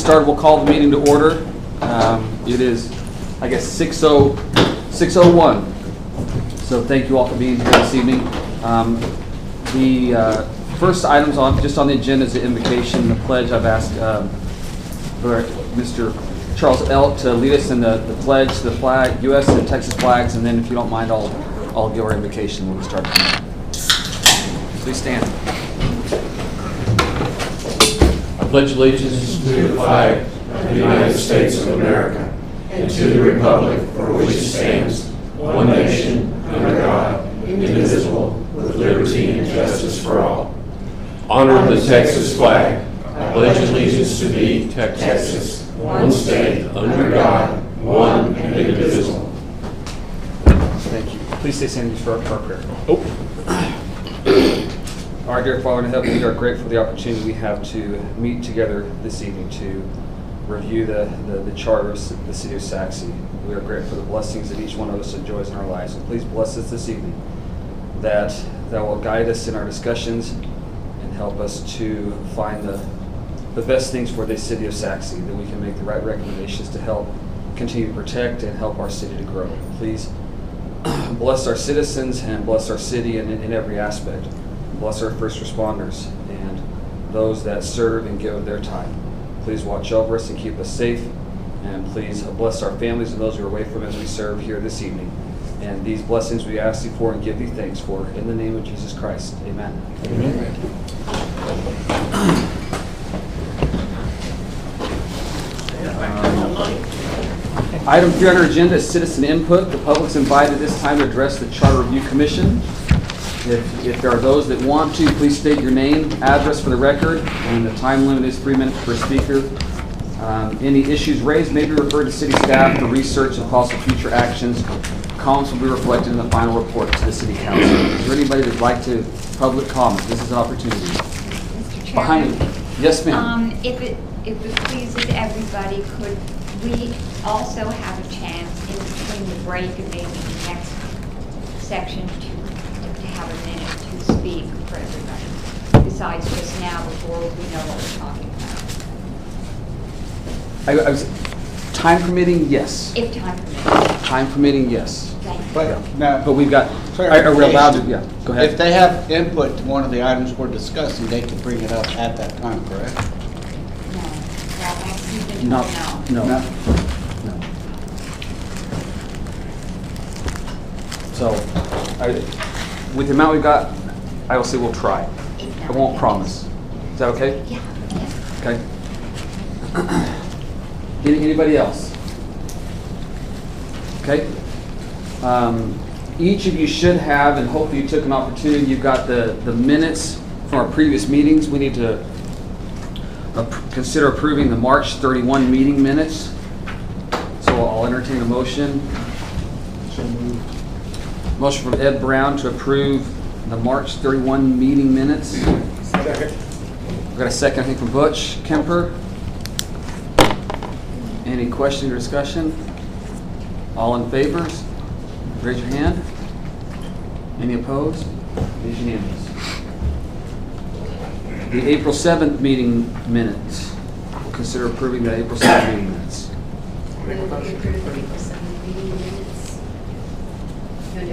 started, we'll call the meeting to order. It is, I guess, 6:01. So thank you all for being here this evening. The first items just on the agenda is the invocation, the pledge. I've asked Mr. Charles Elk to lead us in the pledge, the flag, U.S. and Texas flags, and then if you don't mind, I'll give our invocation when we start. Please stand. I pledge allegiance to the flag of the United States of America and to the republic for which it stands, one nation, under God, indivisible, with liberty and justice for all. Honor the Texas flag. I pledge allegiance to thee, Texas, one state, under God, one and indivisible. Thank you. Please stay standing for our prayer. Our dear Father in heaven, we are grateful for the opportunity we have to meet together this evening to review the charter of the city of Saxe. We are grateful for the blessings that each one of us enjoys in our lives. And please bless us this evening, that will guide us in our discussions and help us to find the best things for the city of Saxe, that we can make the right recommendations to help continue to protect and help our city to grow. Please bless our citizens and bless our city in every aspect. Bless our first responders and those that serve and give of their time. Please watch over us and keep us safe. And please bless our families and those who are away from us as we serve here this evening. And these blessings we ask thee for and give thee thanks for. In the name of Jesus Christ. Amen. Amen. Item 3 on our agenda is citizen input. The public's invited this time to address the Charter Review Commission. If there are those that want to, please state your name, address for the record, and the time limit is 3 minutes per speaker. Any issues raised may be referred to city staff for research and possible future actions. Comments will be reflected in the final report to the city council. Is there anybody that would like to public comment? This is an opportunity. Mr. Chairman? Behind me. Yes, ma'am. If it pleases everybody, could we also have a chance in between the break and maybe the next section to have a minute to speak for everybody, besides just now before we know what we're talking about? I was time permitting, yes. If time permits. Time permitting, yes. Thank you. But now, But we've got. Are we allowed to? Yeah. Go ahead. if they have input to one of the items we're discussing, they can bring it up at that time, correct? No. Well, you've been No. told No. No. No. So, with the amount we've got, I will say we'll try. I won't promise. Is that okay? Yeah. Okay. Anybody else? Okay. Each of you should have, and hopefully you took an opportunity, you've got the minutes from our previous meetings. We need to consider approving the March 31 meeting minutes. So I'll entertain a motion. Motion from Ed Brown to approve the March 31 meeting minutes. We've got a second, I think, from Butch Kemper. Any question or discussion? All in favor? Raise your hand. Any opposed? It is unanimous. The April 7th meeting minutes. We'll consider approving the April 7th meeting minutes.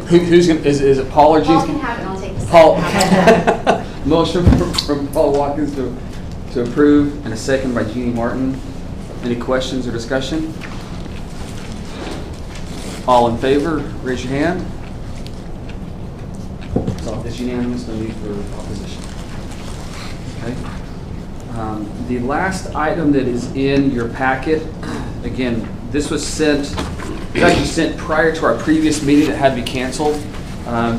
Who's going to, is it Paul or Paul Jesus? can have it, I'll take the Paul. second. Motion from Paul Watkins to approve, and a second by Jeannie Martin. Any questions or discussion? All in favor, raise your hand. So it's unanimous, no need for opposition. Okay. The last item that is in your packet, again, this was sent, it was actually sent prior to our previous meeting that had to be canceled.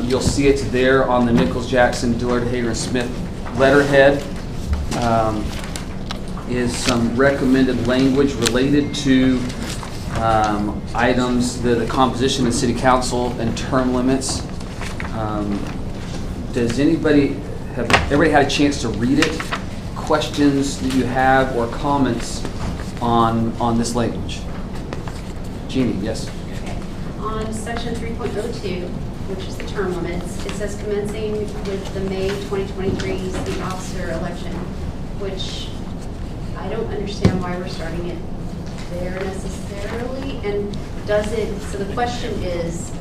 You'll see it there on the Nichols, Jackson, Dillard, Hager, and Smith letterhead. Is some recommended language related to items, the composition of city council and term limits. Does everybody had a chance to read it? Questions that you have or comments on this language? Jeannie, yes. Okay. On section 3.02, which is the term limits, it says commencing with the May 2023 city officer election, which I I don't understand why we're starting it there necessarily. And does it, so the question is,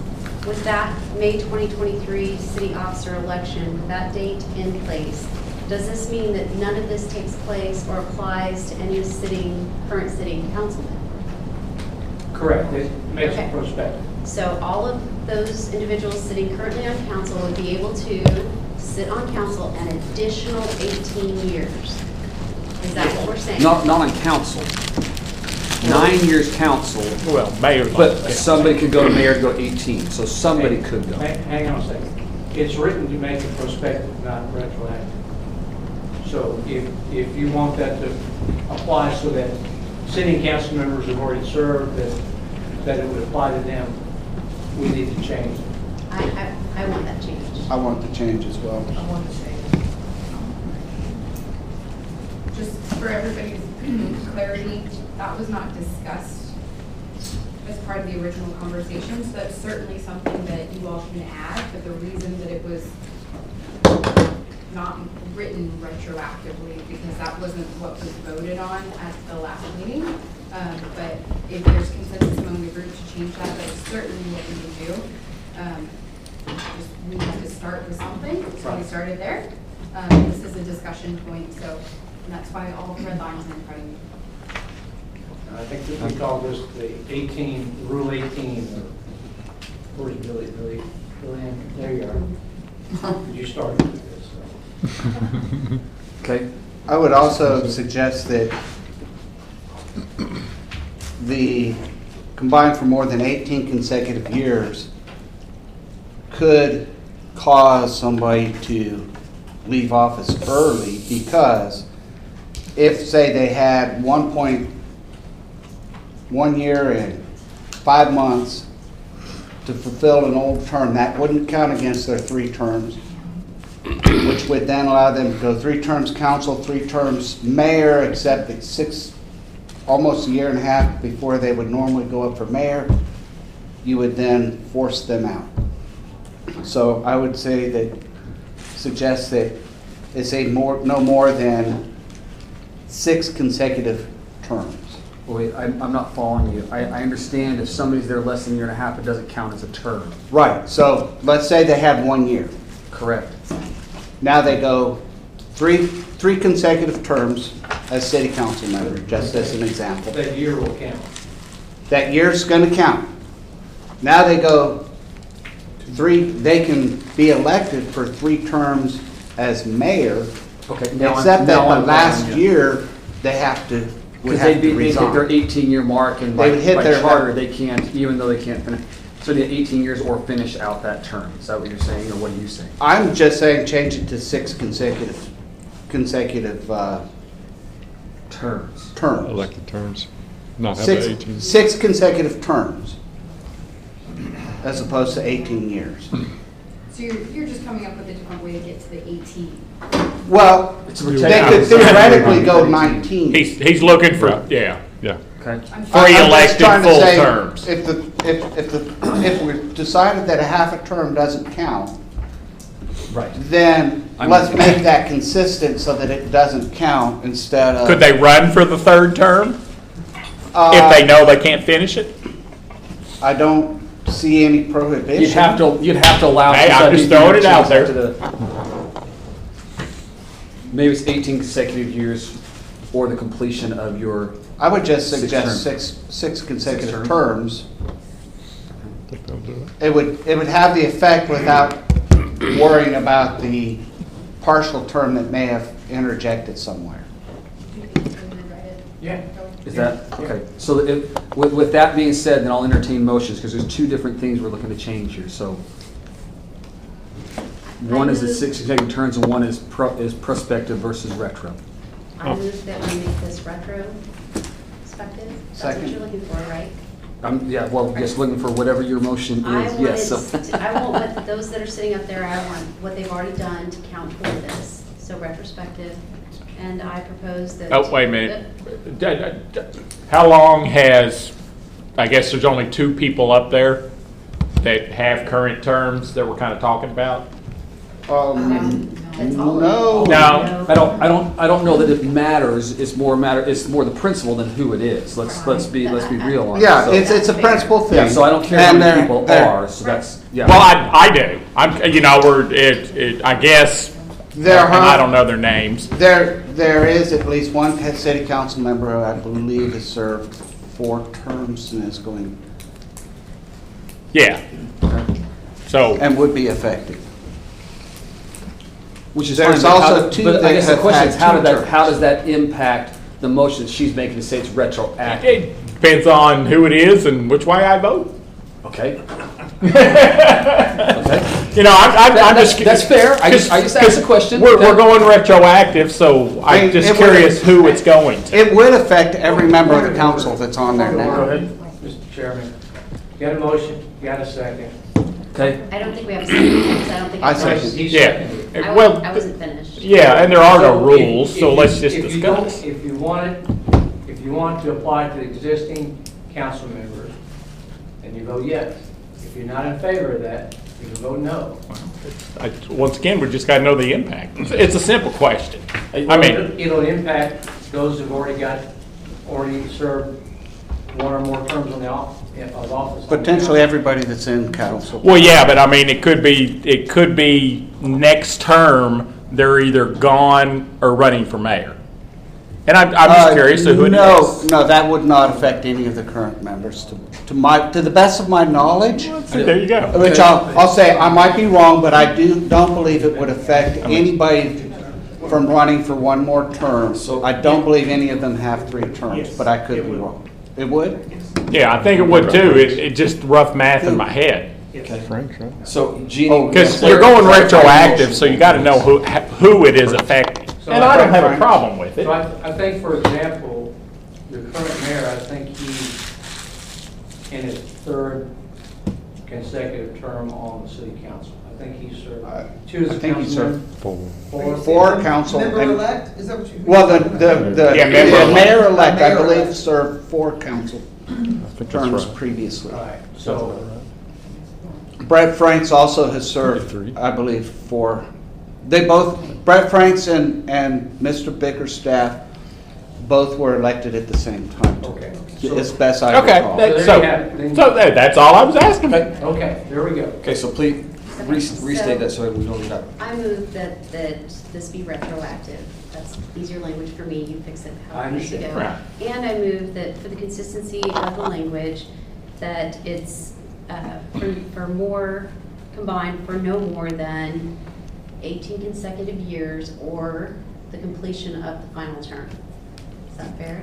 with that May 2023 city officer election, with that date in place, does this mean that none of this takes place or applies to any current sitting councilmen? Correct, it makes Okay. it prospective. So all of those individuals sitting currently on council would be able to sit on council an additional 18 years. Is that what we're saying? Not on council. 9 years council, Well, mayor. but somebody could go to mayor to go 18, so somebody could go. Hang on a second. It's written to make it prospective, not retroactive. So if you want that to apply so that sitting council members have already served, that it would apply to them, we need to change it. I want that changed. I want the change as well. I want to say, just for everybody's clarity, that was not discussed as part of the original conversation, so that's certainly something that you all can add, but the reason that it was not written retroactively, because that wasn't what was voted on at the last meeting. But if there's consensus among the group to change that, that's certainly what we would do. Just we need to start with something, so we started there. This is a discussion point, so that's why all the red lines are in front of you. I think that we call this the 18, Rule 18, or where's Billy? Billy, there you are. You started with this, so. Okay? I would also suggest that the combined for more than 18 consecutive years could cause somebody to leave office early, because if, say, they had 1 year and 5 months to fulfill an old term, that wouldn't count against their 3 terms, which would then allow them to go 3 terms council, 3 terms mayor, except it's almost a year and a half before they would normally go up for mayor. You would then force them out. So I would suggest that it's no more than 6 consecutive terms. Wait, I'm not following you. I understand if somebody's there less than a year and a half, it doesn't count as a term. Right, so let's say they had 1 year. Correct. Now they go three consecutive terms as city council member, just as an example. That year will count. That year's gonna count. Now they go they can be elected for 3 terms as mayor, Okay. except that the last year, they would Because have to they'd hit their resign. 18-year mark, and They would hit by their- charter, they can't, even though they can't finish. So they 18 years or finish out that term. Is that what you're saying, or what are you saying? I'm just saying change it to 6 consecutive Terms. terms. Elected terms, not have the 18. 6 consecutive terms, as opposed to 18 years. So you're just coming up with a different way to get to the 18. Well, It's a they protected- could theoretically go 19. He's looking for, yeah, Yeah. Okay. I'm Free I'm just elected trying to full say, terms. If we decided that a half a term doesn't count, Right. then I'm let's with you. make that consistent so that it doesn't count instead of. Could they run for the 3rd term Uh, if they know they can't finish it? I don't see any prohibition. You'd have to allow. Hey, I'm just throwing it out there. Maybe it's 18 consecutive years or the completion of your. I would just 6 suggest terms. six consecutive terms. terms. I think they'll do it. It would have the effect without worrying about the partial term that may have interjected somewhere. Yeah. Is that, okay, so with that being said, then I'll entertain motions, because there's 2 different things we're looking to change here, so. One is the 6 consecutive terms, and one is prospective versus retro. I move that we make this retrospective. That's what Second. you're looking for, right? Yeah, well, just looking for whatever your motion I is, wanted, yes. so- I want what those that are sitting up there, I want what they've already done to count for this, so retrospective. And I propose that. Oh, wait a minute. How long has, I guess there's only 2 people up there that have current terms that we're kind of talking about? That's all. No. No. I don't know that it matters. It's more the principle than who it is. Let's be real on Yeah, it. it's a principal thing. Yeah, so I don't care how And many they're- people they're- are, so that's, yeah. Well, I do. I guess, There and I are- don't know their names. There is at least one city council member who I believe has served 4 terms and is going, Yeah. So, and would be effective. Which is There's fine, but also how- two but I that guess the have question had is, how 2 did that, terms. how does that impact the motion that she's making to say it's retroactive? it depends on who it is and which way I vote. Okay? I'm just. That's fair. I just asked the question. We're going retroactive, so I I'm mean, just it curious would- who it's going to. It would affect every member of the council that's on there Go now. ahead, Mr. Chairman. You got a motion, you got a second. Okay? I don't think we have a second, because I don't think. I it's- second. He Yeah. seconded. I Well, wasn't- I wasn't finished. yeah, and there are no So if- rules, if so you- let's just if you don't- discuss. If you want to apply to existing council members, then you vote yes. If you're not in favor of that, you can vote no. Once again, we just got to know the impact. It's a simple question. I mean, It'll impact those who've already served one or more terms on the of office. Potentially everybody that's in council. well, yeah, but I mean, it could be next term, they're either gone or running for mayor. And I'm just curious to who it is. No, that would not affect any of the current members, to the best of my knowledge. There you go. Which I'll say, I might be wrong, but I don't believe it would affect anybody from running for one more term. So- I don't believe any of them have 3 terms, but I could be wrong. It would? Yeah, I think it would too. It just rough math in my head. Frank's right. So Jeannie. Because you're going retroactive, so you got to know who it is affecting. So And I don't have a problem with it. So I think, for example, the current mayor, I think he's in his 3rd consecutive term on the city council. I think he served 2 as I a think he council served member. 4 council. and- Member-elect, is that what you? Well, the Yeah, member-elect. mayor-elect, I Mayor-elect. believe, served 4 council I think that's terms right. previously. All right, so, Brett Franks also has served, 3. I believe, 4. Brett Franks and Mr. Bickerstaff both were elected at the same time. okay. As best I Okay, recall. that's all I was asking. Okay, there we go. Okay, so please restate that so we don't get that. I move that this be retroactive. That's easier language for me. You fix it I how it needs to understand. go. Right. And I move that for the consistency of the language, that it's for more, combined for no more than 18 consecutive years or the completion of the final term. Is that fair?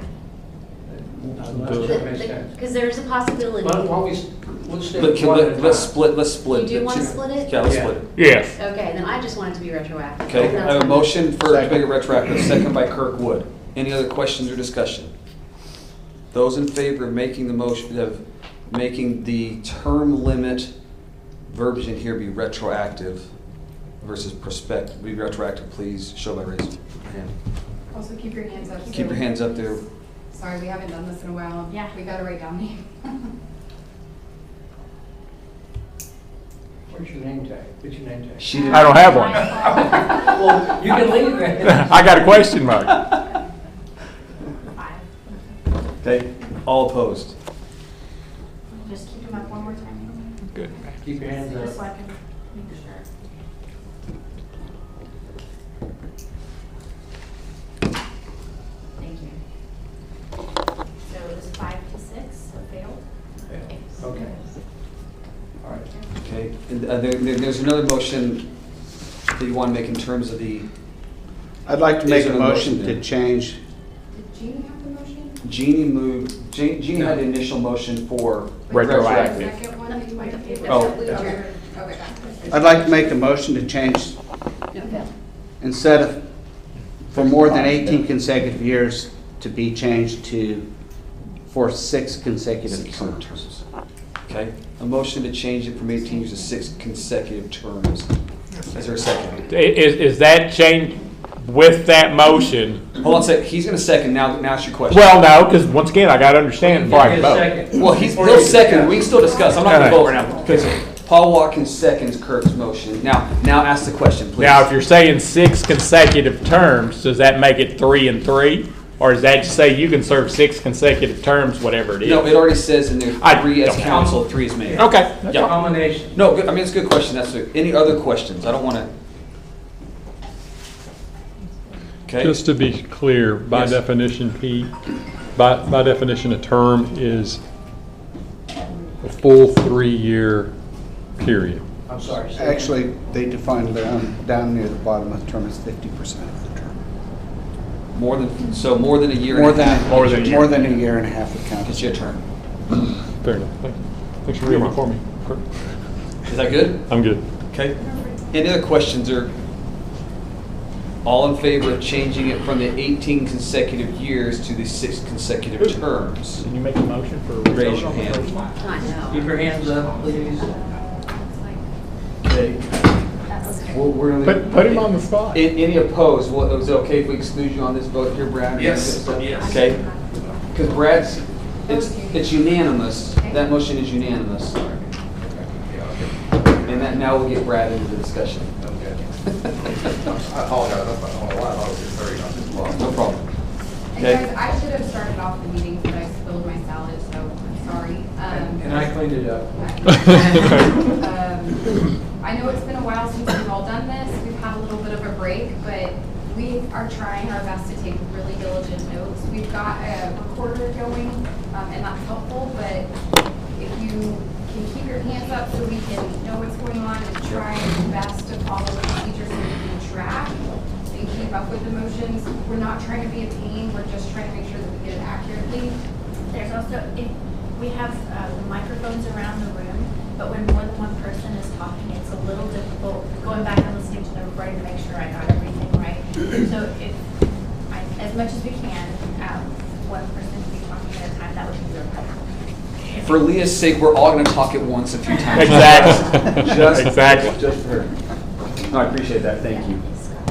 I'm not sure it makes sense. Because there's a possibility. Why don't we'll stay But with can one at a let's time. split. You do the wanna two. split it? Yeah, let's Yeah. split it. Yes. Okay, then I just want it to be retroactive. Okay, That's I have a fine. motion for to make it retroactive, second by Kirk Wood. Any other questions or discussion? Those in favor of making the motion, of making the term limit verbiage in here be retroactive versus be retroactive, please show by raising your hand. Also, keep your hands up. Keep your hands up there. Sorry, we haven't done this in a while. Yeah. We gotta write down names. Where's your name tag? What's your name tag? She didn't. I don't have one. Well, you can leave then. I got a question mark. Okay, all opposed. Just keep them up one more time. Good. Keep your hands Just so up. I can make sure. Thank you. So it was 5 to 6, so failed? Okay. All right. Okay, and there's another motion that you want to make in terms of the, I'd like to make Is a there a motion motion to then? change, Did Jeannie have the motion? Jeannie had the initial motion for Retroactive. Second one that you might have. Oh. Okay. I'd like to make a motion to change, No, fail. instead of for more than 18 consecutive years, to be changed to for 6 consecutive 6 terms. terms. Okay, a motion to change it from 18 years to 6 consecutive terms. Is there a second? Is that change with that motion? Hold on a second, he's gonna second, now it's your question. Well, no, because once again, I got to understand before I Get can a vote. second. Well, he'll second, we can still discuss, I'm not gonna vote right now. Okay, so Paul Watkins seconds Kirk's motion. Now ask the question, please. Now, if you're saying 6 consecutive terms, does that make it 3 and 3? Or does that just say you can serve 6 consecutive terms, whatever it is? No, it already says in there, I 3 as don't- council, 3 as mayor. Okay. Yeah. Combination. No, good- I mean, it's a good question. That's it. Any other questions? I don't want to. Okay. Just to be clear, by Yes. definition, Pete, by definition, a term is a full 3-year period. I'm sorry. say again. Actually, they define down near the bottom of the term as 50% of the term. More than a year More and a half. more than a year and a half of It's council. your turn. Fair enough. Thanks for reading it for me. Is that good? I'm good. Okay. Any other questions or all in favor of changing it from the 18 consecutive years to the 6 consecutive terms? Can you make a motion for? Raise your hand. I know. Keep your hands up, please. Okay. We're gonna- Put him on the spot. Any opposed? Well, is it okay if we exclude you on this vote here, Brad? Yes. Okay. Because Brad's, it's unanimous. That motion is unanimous. And that now we'll get Brad into the discussion. I apologize, I don't know why I thought it was 30, not this long. No problem. And Okay. guys, I should have started off the meeting, but I spilled my salad, so I'm sorry. And I cleaned it up. I know it's been a while since we've all done this. We've had a little bit of a break, but we are trying our best to take really diligent notes. We've got a recorder going, and that's helpful, but if you can keep your hands up so we can know what's going on and try our best to follow the procedures so we can track and keep up with the motions. We're not trying to be a pain, we're just trying to make sure that we get it accurately. There's also, if we have the microphones around the room, but when more than one person is talking, it's a little difficult going back and listening to the recording to make sure I got everything right. So if, as much as we can, one person can be talking at a time, that would be really helpful. For Leah's sake, we're all going to talk at once a few times. Exactly. Exactly. Just for her. No, I appreciate that. Thank you.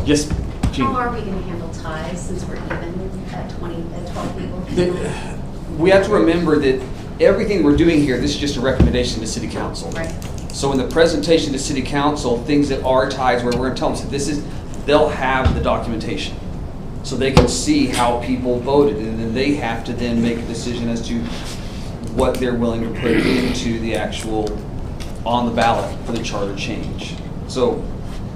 Yes, Jean. How are we going to handle ties since we're even at 12 people? We have to remember that everything we're doing here, this is just a recommendation to City Council. Right. So in the presentation to City Council, things that are ties, where we're going to tell them, so this is, they'll have the documentation. So they can see how people voted, and then they have to then make a decision as to what they're willing to put into the actual, on the ballot for the charter change. So,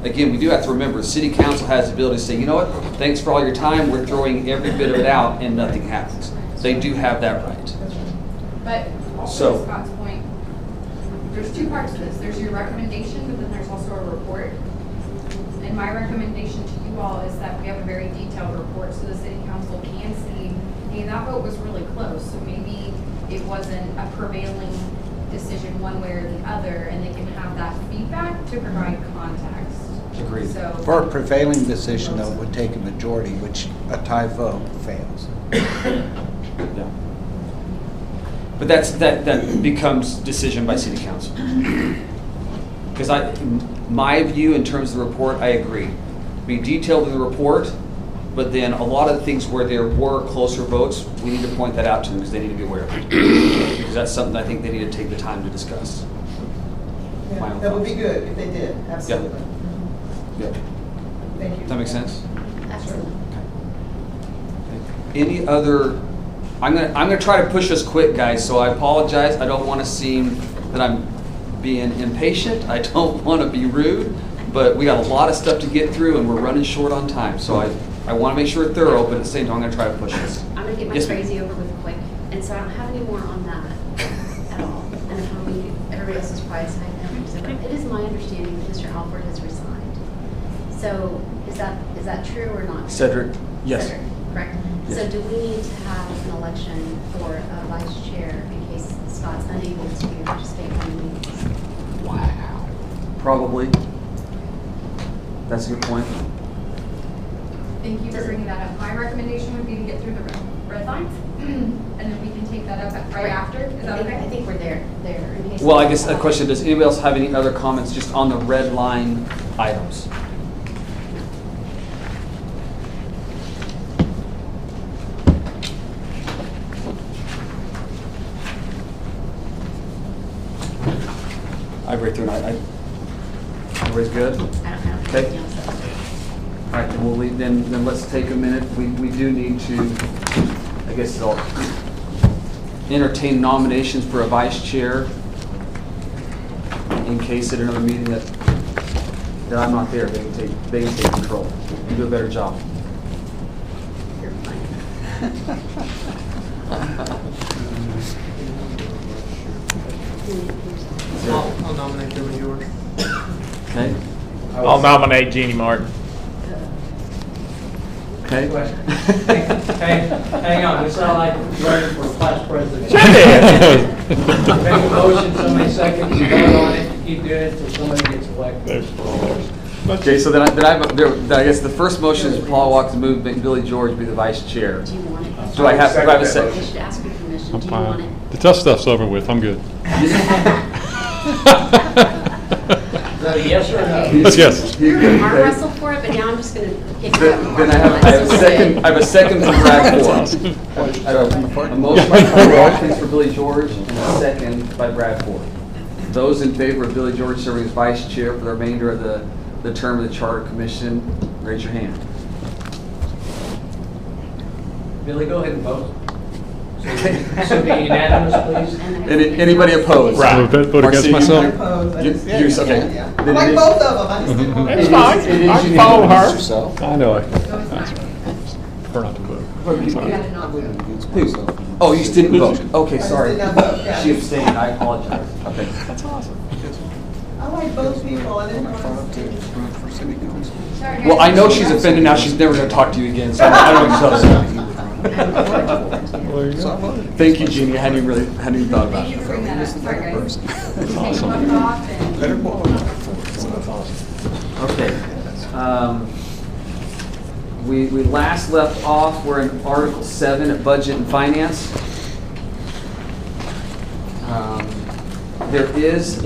again, we do have to remember, City Council has the ability to say, you know what, thanks for all your time, we're throwing every bit of it out, and nothing happens. They do have that right. But So- also to Scott's point, there's two parts to this. There's your recommendation, but then there's also a report. And my recommendation to you all is that we have a very detailed report so the city council can see, hey, that vote was really close, so maybe it wasn't a prevailing decision one way or the other, and they can have that feedback to provide context. Agreed. So. For a prevailing decision, though, it would take a majority, which a tie vote fails. Yeah. But that becomes decision by City Council. Because my view in terms of the report, I agree. Be detailed in the report, but then a lot of the things where there were closer votes, we need to point that out to them because they need to be aware of it. Because that's something I think they need to take the time to discuss. Final That would be thoughts. good if they did, absolutely. Yeah. Thank you. Does that make sense? Absolutely. Any other, I'm gonna try to push us quick, guys, so I apologize. I don't want to seem that I'm being impatient. I don't want to be rude, but we got a lot of stuff to get through and we're running short on time. So I want to make sure we're thorough, but at the same time, I'm gonna try to push us. I'm going to get my Yes, ma'am. crazy over with quick, and so I don't have any more on that at all. And if everybody else is quiet, so I know. It is my understanding that Mr. Alford has resigned. So is that true or not? Cedric, yes. Cedric, correct. Yes. So do we need to have an election for a vice chair in case Scott's unable to participate in the meetings? Wow. Probably. That's a good point. Thank you for bringing that up. My recommendation would be to get through the red lines, and then we can take that up right after. Is that okay? I think we're there in case. Well, I guess a question, does anybody else have any other comments just on the red line items? I've read through and everybody's good? I don't have Okay. anything else. All right, then we'll leave, then let's take a minute. We do need to, I guess, I'll entertain nominations for a vice chair in case at another meeting that I'm not there, they can take control and do a better job. You're fine. I'll nominate Billy George. Okay? I'll nominate Jeannie Martin. Okay? Hang on, it's not like running for class president. Sure Make a motion, somebody seconds, you vote on it, you keep doing it until somebody gets elected. Okay, so then I guess the first motion is Paul Walker to move Billy George be the vice chair. Do you want it? Do I have a I second? should ask your permission. I'm Do you want fine. it? The tough stuff's over with, I'm good. Is that a yes or a no? That's yes. You're going to arm wrestle for it, but now I'm just going to pick it up. Then I have a second from Brad Ford. I have a motion by Paul Walker for Billy George and a second by Brad Ford. Those in favor of Billy George serving as vice chair for the remainder of the term of the Charter Commission, raise your hand. Billy, go ahead and vote. So be unanimous, please. Anybody opposed? Right. Vote against Marcia, myself? Okay. Yeah. I Then like it is- both of them, I just didn't want to. It's fine. It is I can follow unanimous. her. I know, I prefer not to vote. Please. Oh, you didn't vote? Okay, I just sorry. did not vote, yeah. She abstained, I apologize. Okay. That's awesome. I like both people, I didn't want to. Well, I know she's offended now, she's never going to talk to you again, so I don't know what to tell you. Well, there you go. Thank you, Jeannie, I hadn't even thought about Thank you it. for bringing that up. Sorry, guys. That's Take awesome. one off and- That's awesome. Okay. We last left off, we're in Article 7 at Budget and Finance. There is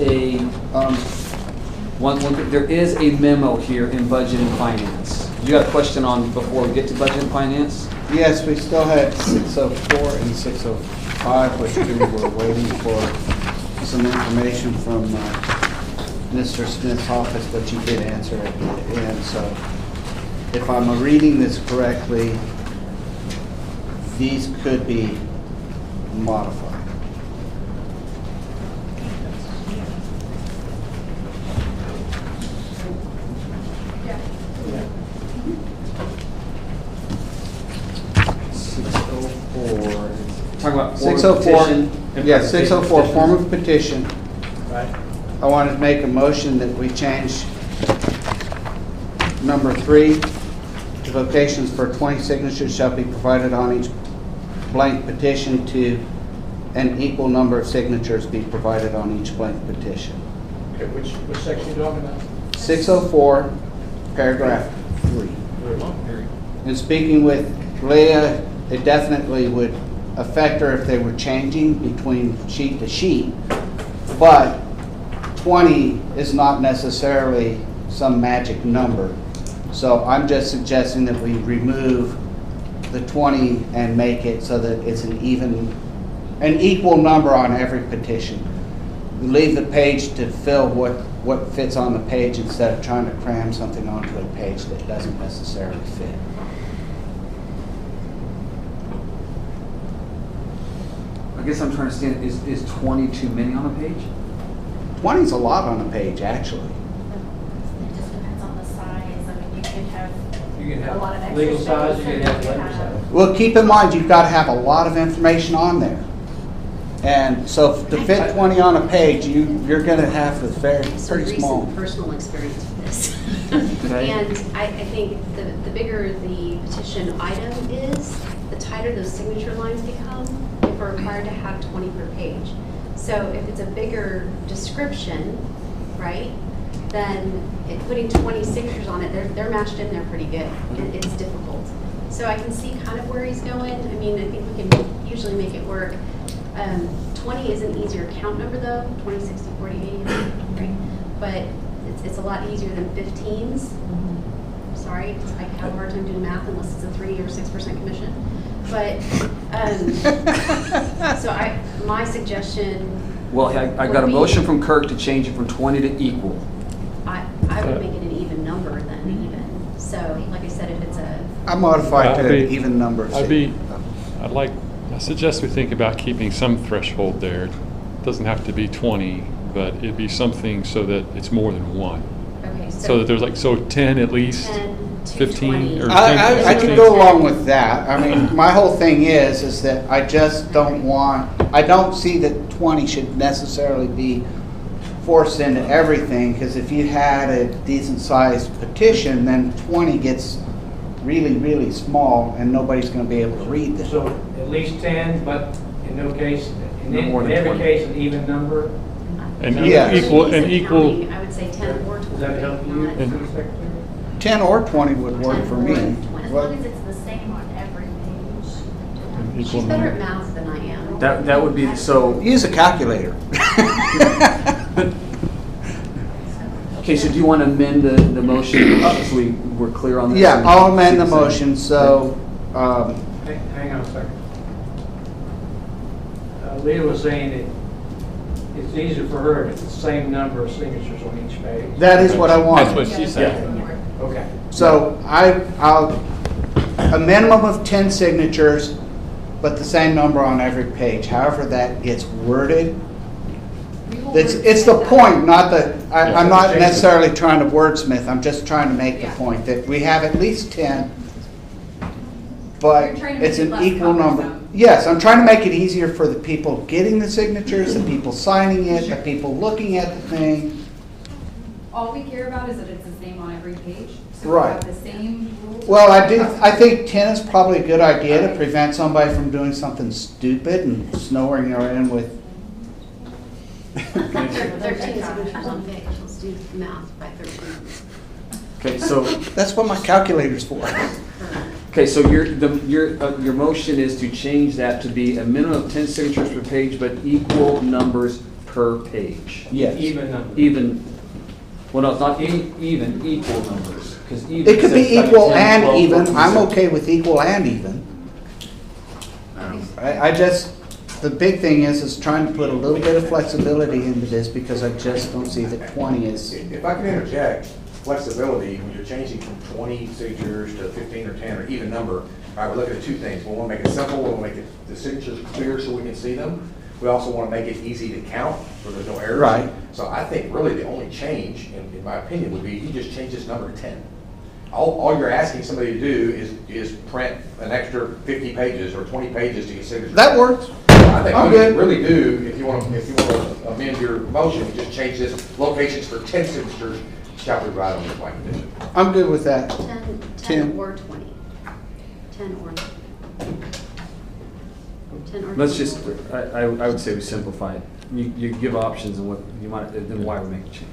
there is a memo here in Budget and Finance. You got a question on before we get to Budget and Finance? Yes, we still had 604 and 605, which we were waiting for some information from Mr. Smith's office, but you did answer at the end. So if I'm reading this correctly, these could be modified. Talking about form of 604, petition and yeah, presentation 604, petitions. form of petition. Right. I wanted to make a motion that we change number 3, the locations for 20 signatures shall be provided on each blank petition to an equal number of signatures be provided on each blank petition. Okay, which section are you talking about? 604, paragraph 3. And speaking with Leah, it definitely would affect her if they were changing between sheet to sheet, but 20 is not necessarily some magic number. So I'm just suggesting that we remove the 20 and make it so that it's an equal number on every petition. We leave the page to fill what fits on the page instead of trying to cram something onto a page that doesn't necessarily fit. I guess I'm trying to understand, is 20 too many on a page? 20 is a lot on a page, actually. It just depends on the size. I mean, you could have You can a lot of have extra legal space size, you can and have you letter have- size. Well, keep in mind, you've got to have a lot of information on there. And so to fit 20 on a page, you're going to have to very, Some pretty small. recent personal experience with this. Okay. And I think the bigger the petition item is, the tighter those signature lines become if we're required to have 20 per page. So if it's a bigger description, right, then putting 20 signatures on it, they're matched in there pretty good. And it's difficult. So I can see kind of where he's going. I mean, I think we can usually make it work. 20 is an easier count number though, 20, 60, 40, 80, right? But it's a lot easier than 15s. Sorry, I have a hard time doing math unless it's a 3 or 6% commission. But, so my suggestion Well, I got a motion from Kirk to change it from 20 to equal. I would make it an even number than even. So, like I said, if it's a, I modified I'd to be- an even number. I suggest we think about keeping some threshold there. Doesn't have to be 20, but it'd be something so that it's more than one. okay, So that there's like, so 10 at least, 10 to 15 20. or 10 I could 15. go along with that. I mean, my whole thing is that I just don't I don't see that 20 should necessarily be forced into everything, because if you had a decent-sized petition, then 20 gets really, really small, and nobody's going to be able to read this. So at least 10, but in no case, No more in than every 20. case, an even number? And Yeah. equal, Ease and of equal, counting, I would say 10 or 20. Does that help you, not- City Secretary? 10 or 20 would work for me. As long as it's the same on every page. and equal She's better at number. math than I am. That would be, so, Use a calculator. okay, so do you want to amend the motion so we're clear on this? Yeah, I'll amend the motion, so, Hang on a second. Leah was saying it's easier for her if it's the same number of signatures on each page. that is what I want. That's what she said. Okay. So I'll, a minimum of 10 signatures, but the same number on every page. However that gets worded, it's the point, not the, I'm not necessarily trying to wordsmith, I'm just trying to make the Yeah. point that we have at least 10, but You're trying to it's make it an less equal number. cumbersome. Yes, I'm trying to make it easier for the people getting the signatures, the people signing it, the people looking at the thing. All we care about is that it's the same on every page. So we Right. have the same rules. Well, I think 10 is probably a good idea to prevent somebody from doing something stupid and snowing her in with. 13 signatures on page, let's do math by 13. Okay, so, That's what my calculator's for. okay, so your motion is to change that to be a minimum of 10 signatures per page, but equal numbers per page. Yes. Even number. Even, well, no, it's not even, equal numbers, because even. It could be says like equal 10, and 12, even. 14, I'm 16. okay with equal and even. I just, the big thing is trying to put a little bit of flexibility into this, because I just don't see that 20 is. If I can interject, flexibility, when you're changing from 20 signatures to 15 or 10 or even number, all right, we're looking at two things. We want to make it simple, we want to make the signatures clear so we can see them. We also want to make it easy to count, so there's no errors. Right. So I think really the only change, in my opinion, would be you just change this number to 10. All you're asking somebody to do is print an extra 50 pages or 20 pages to get signatures. That works. I think I'm all you good. really do, if you want to amend your motion, you just change this locations for 10 signatures shall be right on your blank petition. I'm good with that. 10 or 20. 10 or 20. 10 or 20. Let's just, I would say we simplify it. You give options and what you might, then why we make a change.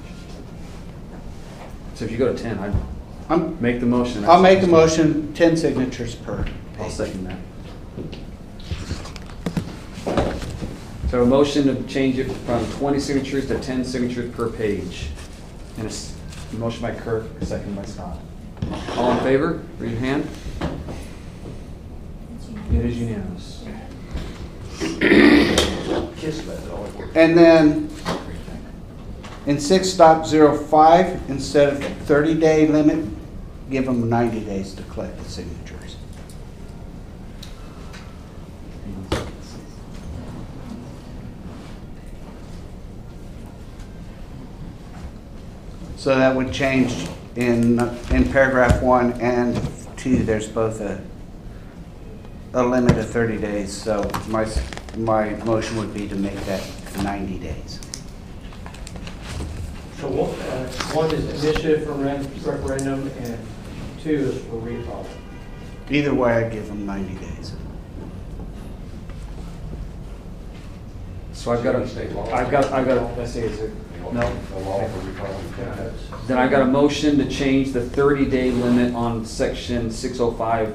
So if you go to 10, I'd make the motion. I'll make a motion, 10 signatures per I'll page. second that. So a motion to change it from 20 signatures to 10 signatures per page. And it's a motion by Kirk, a second by Scott. All in favor, raise your hand. It is unanimous. Kiss that, it always works. And then in 6.05, instead of 30-day limit, give them 90 days to collect the signatures. So that would change in paragraph 1 and 2, there's both a limit of 30 days. So my motion would be to make that 90 days. So one is initiative for referendum and 2 is for recall. Either way, I give them 90 days. So I've got a, let's see, is it, no? The law for recall. Then I got a motion to change the 30-day limit on section 605.1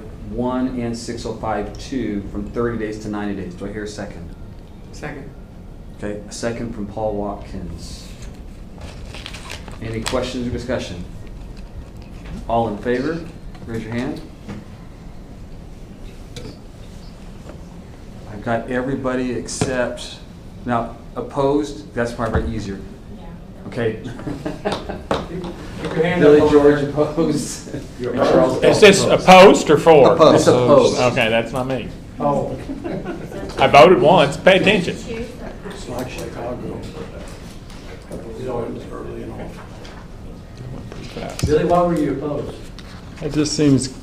and 605.2 from 30 days to 90 days. Do I hear a second? Second. Okay, a second from Paul Watkins. Any questions or discussion? All in favor, raise your hand. I've got everybody except Now, opposed, that's probably easier. Yeah. Okay. Keep your hand Billy up. George opposed. And Charles Is this opposed. opposed or for? Opposed. It's opposed. Okay, that's not me. Oh, I voted once. Pay attention. It's like Chicago. You know, it was early and all. Pretty fast. Billy, why were you opposed? It just seems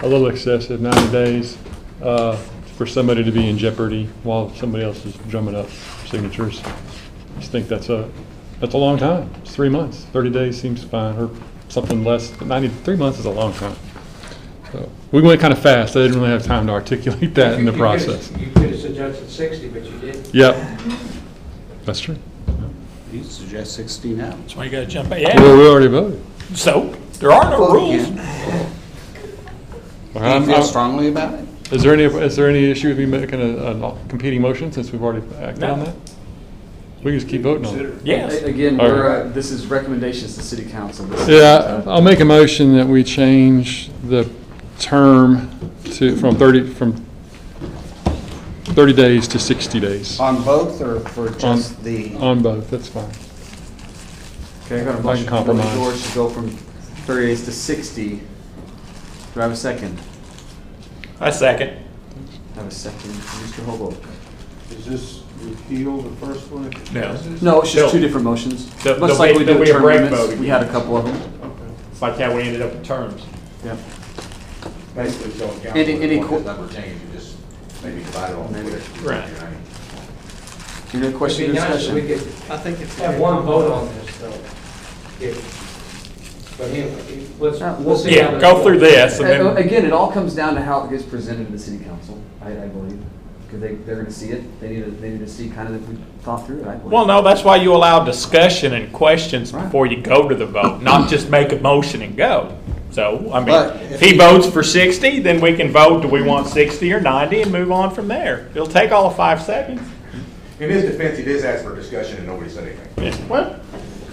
a little excessive, 90 days, for somebody to be in jeopardy while somebody else is drumming up signatures. I just think that's a long time. It's 3 months. 30 days seems fine, or something less, but 3 months is a long time. So we went kind of fast. I didn't really have time to articulate that in the process. You could have suggested 60, but you didn't. Yep, that's true. You suggest 60 now. That's why you gotta jump in. Well, Yeah. we already voted. So, there are no Vote rules. again. Do you feel strongly about it? Is there any issue with me making a competing motion since we've already acted on No. that? We can just keep voting on it. Yes. Again, All we're, this is recommendations to city council. This is, Yeah, I'll make a motion that we change the term from 30 days to 60 days. On both or for just the? On both, that's fine. Okay, I got a I motion can from Billy compromise. George to go from 30 days to 60. Do I have a second? I second. I have a second. Mr. Hobo. Is this repeal the first one? if it No. passes? No, it's just No. two different motions. There'll Much be- like we did there'll with be a term break limits. vote We again. had a couple of them. Okay. It's like how we ended up with terms. Yep. Basically, so council, Any if qu- this number change, you just maybe divide it on Maybe. four. Right. Any other question or It'd be nice if we discussion? could I think it's. have one vote on this, though. But let's see. how Yeah, this go through goes. this and then. Again, it all comes down to how it gets presented to the city council, I believe. Because they're going to see it. They need to see kind of if we thought through it, I believe. Well, no, that's why you allow discussion and questions Right. before you go to the vote, not just make a motion and go. So, I mean, But if he votes for 60, then we can vote, do we want 60 or 90, and move on from there. It'll take all of 5 seconds. In his defense, he did ask for discussion and nobody said anything. Yeah, well,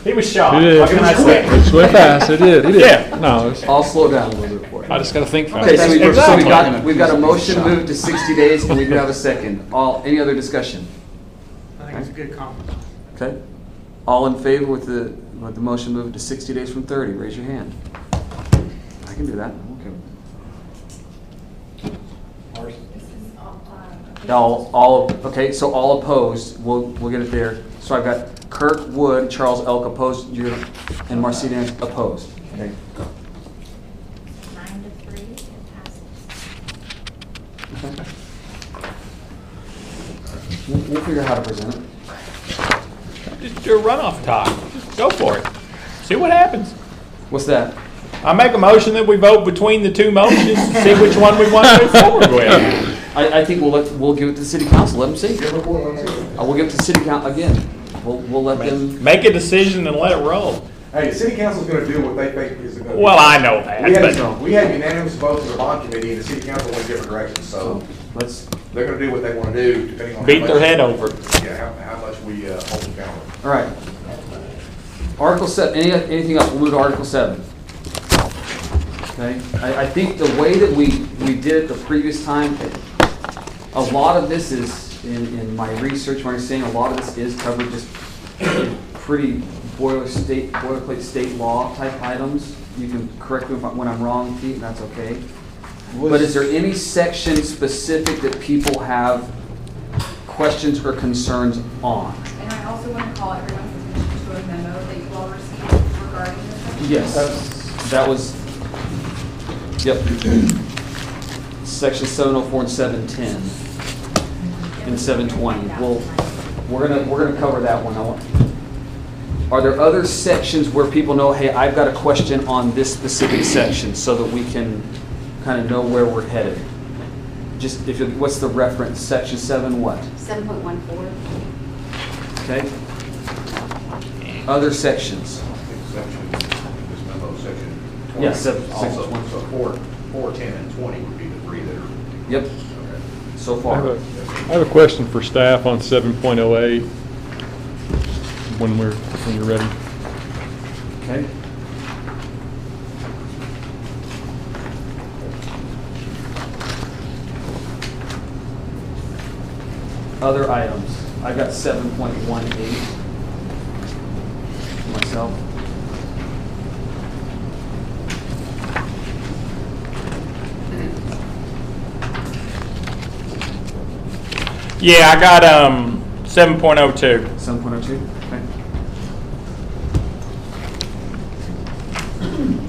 he was shocked. It is. What can I say? It went fast, it did. Yeah. No, it's- I'll slow down a little bit for you. I just gotta think fast. Okay, so Exactly. we've got a motion moved to 60 days, and we do have a second. Any other discussion? I think it's a good compromise. Okay. All in favor with the motion moved to 60 days from 30, raise your hand. I can do that. Okay. Okay, so all opposed, we'll get it there. So I've got Kirk Wood, Charles Elk opposed, and Marcia opposed. Okay. 9 to 3, it passes. We'll figure out how to present it. Just do a runoff tie. Go for it. See what happens. What's that? I make a motion that we vote between the two motions to see which one we want to move forward with. I think we'll give it to the city council, let them see. We'll give it to the city council, again, we'll let them. Make a decision and let it roll. Hey, the city council's gonna do what they think is a good. Well, I know that, but We had unanimous votes of the bond committee, and the city council went different directions, so they're gonna do what they wanna do, depending on. how beat their much- head over it. Yeah, how much we hold them accountable. All right. Article 7, anything else? We'll move to Article 7. Okay, I think the way that we did it the previous time, a lot of this is, in my research, my understanding, a lot of this is covered just pretty boilerplate state law type items. You can correct me when I'm wrong, Pete, and that's okay. But is there any section specific that people have questions or concerns on? And I also want to call everyone's attention to a memo that you all received regarding this. Yes, that was, yep. Section 704 and 710 and 720. Well, we're gonna cover that one. Are there other sections where people know, hey, I've got a question on this specific section, so that we can kind of know where we're headed? Just what's the reference? Section 7 what? 7.14. Okay. Other sections. This memo, section 20. Yes, section Also, 20. so 4, 10, and 20 would be the three that are. Yep. Okay. So I far. have a question for staff on 7.08 when you're ready. Okay. other items. I got 7.18 myself. Yeah, I got 7.02. 7.02,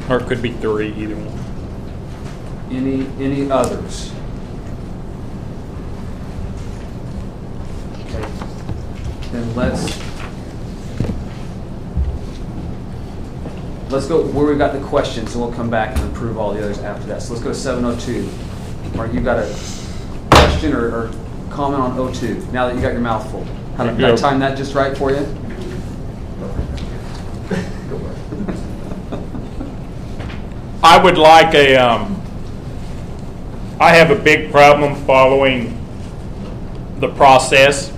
okay. Or it could be 3, either one. Any others? Okay. Then let's go where we've got the questions, and we'll come back and approve all the others after that. So let's go to 702. Mark, you got a question or comment on 02, now that you got your mouth full? Did I time that just right for you? I would like I have a big problem following the process.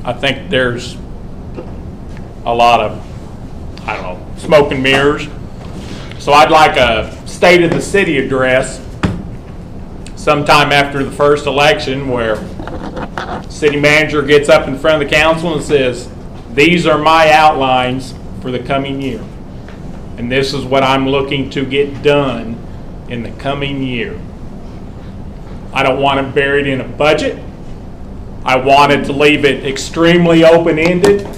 I think there's a lot of, I don't know, smoke and mirrors. So I'd like a State of the City address sometime after the first election where city manager gets up in front of the council and says, these are my outlines for the coming year. And this is what I'm looking to get done in the coming year. I don't want it buried in a budget. I wanted to leave it extremely open-ended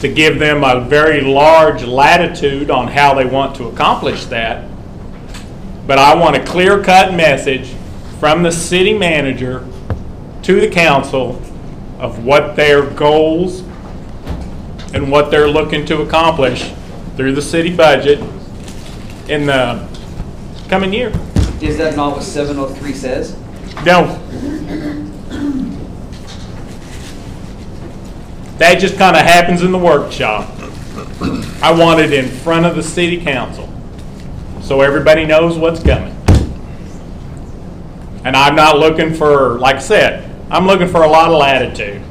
to give them a very large latitude on how they want to accomplish that. But I want a clear-cut message from the city manager to the council of what their goals and what they're looking to accomplish through the city budget in the coming year. Is that not what 703 says? No. That just kind of happens in the workshop. I want it in front of the city council so everybody knows what's coming. And I'm not looking for, like I said, I'm looking for a lot of latitude.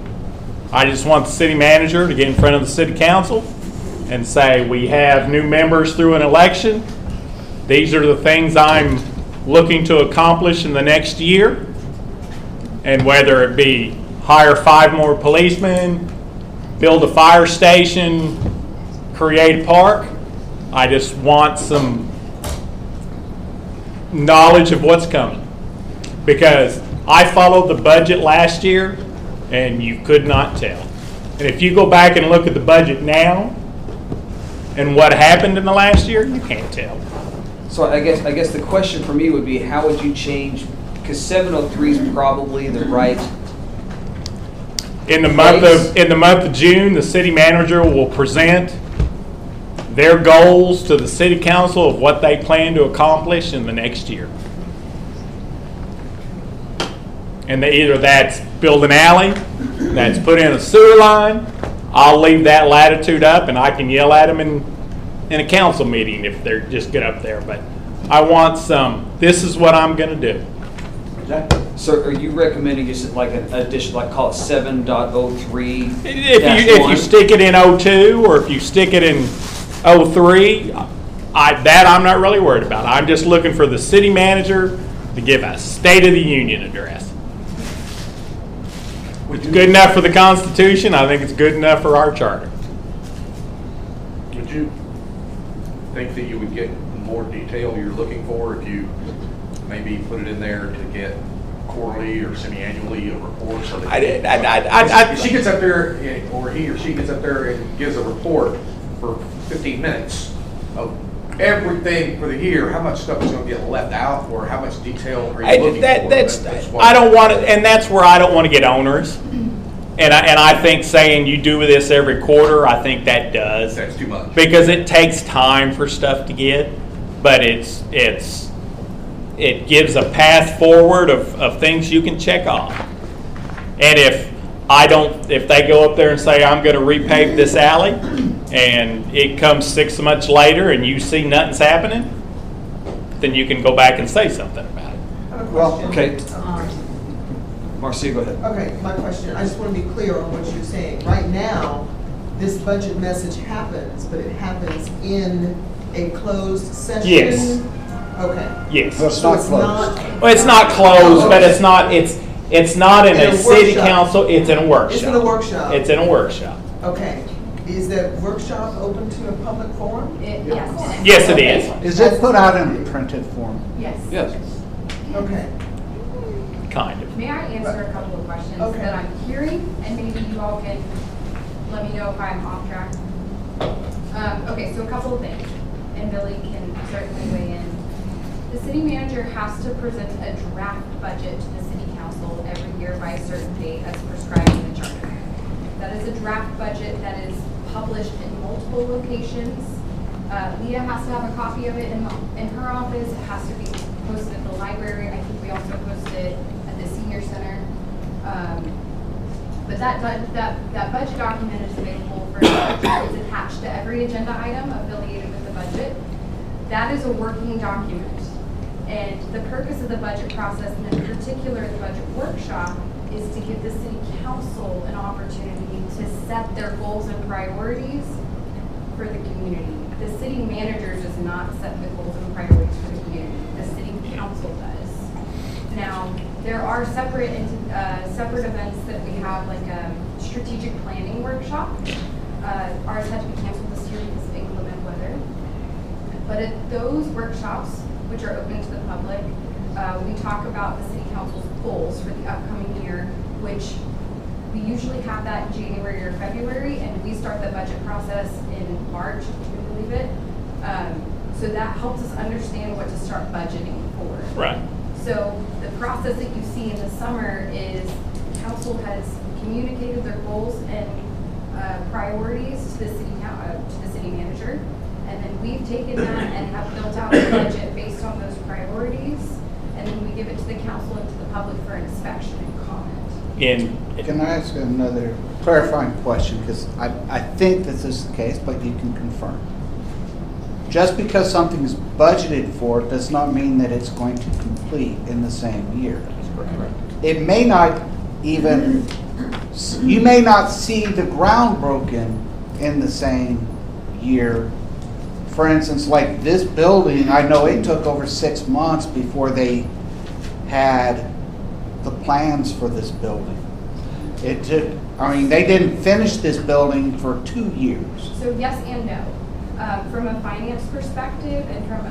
I just want the city manager to get in front of the city council and say, we have new members through an election. These are the things I'm looking to accomplish in the next year. And whether it be hire 5 more policemen, build a fire station, create a park, I just want some knowledge of what's coming. Because I followed the budget last year and you could not tell. And if you go back and look at the budget now and what happened in the last year, you can't tell. So I guess the question for me would be, how would you change, because 703 is probably the right In the month of June, the city manager will present their goals to the city council of what they plan to accomplish in the next year. And either that's build an alley, that's put in a sewer line. I'll leave that latitude up, and I can yell at them in a council meeting if they're just get up there. But I want some, this is what I'm going to do. So are you recommending just like an addition, like call it 7.03? If you stick it in 02 or if you stick it in 03, that I'm not really worried about. I'm just looking for the city manager to give a State of the Union address. It's good enough for the Constitution. I think it's good enough for our charter. Would you think that you would get more detail you're looking for if you maybe put it in there to get quarterly or semi-annually a report? So that she gets up there, or he or she gets up there and gives a report for 15 minutes of everything for the year, how much stuff is going to get left out, or how much detail are you looking for? I don't want it, and that's where I don't want to get onerous. And I think saying you do this every quarter, I think that does. That's too much. Because it takes time for stuff to get, but it gives a path forward of things you can check off. And if they go up there and say, I'm going to repave this alley, and it comes 6 months later and you see nothing's happening, then you can go back and say something about it. Well, okay. Marcia, go ahead. Okay, my question, I just want to be clear on what you're saying. Right now, this budget message happens, but it happens in a closed session? Yes. Okay. Yes. So it's not closed. Well, it's not closed, but it's not, It's not in In a a city workshop. council, it's in a workshop. It's in a workshop. It's in a workshop. Okay. Is that workshop open to a public forum? Yes. Yes, it is. Is it put out in a printed form? Yes. Yes. Okay. Kind of. May I answer a couple of questions Okay. that I'm hearing, and maybe you all can let me know if I'm off track? Okay, so a couple of things, and Billy can certainly weigh in. The city manager has to present a draft budget to the city council every year by a certain date as prescribed in the charter. That is a draft budget that is published in multiple locations. Leah has to have a copy of it in her office. It has to be posted at the library. I think we also post it at the senior center. But that budget document is available for it's attached to every agenda item affiliated with the budget. That is a working document. And the purpose of the budget process, and in particular the budget workshop, is to give the city council an opportunity to set their goals and priorities for the community. The city manager does not set the goals and priorities for the community. The city council does. Now, there are separate events that we have, like a strategic planning workshop. Ours had to be canceled this year because of inclement weather. But at those workshops, which are open to the public, we talk about the city council's goals for the upcoming year, which we usually have that in January or February, and we start the budget process in March, if you can believe it. So that helps us understand what to start budgeting for. Right. So the process that you see in the summer is council has communicated their goals and priorities to the city manager, and then we've taken that and have built out a budget based on those priorities, and then we give it to the council and to the public for inspection and comment. Can I ask another clarifying question? Because I think this is the case, but you can confirm. Just because something is budgeted for does not mean that it's going to complete in the same year. It may not even, you may not see the ground broken in the same year. For instance, like this building, I know it took over 6 months before they had the plans for this building. It took, I mean, they didn't finish this building for 2 years. So yes and no. From a finance perspective and from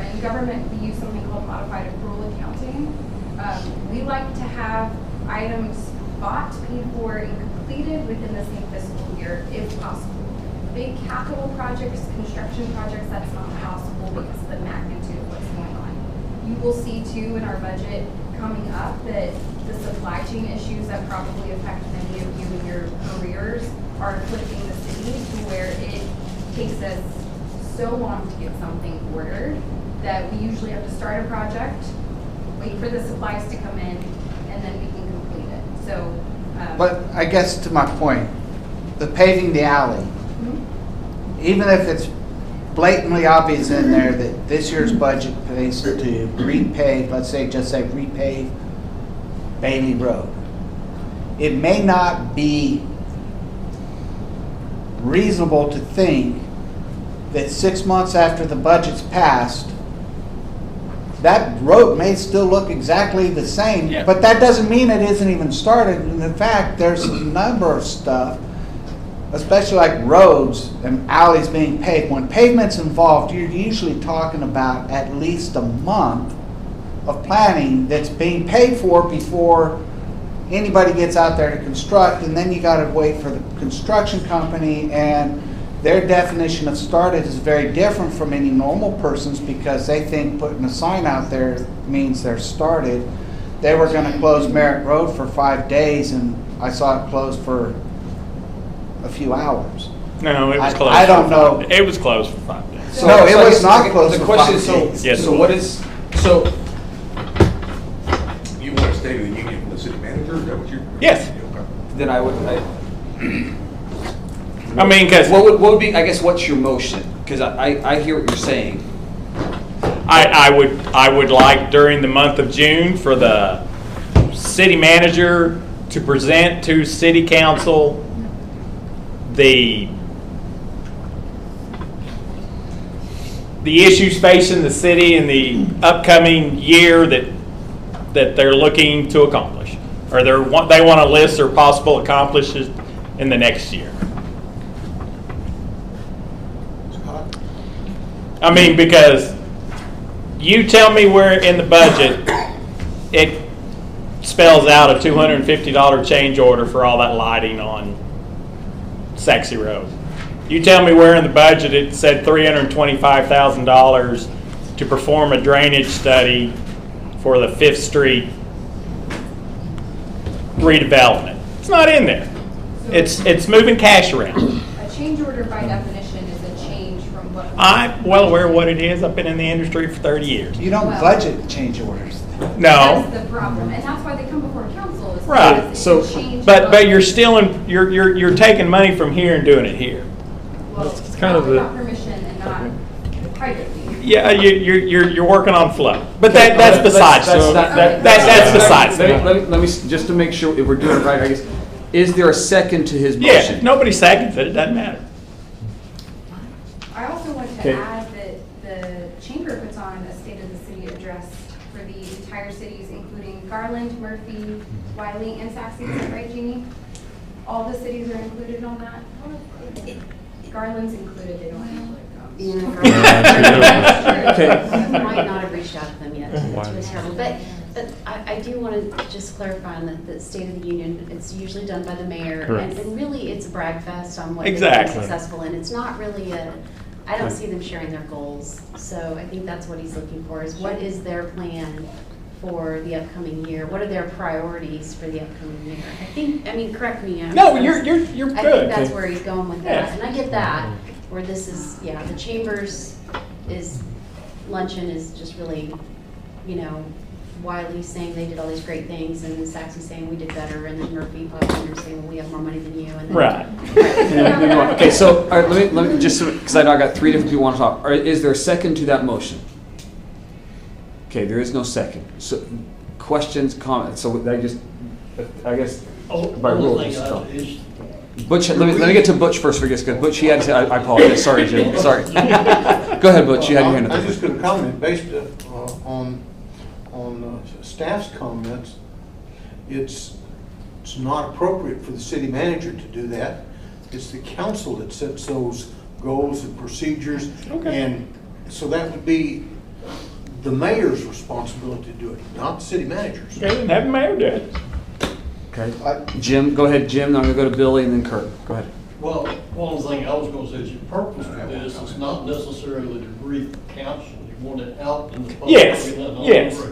in government, we use something called modified accrual accounting. We like to have items bought, paid for, and completed within the same fiscal year, if possible. Big capital projects, construction projects, that's not possible because of the magnitude of what's going on. You will see too in our budget coming up that the supply chain issues that probably affect many of you in your careers are afflicting the city to where it takes us so long to get something ordered that we usually have to start a project, wait for the supplies to come in, and then we can complete it. So, But I guess to my point, the paving the alley, even if it's blatantly obvious in there that this year's budget pays to repave, let's say, just say repave Bailey Road, it may not be reasonable to think that 6 months after the budget's passed, that road may still look exactly the same, but that doesn't mean it isn't even started. And in fact, there's a number of stuff, especially like roads and alleys being paved. When pavement's involved, you're usually talking about at least a month of planning that's being paid for before anybody gets out there to construct, and then you got to wait for the construction company, and their definition of started is very different from any normal person's because they think putting a sign out there means they're started. They were going to close Merritt Road for 5 days, and I saw it closed for a few hours. No, it was closed. I don't know. It was closed for 5 days. No, it So I was guess not closed the for question 5 is, days. Yes, so it what was. is, so You want a state of the union from the city manager? Is that what you're? Yes. Okay. then I would, I mean, because what would be, I guess, what's your motion? Because I hear what you're saying. I would like during the month of June for the city manager to present to city council the issues facing the city in the upcoming year that they're looking to accomplish. or they want to list their possible accomplishments in the next year. I mean, because you tell me where in the budget it spells out a $250 change order for all that lighting on Sachse Road. You tell me where in the budget it said $325,000 to perform a drainage study for the 5th Street redevelopment. It's not in there. It's moving cash around. A change order by definition is a change from what. I'm well aware of what it is. I've been in the industry for 30 years. You don't budget change orders. No. That's the problem, and that's why they come before council. Is Right. because it's So, a change but of- you're still you're taking money from here and doing it here. Well, It's kind of without the- permission and not privately. Yeah, you're working on flow, but that's besides. That's besides. Let me just to make sure if we're doing it right. I guess, is there a second to his Yeah, motion? if nobody seconds it. It doesn't matter. I also wanted Okay. to add that the chamber puts on a State of the City address for the entire cities, including Garland, Murphy, Wiley, and Sachse. Is that right, Jeannie? All the cities are included on that? Garland's included, they don't have to. Okay. Might not have reached out to them yet to attend, but I do want to just clarify on the State of the Union. It's usually done by the mayor, Correct. and really it's a brag fest on what they've Exactly. been successful in. It's not really I don't see them sharing their goals, so I think that's what he's looking for, is what is their plan for the upcoming year? What are their priorities for the upcoming year? Correct me. No, you're good. I think that's where he's going with that, and I get that, where this is, the chambers luncheon is just really, Wiley saying they did all these great things, and then Sachse saying we did better, and then Murphy popping in saying, well, we have more money than you. And then, Right. Okay, so all right, let me just because I know I got 3 different people want to talk. All right, is there a second to that motion? Okay, there is no second. So, questions, comments. So I guess by rules. Butch, let me get to Butch first for because Butch, he had to say, I apologize. Sorry, Jim. Sorry. Go ahead, Butch. You had your hand I up. was just going to comment based on staff's comments. It's not appropriate for the city manager to do that. It's the council that sets those goals and procedures. Okay. And so that would be the mayor's responsibility to do it, not the city manager's. Okay, then have the mayor do it. Okay. Jim, go ahead, Jim. Then I'm going to go to Billy and then Kurt. Go ahead. Well, one thing I was going to say is the purpose of this is not necessarily to brief council. You want it out in the public. Yes, yes.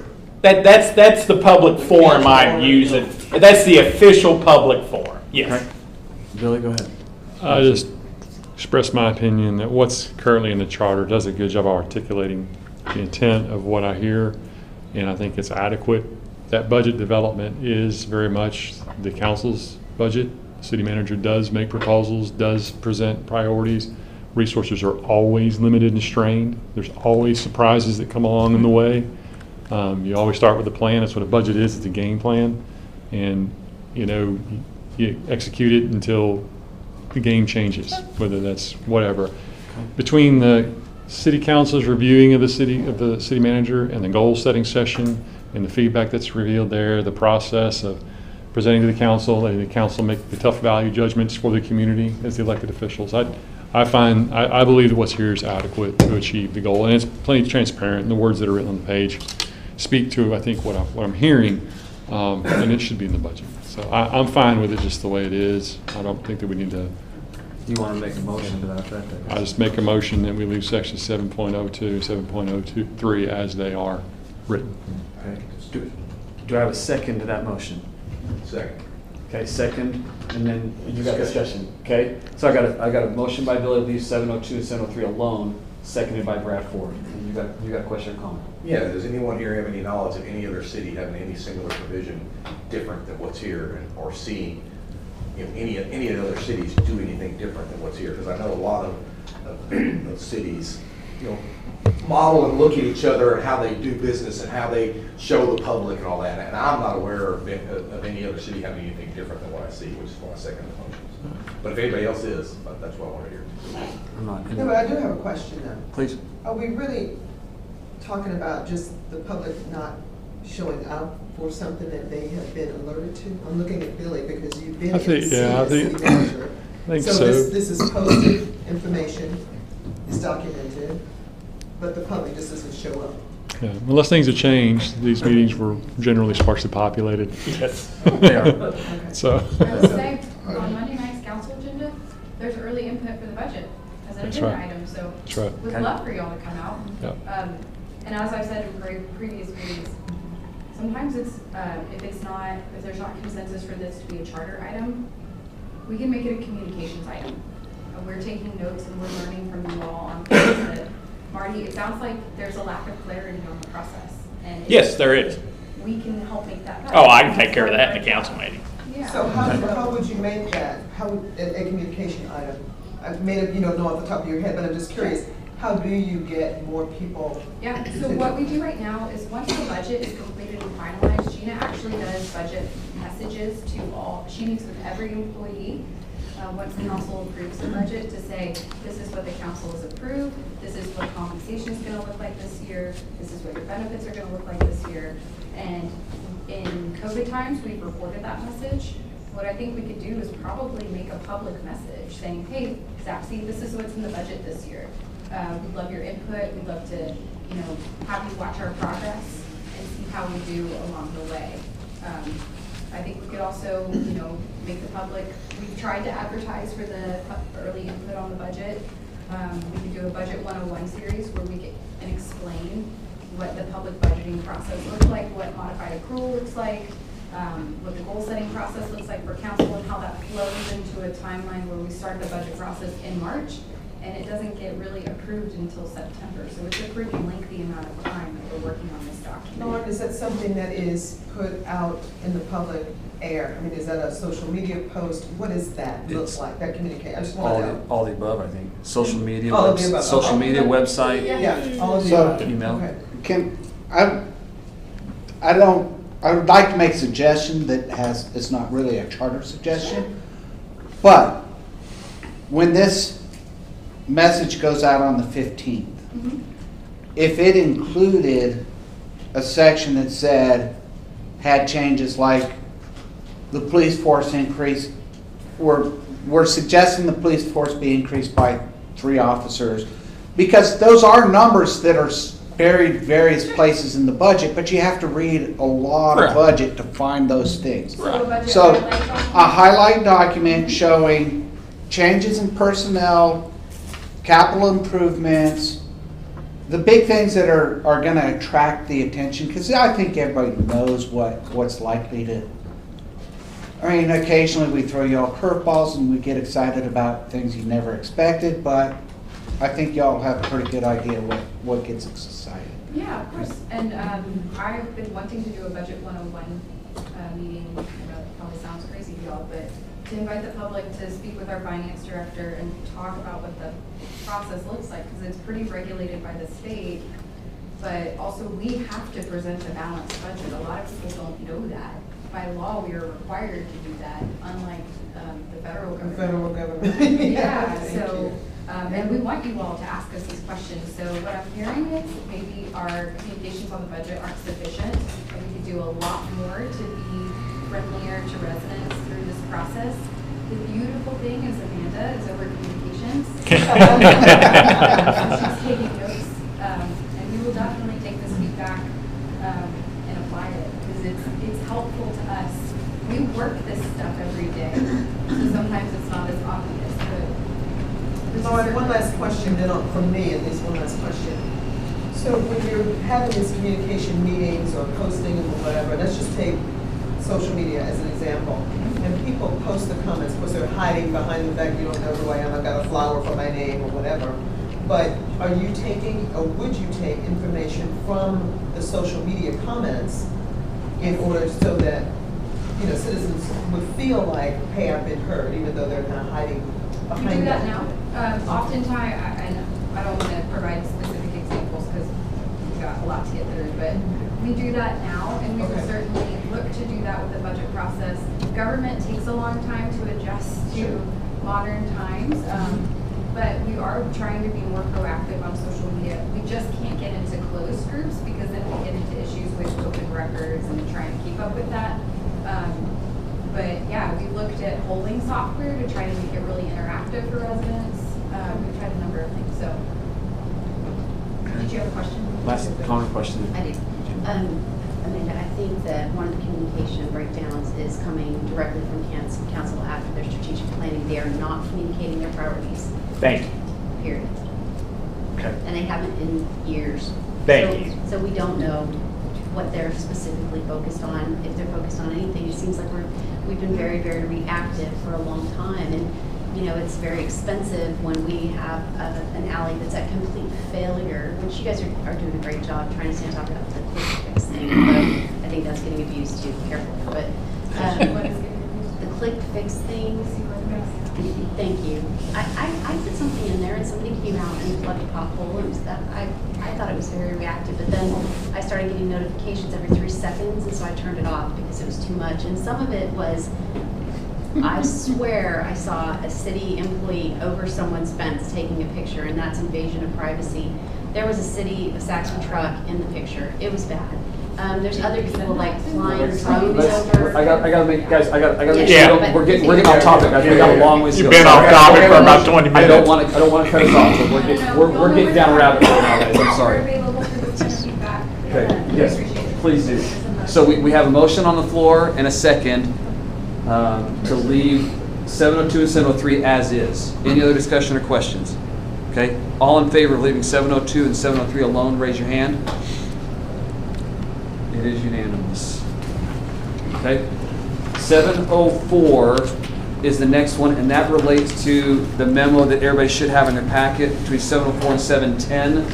That's the public forum I use it. That's the official public forum. Yes. Okay. Billy, go ahead. I just express my opinion that what's currently in the charter does a good job of articulating the intent of what I hear, and I think it's adequate. That budget development is very much the council's budget. The city manager does make proposals, does present priorities. Resources are always limited and strained. There's always surprises that come along in the way. You always start with a plan. That's what a budget is. It's a game plan. And, you execute it until the game changes, whether that's whatever. Between the city council's reviewing of the city manager and the goal setting session and the feedback that's revealed there, the process of presenting to the council, and the council make the tough value judgments for the community as the elected officials. I believe that what's here is adequate to achieve the goal, and it's plenty transparent. And the words that are written on the page speak to, I think, what I'm hearing, and it should be in the budget. So I'm fine with it just the way it is. I don't think that we need to. You want to make a motion to that effect? I just make a motion that we leave section 7.02, 7.023 as they are written. Okay. Do I have a second to that motion? Second. Okay, second, and then you got discussion. Okay, so I got a motion by Billy to leave 702 and 703 alone, seconded by Brad Ford. And you got a question or comment? Yeah, does anyone here have any knowledge of any other city having any similar provision different than what's here, or seeing any other cities do anything different than what's here? Because I know a lot of cities, model and look at each other and how they do business and how they show the public and all that. And I'm not aware of any other city having anything different than what I see, which is why I second the motions. But if anybody else is, that's what I want to hear. I'm not. No, but I do have a question though. Please. Are we really talking about just the public not showing up or something that they have been alerted to? I'm looking at Billy because you've been I in think- the yeah, I city think- manager. I think So so. this is posted information, it's documented, but the public just doesn't show up. Yeah, unless things have changed, these meetings were generally sparsely populated. Yes, they are. So. I would say, on Monday night's council agenda, there's early input for the budget as an That's agenda right. item, so That's right. we'd love for y'all to come out. Yep. And as I've said in previous meetings, sometimes it's, if there's not consensus for this to be a charter item, we can make it a communications item. We're taking notes and we're learning from you all on things that, Marty, it sounds like there's a lack of clarity on the process. And Yes, there is. we can help make that better. Oh, I can take care of that in the council meeting. Yeah. So how would you make that, how would, a communication item? I may have, know off the top of your head, but I'm just curious, how do you get more people? Yeah, so what we do right now is once the budget is completed and finalized, Gina actually does budget messages to all, she meets with every employee, once the council approves the budget, to say, this is what the council has approved, this is what compensation is gonna look like this year, this is what your benefits are gonna look like this year. And in COVID times, we've reported that message. What I think we could do is probably make a public message saying, hey, Zaxi, this is what's in the budget this year. We'd love your input. We'd love to, have you watch our progress and see how we do along the way. I think we could also, make the public, we've tried to advertise for the early input on the budget. We could do a Budget 101 series where we get and explain what the public budgeting process looks like, what modified accrual looks like, what the goal setting process looks like for council, and how that flows into a timeline where we start the budget process in March, and it doesn't get really approved until September. So it's a pretty lengthy amount of time that we're working on this document. Lauren, is that something that is put out in the public air? I mean, is that a social media post? What does that look It's like, that communication? I just want to know. All the above, I think. Social media, All of the above. social media, website, Yeah, all of the So- above. email. Okay. I would like to make a suggestion that it's not really a charter suggestion, but when this message goes out on the 15th, if it included a section that said, had changes like the police force increase, we're suggesting the police force be increased by 3 officers, because those are numbers that are buried various places in the budget, but you have to read a lot of Right. budget to find those things. So a budget So highlight document? a highlight document showing changes in personnel, capital improvements, the big things that are going to attract the attention, because I think everybody knows what's likely to. I mean, occasionally we throw y'all curveballs and we get excited about things you never expected, but I think y'all have a pretty good idea what gets us excited. Yeah, of course. And I've been wanting to do a Budget 101 meeting. I know it probably sounds crazy to y'all, but to invite the public to speak with our finance director and talk about what the process looks like, because it's pretty regulated by the state. But also, we have to present a balanced budget. A lot of people don't know that. By law, we are required to do that, unlike the federal government. The federal government. Yeah, Thank so, you. and we want you all to ask us these questions. So what I'm hearing is maybe our communications on the budget aren't sufficient, and we could do a lot more to be friendlier to residents through this process. The beautiful thing is Amanda is over communications. She's taking notes, and we will definitely take this feedback and apply it, because it's helpful to us. We work this stuff every day, so sometimes it's not as obvious, but Lauren, one last question then from me, at least one last question. So when you're having these communication meetings or posting or whatever, let's just take social media as an example. And people post the comments, of course they're hiding behind the fact you don't know who I am, I've got a flower for my name or whatever. But are you taking, or would you take information from the social media comments in order so that, citizens would feel like, hey, I've been heard, even though they're kind of hiding behind we do that now. Oftentimes, and I don't want to provide specific examples because we've got a lot to get through, but we do that now, and we will certainly look to do that with the budget process. Government takes a long time to adjust to modern times, but we are trying to be more proactive on social media. We just can't get into closed groups because then we get into issues with open records and try and keep up with that. But yeah, we looked at polling software to try to make it really interactive for residents. We've tried a number of things, so. Did you have a question? Last comment question. I do. Amanda, I think that one of the communication breakdowns is coming directly from council after their strategic planning. They are not communicating their priorities. Thank you. Period. Okay. And they haven't in years. Thank you. So we don't know what they're specifically focused on, if they're focused on anything. It seems like we've been very, very reactive for a long time. And, you know, it's very expensive when we have an alley that's at complete failure, which you guys are doing a great job trying to stay on top of the quick fix thing. But I think that's getting abused too, careful. But What is it? the click fix thing. Thank you. I put something in there and somebody came out and plugged a pothole. It was that I thought it was very reactive, but then I started getting notifications every 3 seconds, and so I turned it off because it was too much. And some of it was, I swear I saw a city employee over someone's fence taking a picture, and that's invasion of privacy. There was a city of Saxon truck in the picture. It was bad. There's other people like flying drones over. I gotta make, guys, I gotta make Yeah. sure, we're getting off topic, guys, we got a long way to go. You've been off topic for about 20 minutes. I don't wanna cut us off, but we're getting down a rabbit hole now, guys, I'm sorry. We're available for listener feedback. Okay, We yes, appreciate it. please do. So we have a motion on the floor and a second to leave 702 and 703 as is. Any other discussion or questions? Okay, all in favor of leaving 702 and 703 alone, raise your hand. It is unanimous. Okay, 704 is the next one, and that relates to the memo that everybody should have in their packet between 704 and 710.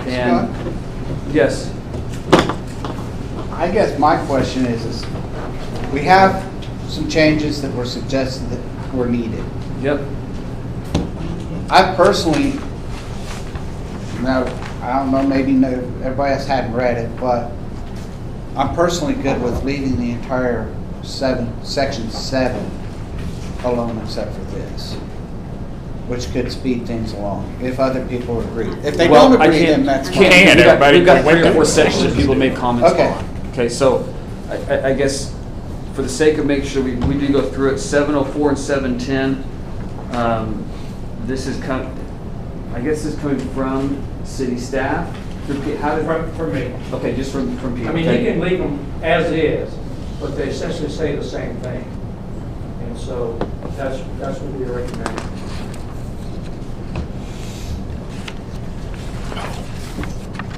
And, yes. I guess my question is we have some changes that were suggested that were needed. Yep. I personally, now, I don't know, maybe everybody else hadn't read it, but I'm personally good with leaving the entire section 7 alone except for this, which could speed things along, if other people agree. If they don't agree, then that's fine. We've got 3 or 4 sections that people made comments Okay. on. Okay, so I guess for the sake of making sure we do go through it, 704 and 710, this is I guess this is coming from city staff? How did, From me. okay, just from people. I mean, okay. you can leave them as is, but they essentially say the same thing. And so that's what we recommend.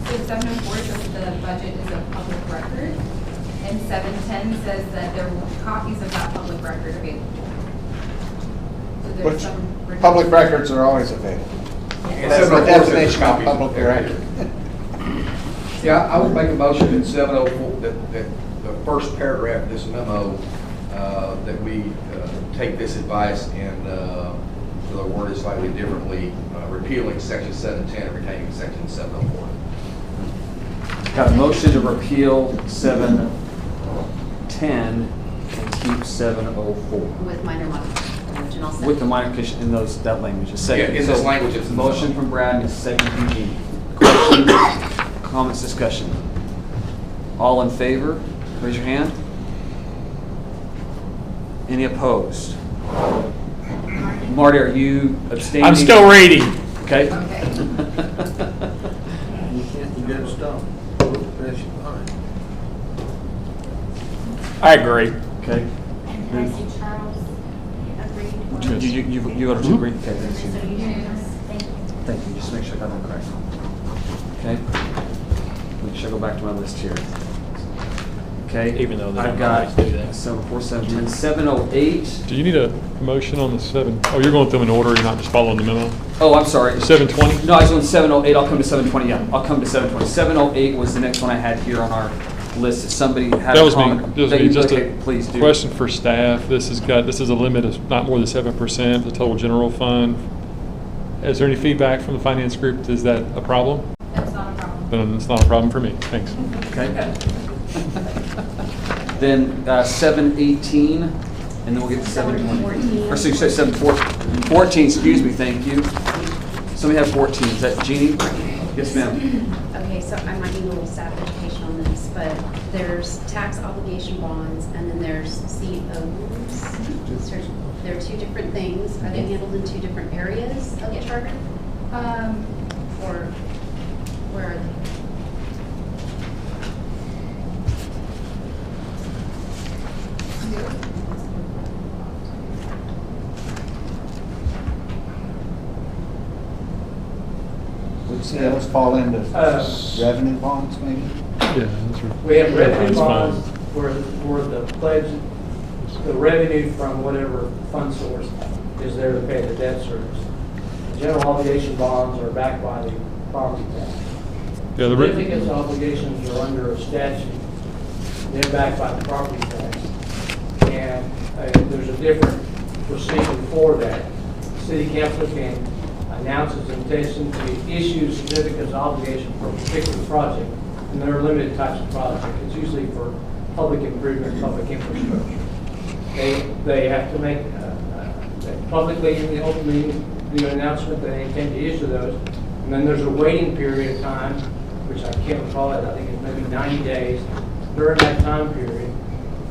So 704 says the budget is a public record, and 710 says that there will be copies of that public record available. So there's Which, some public records are always available. Yeah. That's the definition of public record. Yeah, I would make a motion in 704, that the first paragraph of this memo, that we take this advice and the word is slightly differently, repealing section 710 and retaining section 704. Got a motion to repeal 710 and keep 704. With minor modification, I'll second. With the modification in that language. A second. Yeah, in this So, language, it's- motion from Brad and a second from Gene. Questions, comments, discussion? All in favor? Raise your hand. Any opposed? Marty, are you abstaining? I'm still reading. Okay. Okay. You gotta stop. Finish your line. I agree. Okay. And I see Charles agreed. You voted to agree? Okay, thanks. So unanimous. Thank you. Thank you, just make sure I got that correct. Okay. Make sure I go back to my list here. Okay. Even though they I've don't got always do that. 704, 710, 708. Do you need a motion on the 7? Oh, you're going through them in order, you're not just following the memo? Oh, I'm sorry. 720? No, I was on 708, I'll come to 720, yeah, I'll come to 720. 708 was the next one I had here on our list. If somebody had That a was me, comment. just Okay, a please do. question for staff. This is a limit of not more than 7% of the total general fund. Is there any feedback from the finance group? Is that a problem? That's not a problem. Then it's not a problem for me. Thanks. Okay. Then 718, and then we'll get to 720. Or so you said 714, excuse me, thank you. Somebody have 14, is that Jeannie? Yes, ma'am. Okay, so I might need a little staff education on this, but there's tax obligation bonds, and then there's COs. So there are two different things. Are they handled in two different areas of the charter? Or where are they? Would COs fall into revenue bonds, maybe? Yeah, that's right. We have revenue That's fine. bonds where the pledge, the revenue from whatever fund source is there to pay the debt service. General obligation bonds are backed by the property tax. Yeah, Certificates obligations are under a statute. They're backed by the property tax. And there's a different procedure for that. The city council can announce its intention to issue certificates of obligation for a particular project. And there are limited types of projects. It's usually for public improvement, public infrastructure. They have to make publicly in the open meeting the announcement that they intend to issue those. And then there's a waiting period of time, which I can't recall it, I think it's maybe 90 days. During that time period,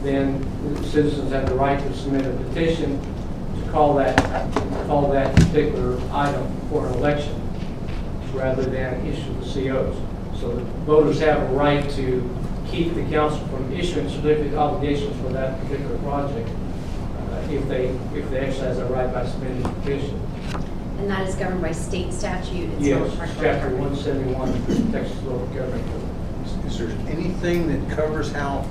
then the citizens have the right to submit a petition to call that particular item for an election rather than issue the COs. So the voters have a right to keep the council from issuing certificate of obligations for that particular project if they exercise that right by submitting a petition. And that is governed by state statute? It's Yes, not part of our Chapter government. 171 of the Texas Local Government Code. Is there anything that covers how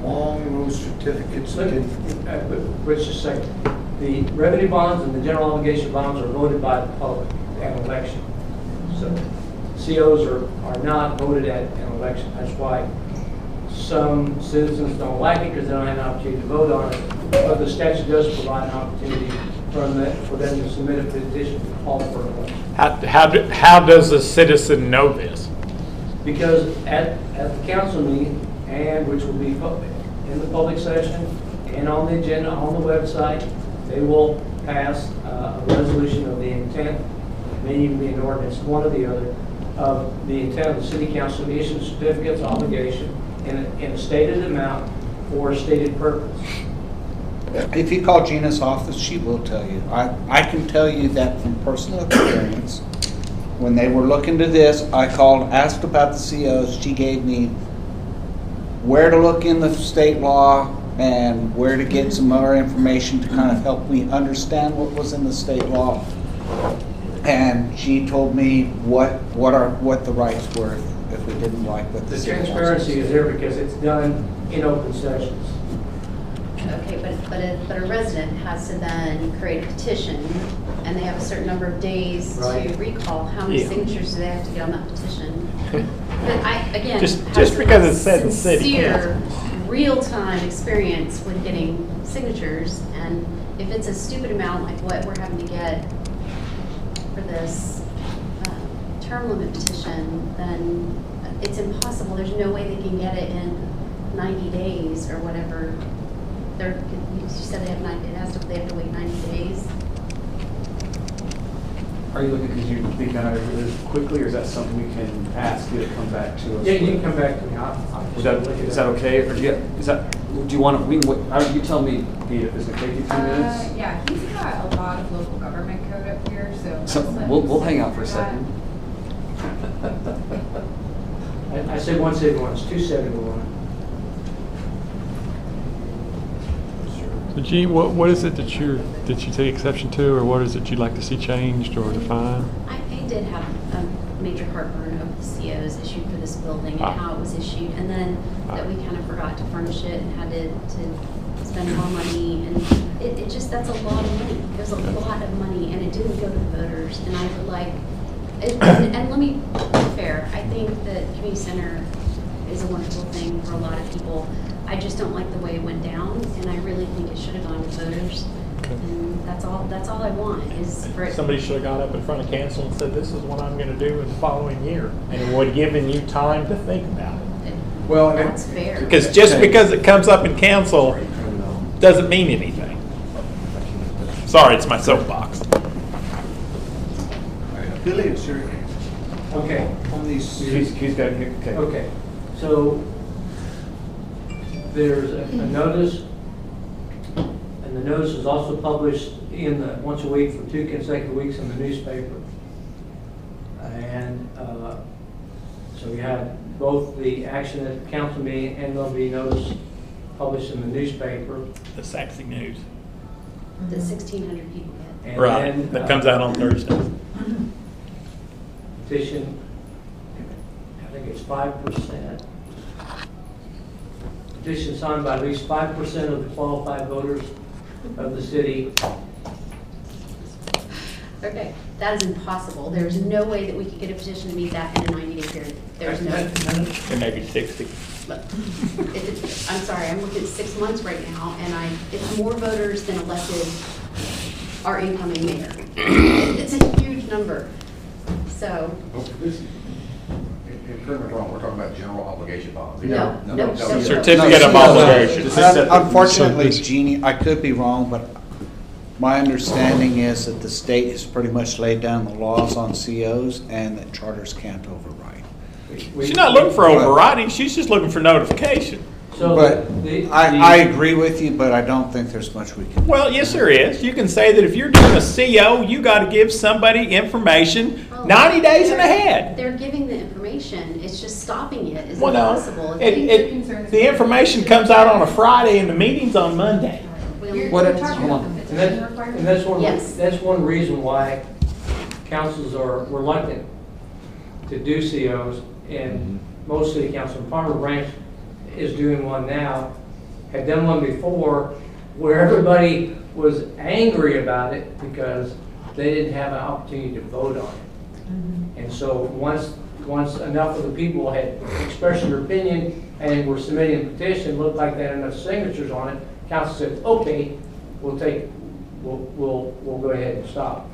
long those certificates But just a second. The revenue bonds and the general obligation bonds are voted by the public at an election. So COs are not voted at an election. That's why some citizens don't like it because they don't have an opportunity to vote on it. But the statute does provide an opportunity for them to submit a petition to call for an election. How does a citizen know this? Because at the council meeting, and which will be in the public session and on the agenda, on the website, they will pass a resolution of the intent, it may even be an ordinance, one or the other, of the intent of the city council to issue certificates of obligation in a stated amount for a stated purpose. If you call Gina's office, she will tell you. I can tell you that from personal experience. When they were looking to this, I called, asked about the COs. She gave me where to look in the state law and where to get some more information to kind of help me understand what was in the state law. And she told me what the rights were if we didn't like what the The city council transparency is said. there because it's done in open sessions. Okay, but a resident has to then create a petition, and they have a certain number of days Right. to recall. How many Yeah. signatures do they have to get on that petition? But again, Just have because it said in city sincere, real-time experience with getting signatures, and if it's a stupid amount like what we're having to get for this term limit petition, then it's impossible. There's no way they can get it in 90 days or whatever. You said they have to wait 90 days. Are you looking, could you be done really quickly, or is that something we can ask you to come back to us? Yeah, you can come back to me. Is that okay? Or do you want to, you tell me, Pete, if it's okay, 15 minutes? Yeah, he's got a lot of local government code up here, So we'll hang out for a second. I said 171, it's 271. So Gene, what is it that you take exception to, or what is it you'd like to see changed or defined? I did have a major heartburn over the COs issued for this building and how it was issued, and then that we kind of forgot to furnish it and had to spend more money, and it just, that's a lot of money. It was a lot of money, and it didn't go to the voters, and I would like, and let me be fair, I think that community center is a wonderful thing for a lot of people. I just don't like the way it went down, and I really think it should have gone to voters. And that's all I want is for it. Somebody should have gone up in front of council and said, this is what I'm going to do in the following year. And it would have given you time to think about it. Well, That's fair. Because just because it comes up in council doesn't mean anything. Sorry, it's my soapbox. Billy, is there, Okay. on these, He's got, okay. Okay, so there's a notice, and the notice is also published once a week for 2 consecutive weeks in the newspaper. And so we have both the action at the council meeting and there'll be notice published in the newspaper. The Sachse News. The 1,600 people get. And Right, then, that comes out on Thursday. Petition, I think it's 5%. Petition signed by at least 5% of the qualified voters of the city. Okay, that is impossible. There's no way that we could get a petition to meet that in a 90-day period. There's no. Or maybe 60. I'm sorry, I'm looking at 6 months right now, and it's more voters than elected our incoming mayor. It's a huge number. So. Correct me if I'm wrong, we're talking about general obligation bonds. No. Certificate of obligation. Unfortunately, Jeannie, I could be wrong, but my understanding is that the state has pretty much laid down the laws on COs and that charters can't override. She's not looking for overriding, she's just looking for notification. So But I agree with you, but I don't think there's much we can do. Well, yes, there is. You can say that if you're doing a CO, you got to give somebody information 90 days and ahead. They're giving the information, it's just stopping it is Well, no, impossible. the information comes out on a Friday and the meeting's on Monday. Hold on. And that's one. Yes. That's one reason why councils are reluctant to do COs, and most city council, Farmer Branch is doing one now, had done one before, where everybody was angry about it because they didn't have an opportunity to vote on it. And so once enough of the people had expressed their opinion and were submitting a petition, looked like they had enough signatures on it, council said, okay, we'll go ahead and stop.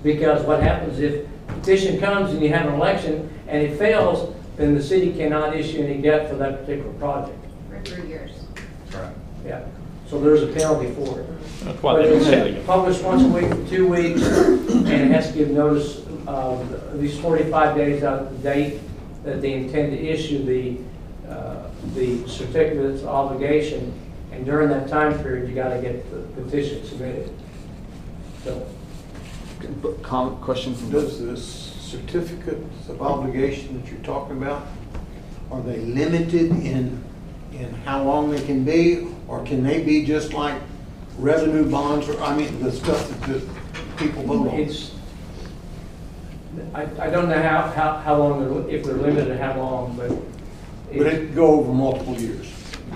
Because what happens if petition comes and you have an election and it fails, then the city cannot issue any debt for that particular project. For 3 years. That's right. Yeah. So there's a penalty for it. That's why But they it's say it. published once a week for 2 weeks, and it has to give notice of at least 45 days out of the date that they intend to issue the certificates of obligation. And during that time period, you got to get the petition submitted. So. Comment, question from Does the certificates of obligation that you're talking about, are they limited in how long they can be, or can they be just like revenue bonds, or, I mean, the stuff that people vote on? I don't know how long, if they're limited, how long, but. But it go over multiple years?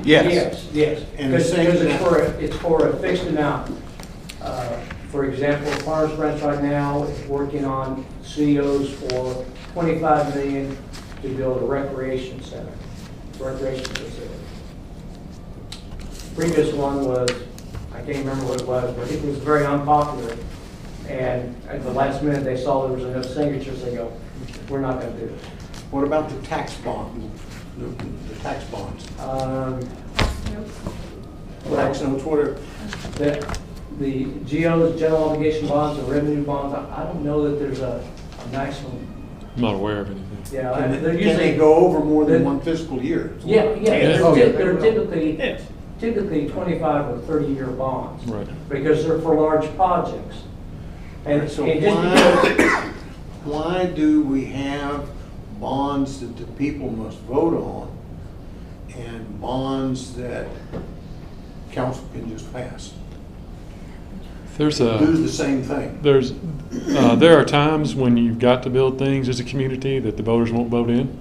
Yes. And the Because same it's for a fixed amount. For example, Farmers Branch right now is working on COs for $25 million to build a recreation center, recreation facility. Previous one was, I can't remember what it was, but it was very unpopular. And at the last minute, they saw there was enough signatures, they go, we're not going to do it. What about the tax bond, the tax bonds? Tax notes, whatever. The GOs, general obligation bonds, or revenue bonds, I don't know that there's a maximum. I'm not aware of anything. Yeah, Can they're they usually go over more than one fiscal year? Yeah, Oh, they're typically 25 or 30-year bonds. Right. Because they're for large projects. And So and just why do we have bonds that the people must vote on and bonds that council can just pass? There's Do the same thing. there are times when you've got to build things as a community that the voters won't vote in.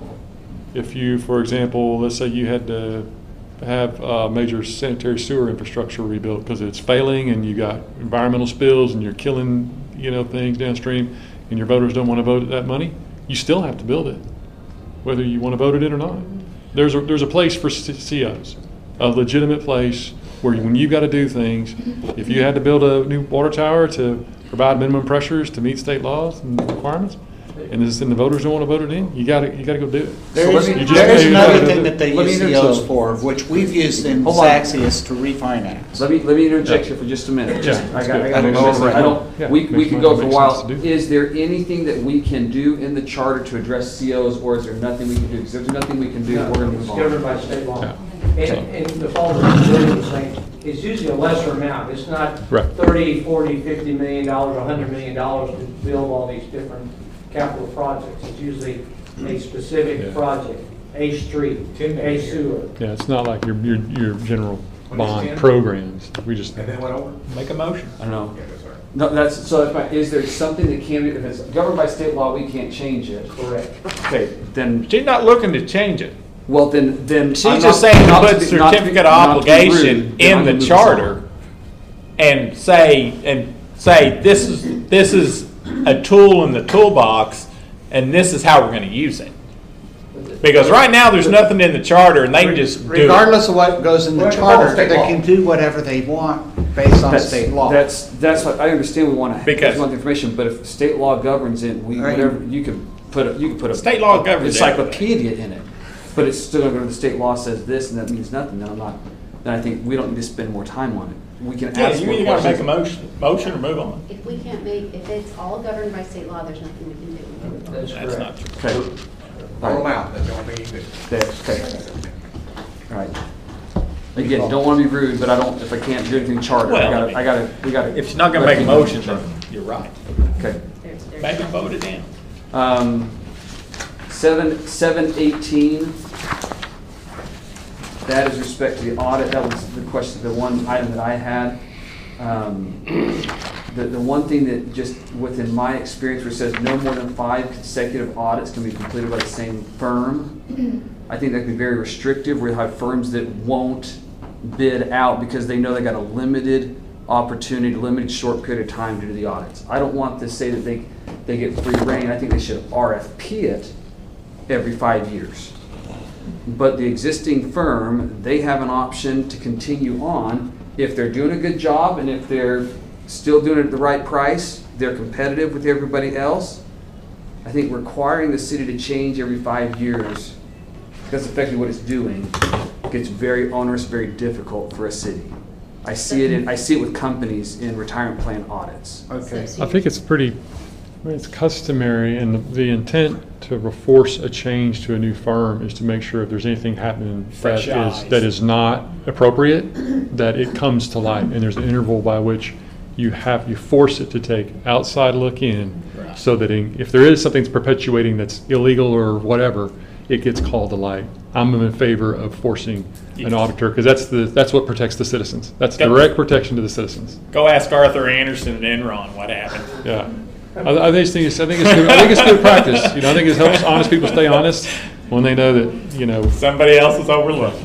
If you, for example, let's say you had to have major sanitary sewer infrastructure rebuilt because it's failing and you got environmental spills and you're killing, things downstream, and your voters don't want to vote that money, you still have to build it, whether you want to vote it in or not. There's a place for COs, a legitimate place where when you've got to do things, if you had to build a new water tower to provide minimum pressures to meet state laws and requirements, and the voters don't want to vote it in, you got to go do it. There's another thing that they use COs for, which we've used in Sachse, is to refinance. Let me interject here for just a minute. Yeah. We could go for a while. Is there anything that we can do in the charter to address COs, or is there nothing we can do? Because if there's nothing we can do, we're going to move it's on. governed by state law. And the fault of the building is like, it's usually a lesser amount. It's not Right. 30, 40, $50 million, $100 million to build all these different capital projects. It's usually a specific Yeah. project, a street, a sewer. Yeah, it's not like your general What is bond 10? programs. We just, And then what over? Make a motion. I don't know. Yeah, that's all right. No, that's, so is there something that can be, if it's governed by state law, we can't change it? Correct. Okay, then, She's not looking to change it. well, then. She's I'm just not- saying to not put be- certificate of not to be rude, obligation then I'm in gonna the move this charter on. and say this is a tool in the toolbox and this is how we're going to use it. Because right now there's nothing in the charter and they can just do it. Regardless of what goes in the Well, follow charter, state they law. can do whatever they want based on state law. That's what, I understand we want to, Because- want the information, but if state law governs it, Right. whatever, you could put a. State law governs encyclopedia in it, but it's still going to go to the state law says this and that means nothing, then I think we don't need to spend more time on it. We can Yeah, ask you more either got to make a questions. motion or move on. If we can't make, if it's all governed by state law, there's nothing we can do. That's That's correct. not true. Okay, Roll them out, that's the only thing you can do. okay, all right. Again, don't want to be rude, but I don't, if I can't do anything charter, Well, we gotta. If she's not going to make a motion, then you're right. Okay. There's Maybe nothing. vote it in. 718, that is respect to the audit, that was the question, the one item that I had. The one thing that just within my experience where it says no more than 5 consecutive audits can be completed by the same firm, I think that could be very restrictive. We have firms that won't bid out because they know they got a limited opportunity, limited short period of time to do the audits. I don't want to say that they get free reign. I think they should RFP it every 5 years. But the existing firm, they have an option to continue on if they're doing a good job and if they're still doing it at the right price, they're competitive with everybody else. I think requiring the city to change every 5 years, that's effectively what it's doing, gets very onerous, very difficult for a city. I see it with companies in retirement plan audits. Okay. I think it's it's customary, and the intent to force a change to a new firm is to make sure if there's anything happening Fresh eyes. that is not appropriate, that it comes to light, and there's an interval by which you force it to take outside look in, Right. so that if there is something that's perpetuating that's illegal or whatever, it gets called to light. I'm in favor of forcing an auditor, because that's what protects the citizens. That's direct protection to the citizens. Go ask Arthur Anderson at Enron what happened. Yeah, I just think it's good practice. I think it helps honest people stay honest when they know that Somebody else is overlooked.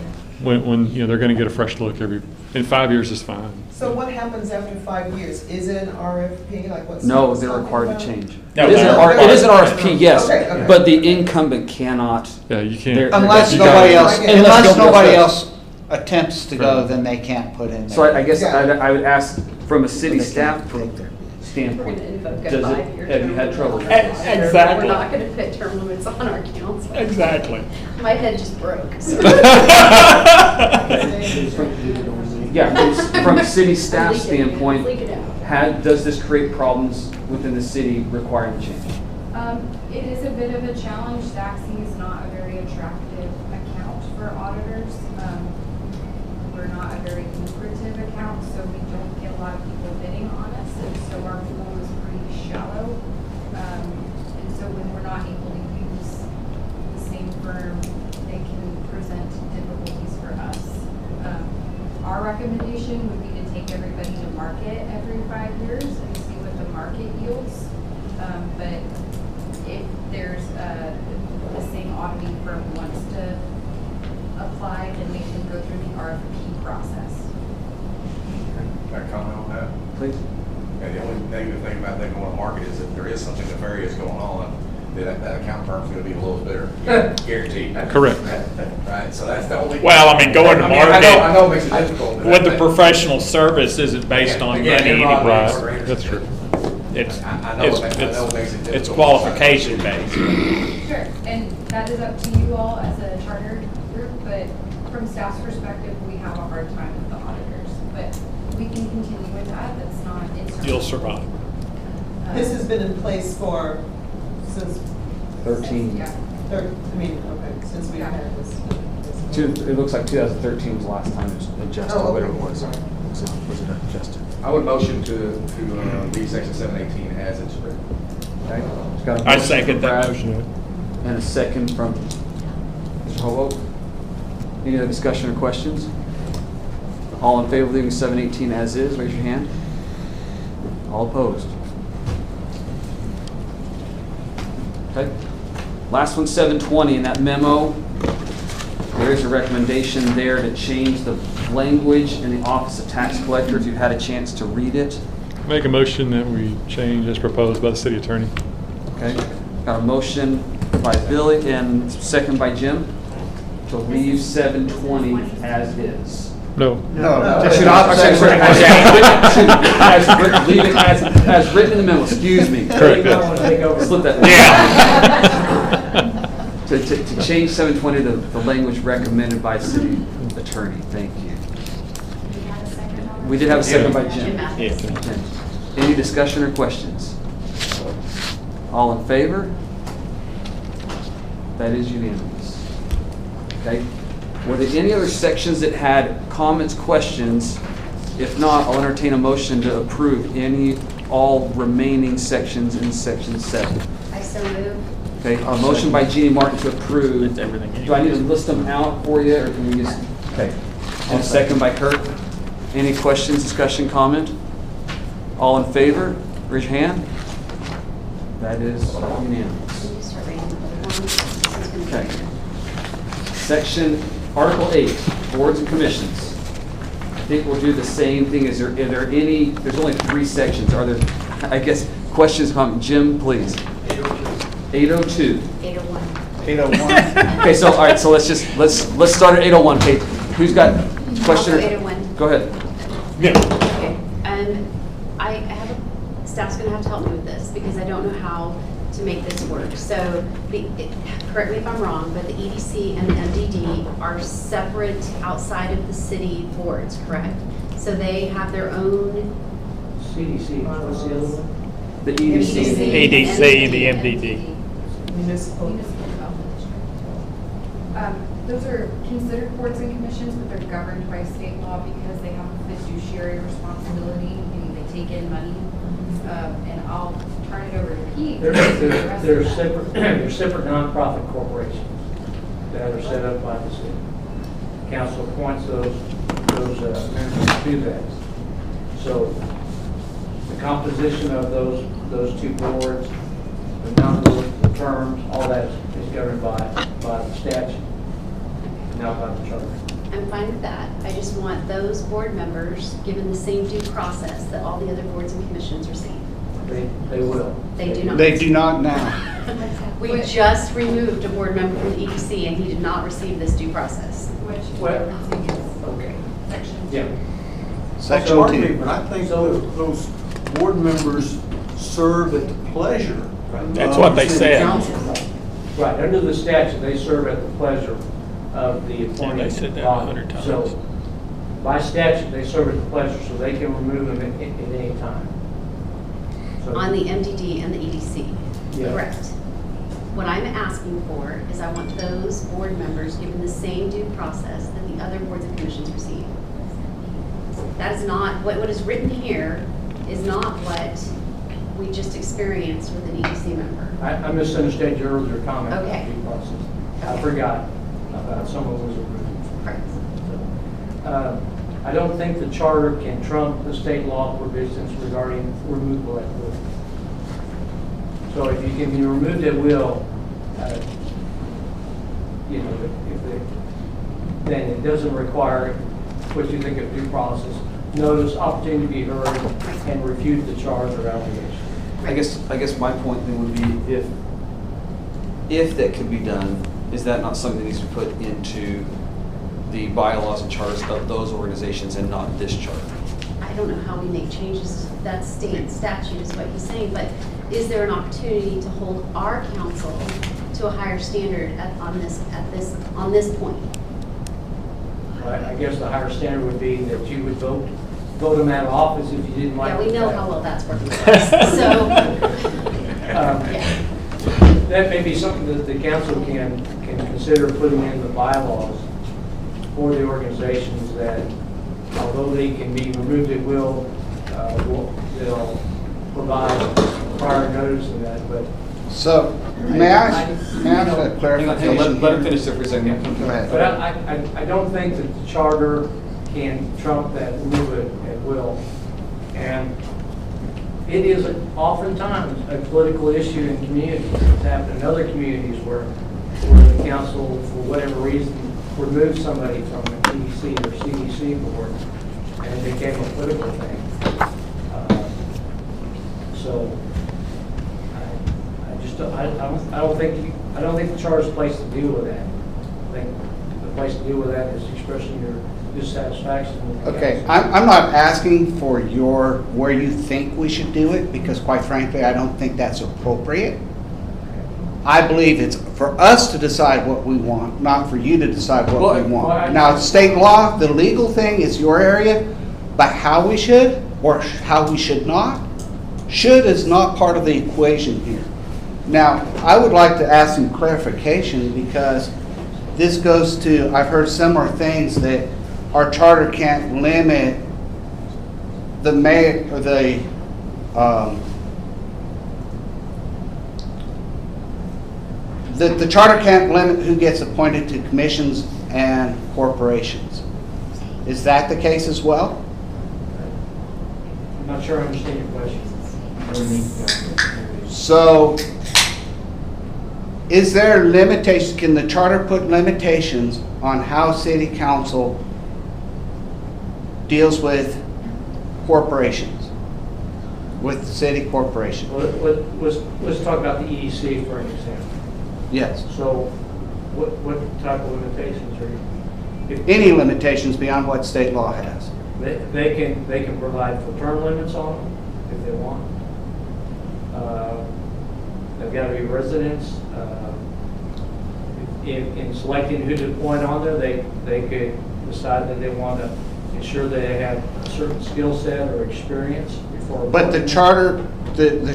when they're going to get a fresh look in 5 years is fine. So what happens after 5 years? Is it an RFP, like what? No, Steve's they're talking required about? to change. No, It is an RFP, yes, Okay. but the incumbent cannot. Yeah, you can't. They're- Unless you nobody gotta- else, Unless unless nobody else else attempts to go, then they can't put in there. So I guess Yeah. I would ask from a city They staff can't take their- standpoint, We're gonna invoke a does it, 5-year have you term had limit trouble? on our council. Exactly. We're not gonna put term limits on our council. Exactly. My head just broke. so. Yeah, from a city staff Leak it, standpoint, leak it out. does this create problems within the city requiring change? It is a bit of a challenge. Zaxi is not a very attractive account for auditors. We're not a very lucrative account, so we don't get a lot of people bidding on us, and so our pool is pretty shallow. And so when we're not able to use the same firm, they can present difficulties for us. Our recommendation would be to take everybody to market every 5 years and see what the market yields. But if there's the same auditing firm wants to apply, then they can go through the RFP process. Can I comment on that? Please. And the only negative thing about them going to market is if there is something nefarious going on, that account firm's gonna be the lowest bidder, guaranteed. Correct. Right, so that's the only. Well, I mean, going to I market know it makes it difficult. but with the that- professional service isn't based on money Again, Enron anyway. makes it That's true. It's, I know it makes it it's difficult. qualification based. Sure, and that is up to you all as a charter group, but from staff's perspective, we have a hard time with the auditors. But we can continue with that, that's not insurmountable. You'll survive. This has been in place since 13. Yeah. since we've had this. It looks like 2013 was the last time it was adjusted, Oh, okay. whatever it was. Was it adjusted? I would motion to leave section 718 as it's written. Okay. Got a I motion second from that Brad motion. And a second from Mr. Holyoke. Any other discussion or questions? All in favor of leaving 718 as is, raise your hand. All opposed? Okay. Last one, 720, in that memo, there is a recommendation there to change the language in the Office of Tax Collector, if you've had a chance to read it. Make a motion that we change as proposed by the city attorney. Okay. Got a motion by Billy and second by Jim to leave 720 as is. No. Leave it as written in the memo, excuse me. Correct. You might want to take over. Slip that. Yeah. To change 720 to the language recommended by city attorney, thank you. We had a second already? We did have a second by Jim. Jim Mathis. Jim. Any discussion or questions? All in favor? That is unanimous. Okay. Were there any other sections that had comments, questions? If not, I'll entertain a motion to approve all remaining sections in section 7. I so move. Okay, a motion by Jeannie Martin to approve. It's everything. Do I need to list them out for you, or can we just, okay. And a second by Kurt. Any questions, discussion, comment? All in favor, raise your hand. That is unanimous. Can you start reading the other ones? This is gonna be- Okay. Section, Article 8, Boards and Commissions. I think we'll do the same thing. Are there any, there's only 3 sections. Are there, I guess, questions, comments? Jim, please. 802. 801. 801. Okay, so, all right, so let's start at 801. Okay, who's got question? Also 801. Go ahead. Okay, I have, staff's gonna have to help me with this, because I don't know how to make this work. So, correct me if I'm wrong, but the EDC and the MDD are separate outside of the city boards, correct? So they have their own CDC, what's the other one? The EDC. ADC, the MDD. Municipal. Those are considered boards and commissions, but they're governed by state law because they have a fiduciary responsibility, meaning they take in money. And I'll turn it over to Pete. They're separate nonprofit corporations that are set up by the city. Council appoints those members to that. So the composition of those 2 boards, the number, the terms, all that is governed by the statute, not by the charter. I'm fine with that. I just want those board members given the same due process that all the other boards and commissions receive. They will. They do not. They do not now. We just removed a board member from the EDC, and he did not receive this due process. Well, Okay. Section 2. yeah. Section Pardon me, 2. but I think those board members serve at the pleasure. That's of what they the city said. council. Right, under the statute, they serve at the pleasure of the appointed they said that body. 100 times. So, by statute, they serve at the pleasure, so they can remove them at any time. So- On the MDD and the EDC. Yeah. Correct. What I'm asking for is I want those board members given the same due process that the other boards and commissions receive. That is not, what is written here is not what we just experienced with an EDC member. I misunderstood your earlier comment about Okay. due process. I Okay. forgot about some of those removed. Correct. I don't think the charter can trump the state law provisions regarding removal at will. So if you can be removed at will, then it doesn't require what you think of due process. Notice, opportunity to be heard, and refute the charge or allegation. I guess my point then would be if that could be done, is that not something that needs to be put into the bylaws and charters of those organizations and not this charter? I don't know how we make changes to that state statute is what he's saying, but is there an opportunity to hold our council to a higher standard on this point? I guess the higher standard would be that you would vote them out of office if you didn't like. Yeah, we the know fact. how well that's working for us, so. Yeah. That may be something that the council can consider putting in the bylaws, for the organizations that, although they can be removed at will, they'll provide prior notice of that, but. So, may I ask a Hang on, clarification? let him finish there for a second. Go ahead. But I don't think that the charter can trump that remove it at will. And it is oftentimes a political issue in communities. It's happened in other communities where the council, for whatever reason, removed somebody from the EDC or CDC board, and it became a political thing. So I don't think the charter's place to deal with that. I think the place to deal with that is expressing your dissatisfaction with the Okay, council. I'm not asking for where you think we should do it, because quite frankly, I don't think that's appropriate. I believe it's for us to decide what we want, not for you to decide what we want. Now, it's state law, the legal thing is your area, but how we should or how we should not, should is not part of the equation here. Now, I would like to ask some clarification, because this goes to, I've heard similar things that our charter can't limit the mayor or the charter can't limit who gets appointed to commissions and corporations. Is that the case as well? I'm not sure I understand your question. So, is there limitations, can the charter put limitations on how city council deals with corporations, with city corporations? Well, let's talk about the EDC for an example. Yes. So what type of limitations are you? Any limitations beyond what state law has? They can provide for term limits on them if they want. They've got to be residents. In selecting who to appoint on there, they could decide that they want to ensure they have a certain skill set or experience before. But the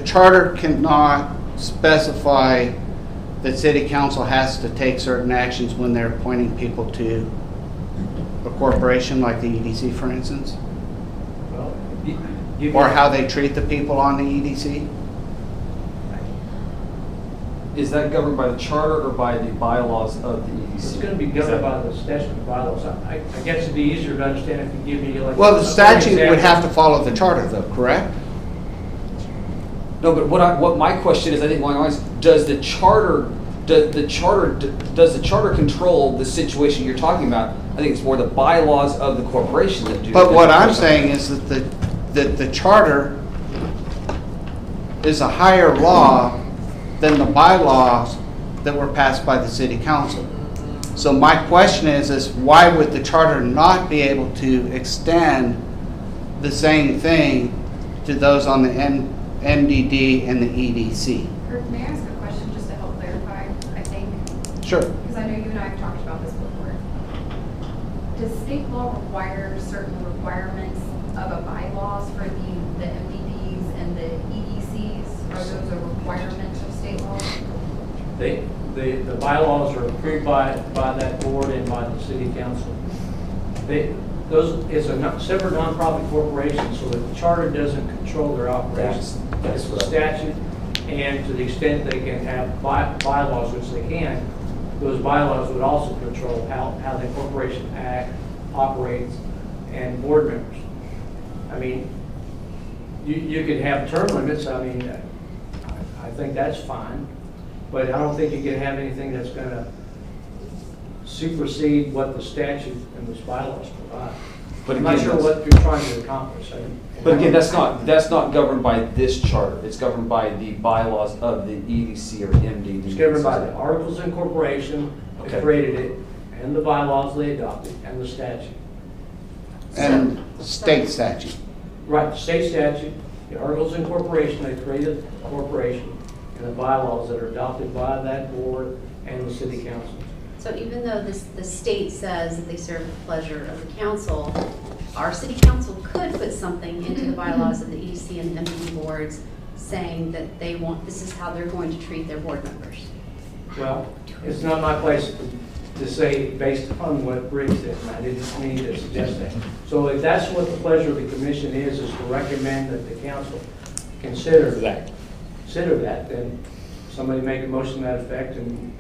charter cannot specify that city council has to take certain actions when they're appointing people to a corporation like the EDC, for instance? Well, or how they treat the people on the EDC? Is that governed by the charter or by the bylaws of the EDC? It's going to be governed by the statute and bylaws. I guess it'd be easier to understand if you give me like. Well, the statute would have to follow the charter, though, correct? No, but what my question is, I think, does the charter control the situation you're talking about? I think it's more the bylaws of the corporation that do. But what I'm saying is that the charter is a higher law than the bylaws that were passed by the city council. So my question is why would the charter not be able to extend the same thing to those on the MDD and the EDC? Kurt, may I ask a question just to help clarify, I think? Sure. Because I know you and I have talked about this before. Does state law require certain requirements of a bylaws for the MDDs and the EDCs? Are those a requirement of state law? The bylaws are approved by that board and by the city council. It's a separate nonprofit corporation, so the charter doesn't control their operations. That's the statute, and to the extent they can have bylaws, which they can, those bylaws would also control how the corporation operates, and board members. I mean, you could have term limits. I mean, I think that's fine, but I don't think you can have anything that's going to supersede what the statute and those bylaws provide. But I'm again, not sure what you're trying to accomplish. But again, that's not governed by this charter. It's governed by the bylaws of the EDC or MDD. It's governed by the Articles of Incorporation that created it, and the bylaws they adopted, and the statute. And state statute. Right, the state statute, the Articles of Incorporation that created the corporation, and the bylaws that are adopted by that board and the city council. So even though the state says that they serve the pleasure of the council, our city council could put something into the bylaws of the EDC and the MDD boards saying that this is how they're going to treat their board members. Well, it's not my place to say based upon what Rick said, and I didn't mean to suggest that. So if that's what the pleasure of the commission is to recommend that the council consider that, then somebody make a motion to that effect and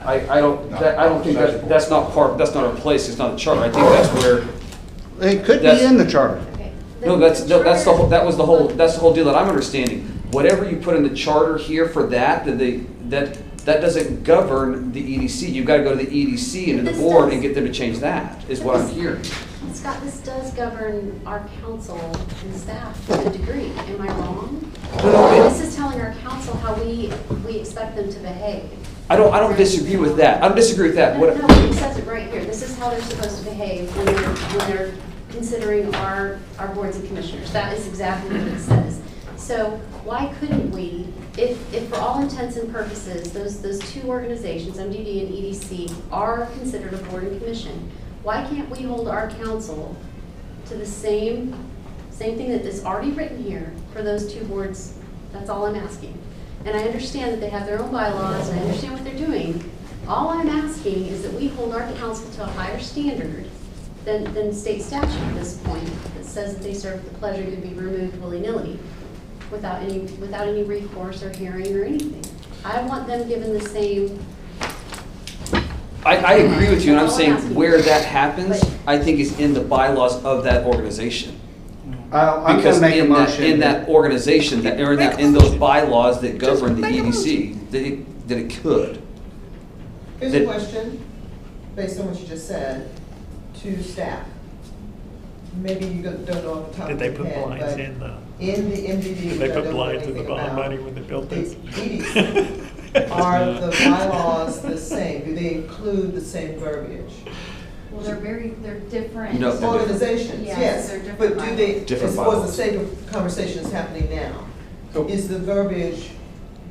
I don't think that's not our place, it's not the charter. I think that's where. It could be That's- in the charter. Okay. No, that's the whole, that's the whole deal that I'm understanding. Whatever you put in the charter here for that doesn't govern the EDC. You've got to go to the EDC and to the This board does. and get them to change that, is what I'm hearing. Scott, this does govern our council and staff to a degree. Am I wrong? This is telling our council how we expect them to behave. I don't disagree with that. I don't disagree with that. No, What, it says it right here. This is how they're supposed to behave when they're considering our boards and commissioners. That is exactly what it says. So why couldn't we, if for all intents and purposes, those two organizations, MDD and EDC, are considered a board and commission, why can't we hold our council to the same thing that is already written here for those two boards? That's all I'm asking. And I understand that they have their own bylaws, and I understand what they're doing. All I'm asking is that we hold our council to a higher standard than state statute at this point that says that they serve the pleasure to be removed willy-nilly without any recourse or hearing or anything. I want them given the same. I agree with you, and I'm That's all saying asking. where that happens, But- I think is in the bylaws of that organization. I'm going Because to make a in that, motion. in that organization, in those bylaws that govern the EDC, that it could. Here's a That- question, based on what you just said, to staff. Maybe you don't know off the top Did of they your put head, blinds but in the? in the MDD, Did they which I put don't know blinds in the anything bond about, money when they built the this? EDC, are the bylaws the same? Do they include the same verbiage? Well, they're different. No. Organizations, Yes, yes, they're different but do they, bylaws. Different as far as bylaws. the sake of conversation is happening now, is the verbiage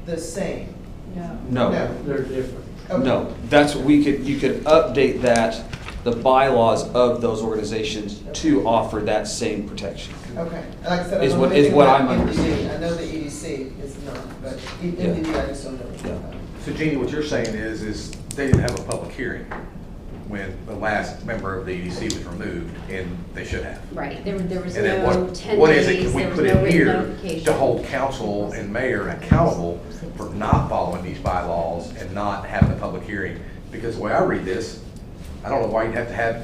the same? No. No, They're different. Okay. no. That's what you could update that, the bylaws of those organizations to offer that same protection. Okay, like I said, I Is don't know what- is anything what about I'm MDD. understanding. I know the EDC is not, but MDD, I just don't know anything Yeah. about. So Jeannie, what you're saying is they didn't have a public hearing when the last member of the EDC was removed, and they should have. Right, there was And then no 10 what is it days, can we there was put no in written here notification. to hold council and mayor accountable for not following these bylaws and not having a public hearing? Because the way I read this, I don't know why you'd have to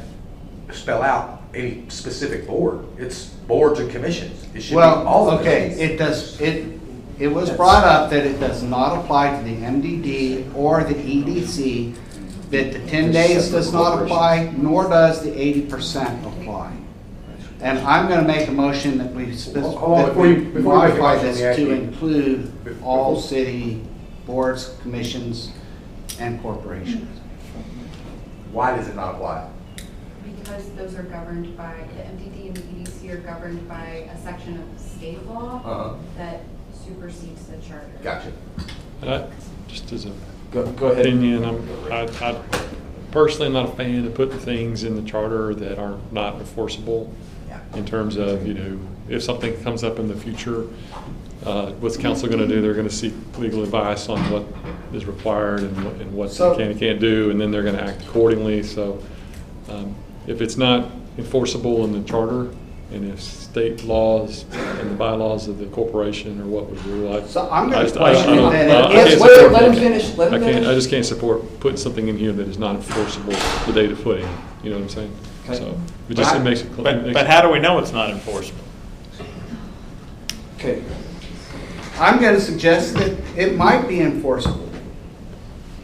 spell out any specific board. It's boards and commissions. It should be all Well, of okay, them. it was brought up that it does not apply to the MDD or the EDC, that the 10 days does not apply, nor does the 80% apply. And I'm going to make a motion that we Hold on, before you make a modify motion, this let me ask to you- include all city boards, commissions, and corporations. Why does it not apply? Because those are governed by, the MDD and the EDC are governed by a section of state law Uh-huh. that supersedes the charter. Gotcha. Just as a Go ahead. opinion, I personally am not a fan of putting things in the charter that are not enforceable in terms of, if something comes up in the future, what's council going to do? They're going to seek legal advice on what is required and what So- they can and can't do, and then they're going to act accordingly. So if it's not enforceable in the charter, and if state laws and the bylaws of the corporation or what was ruled, So I'm I going just- to I question don't- that. I If- can't Wait, support let him that. finish, let him finish. I just can't support putting something in here that is not enforceable the date of putting, you know what I'm saying? Okay. So, it makes it clear. But how do we know it's not enforceable? Okay. I'm going to suggest that it might be enforceable.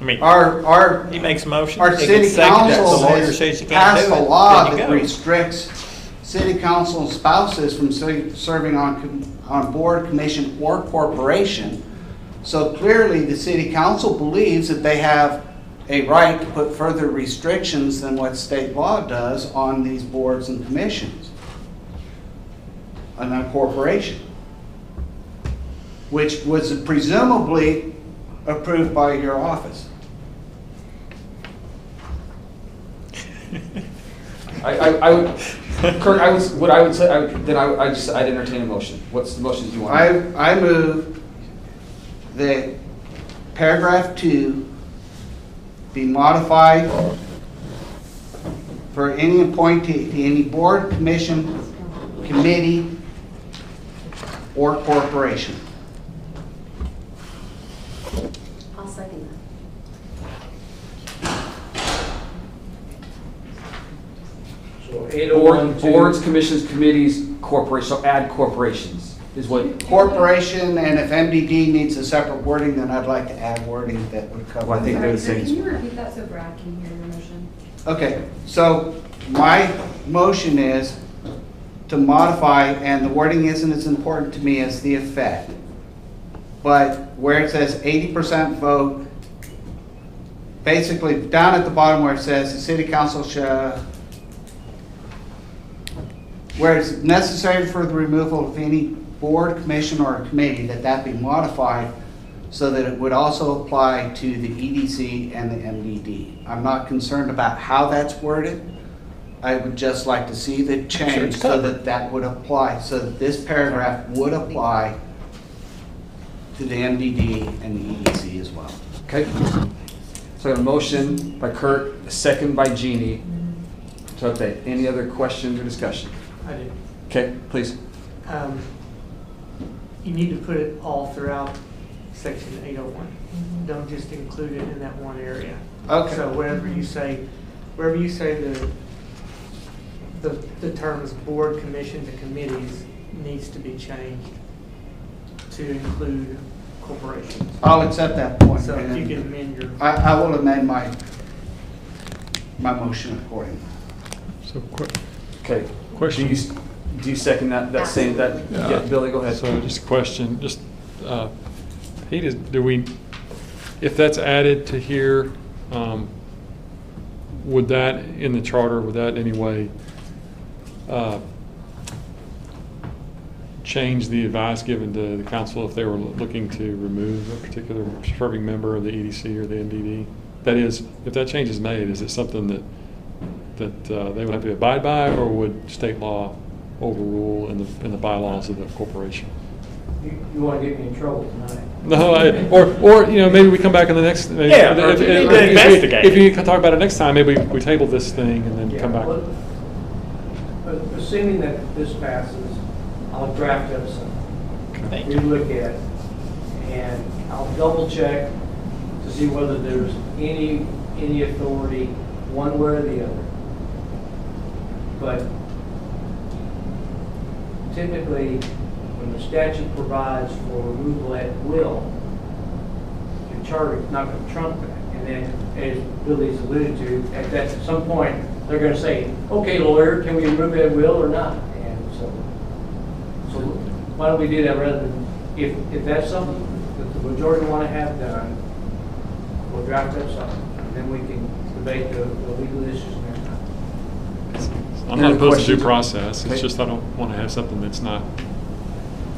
I mean, Our he makes a motion. Our it gets city seconded, council the lawyer has says you can't passed do a it, law then you that go. restricts city council spouses from serving on board, commission, or corporation. So clearly, the city council believes that they have a right to put further restrictions than what state law does on these boards and commissions, and on corporation, which was presumably approved by your office. I would, Kurt, I'd entertain a motion. What's the motion you want? I move that paragraph 2 be modified for any appointee to any board, commission, committee, or corporation. I'll second So 801 Boards, commissions, committees, corporations, so add corporations is what. Corporation, and if MDD needs a separate wording, then I'd like to add wording that would cover. Well, I think that. they're the same. Can you repeat that so Brad can hear your motion? Okay, so my motion is to modify, and the wording isn't as important to me as the effect. But where it says 80% vote, basically down at the bottom where it says the city council shall, where it's necessary for the removal of any board, commission, or committee, that be modified so that it would also apply to the EDC and the MDD. I'm not concerned about how that's worded. I would just like to see the change so that that would apply, so that this paragraph would apply to the MDD and the EDC as well. Okay. So I have a motion by Kurt, a second by Jeannie to update. Any other questions or discussion? I do. Okay, please. You need to put it all throughout section 801. Don't just include it in that one area. Okay. So wherever you say the terms board, commissions, and committees needs to be changed to include corporations. I'll accept that point. So if you can amend your. I will amend my motion accordingly. So, Okay. question. Do you second that saying that? Yeah, Billy, go ahead. So just a question, Pete, if that's added to here, would that, in the charter, would that in any way change the advice given to the council if they were looking to remove a particular serving member of the EDC or the MDD? That is, if that change is made, is it something that they would have to abide by, or would state law overrule in the bylaws of the corporation? You want to get me in trouble tonight? No, or maybe we come back in the next. Maybe, Yeah, or if you need to investigate. If you can talk about it next time, maybe we table this thing and then come back. But assuming that this passes, I'll draft up something. We look at, and I'll double check to see whether there's any authority one way or the other. But typically, when the statute provides for removal at will, your charter is not going to trump that. And then, as Billy's alluded to, at some point, they're going to say, okay, lawyer, can we remove it at will or not? And so why don't we do that rather than, if that's something that the majority want to have done, we'll draft up something, and then we can debate the legal issues next time. I'm not opposed to due process. It's just I don't want to have something that's not.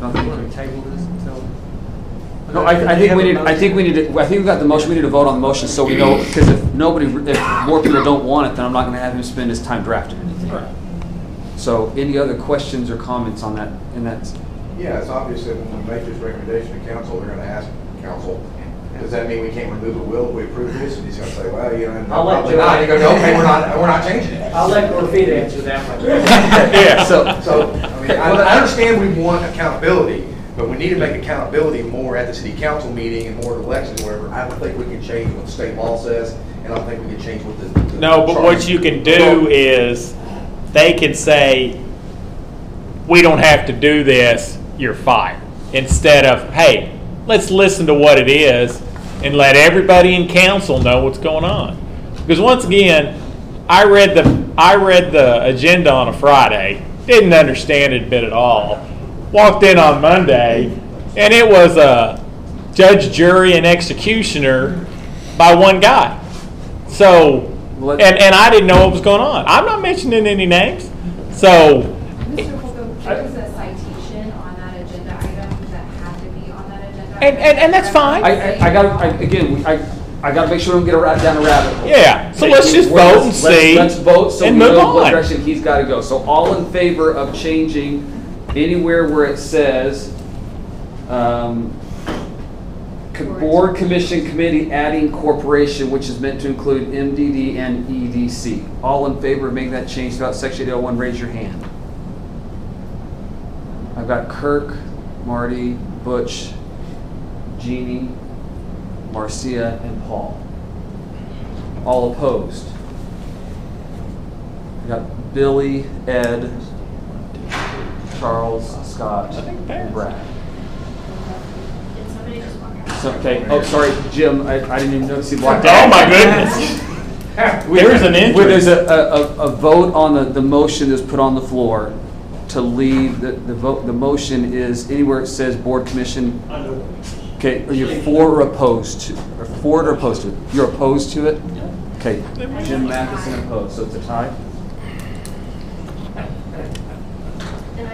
Want to table this until. No, I think we need to. I think we got the motion. We need to vote on the motion so we know, because if more people don't want it, then I'm not going to have him spend his time drafting anything. Right. So, any other questions or comments on that? Yeah, it's obvious that when we make this recommendation to council, they're going to ask council, does that mean we can't remove a will if we approve this? And he's going to say, well, I'll let probably Joe- not. And you go, okay, we're not changing it. I'll let Orfita answer that one. Yeah. So I mean, I understand we want accountability, but we need to make accountability more at the city council meeting and more at elections or whatever. I don't think we can change what the state law says, and I don't think we can change what the No, but what you can do is they can say, we don't have to do this, you're fired. Instead of, hey, let's listen to what it is and let everybody in council know what's going on. Because once again, I read the agenda on a Friday, didn't understand it a bit at all. Walked in on Monday, and it was a judge, jury, and executioner by one guy. So, and I didn't know what was going on. I'm not mentioning any names. So, Mr. Holco, there was a citation on that agenda item that had to be on that agenda. and that's fine. I got to make sure we don't get down a rabbit hole. Yeah. So let's just vote and see. Let's vote so and we move know what on. direction he's got to go. So, all in favor of changing anywhere where it says Board, commission, committee, adding corporation, which is meant to include MDD and EDC. All in favor of making that change throughout section 801, raise your hand. I've got Kirk, Marty, Butch, Jeannie, Marcia, and Paul. All opposed. I've got Billy, Ed, Charles, Scott, and Brad. Did somebody just walk out? Okay, oh, sorry, Jim, I didn't even notice you blocked out. Oh, my goodness. There's an entrance. There's a vote on the motion that's put on the floor to leave, the vote, the motion is anywhere it says board, commission. I know. Okay, are you for or opposed to, or for it or opposed to it? You're opposed to it? Okay, Jim Matheson opposed, so it's a tie? And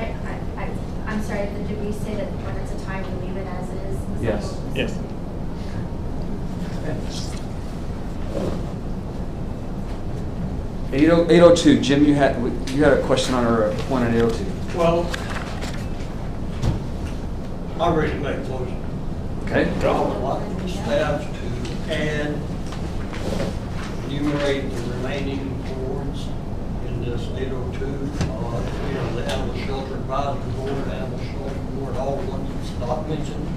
I'm sorry, did we say that when it's a tie, we leave it as it is? Was that Yes. what was- Yes. Okay. 802, Jim, you had a question on our point on 802. Well, I'm ready to make a motion. Okay. I would like the staff to add, enumerate the remaining boards in this 802. The Animal Shelter Advisory Board, Animal Shelter Board, all the ones that's not mentioned.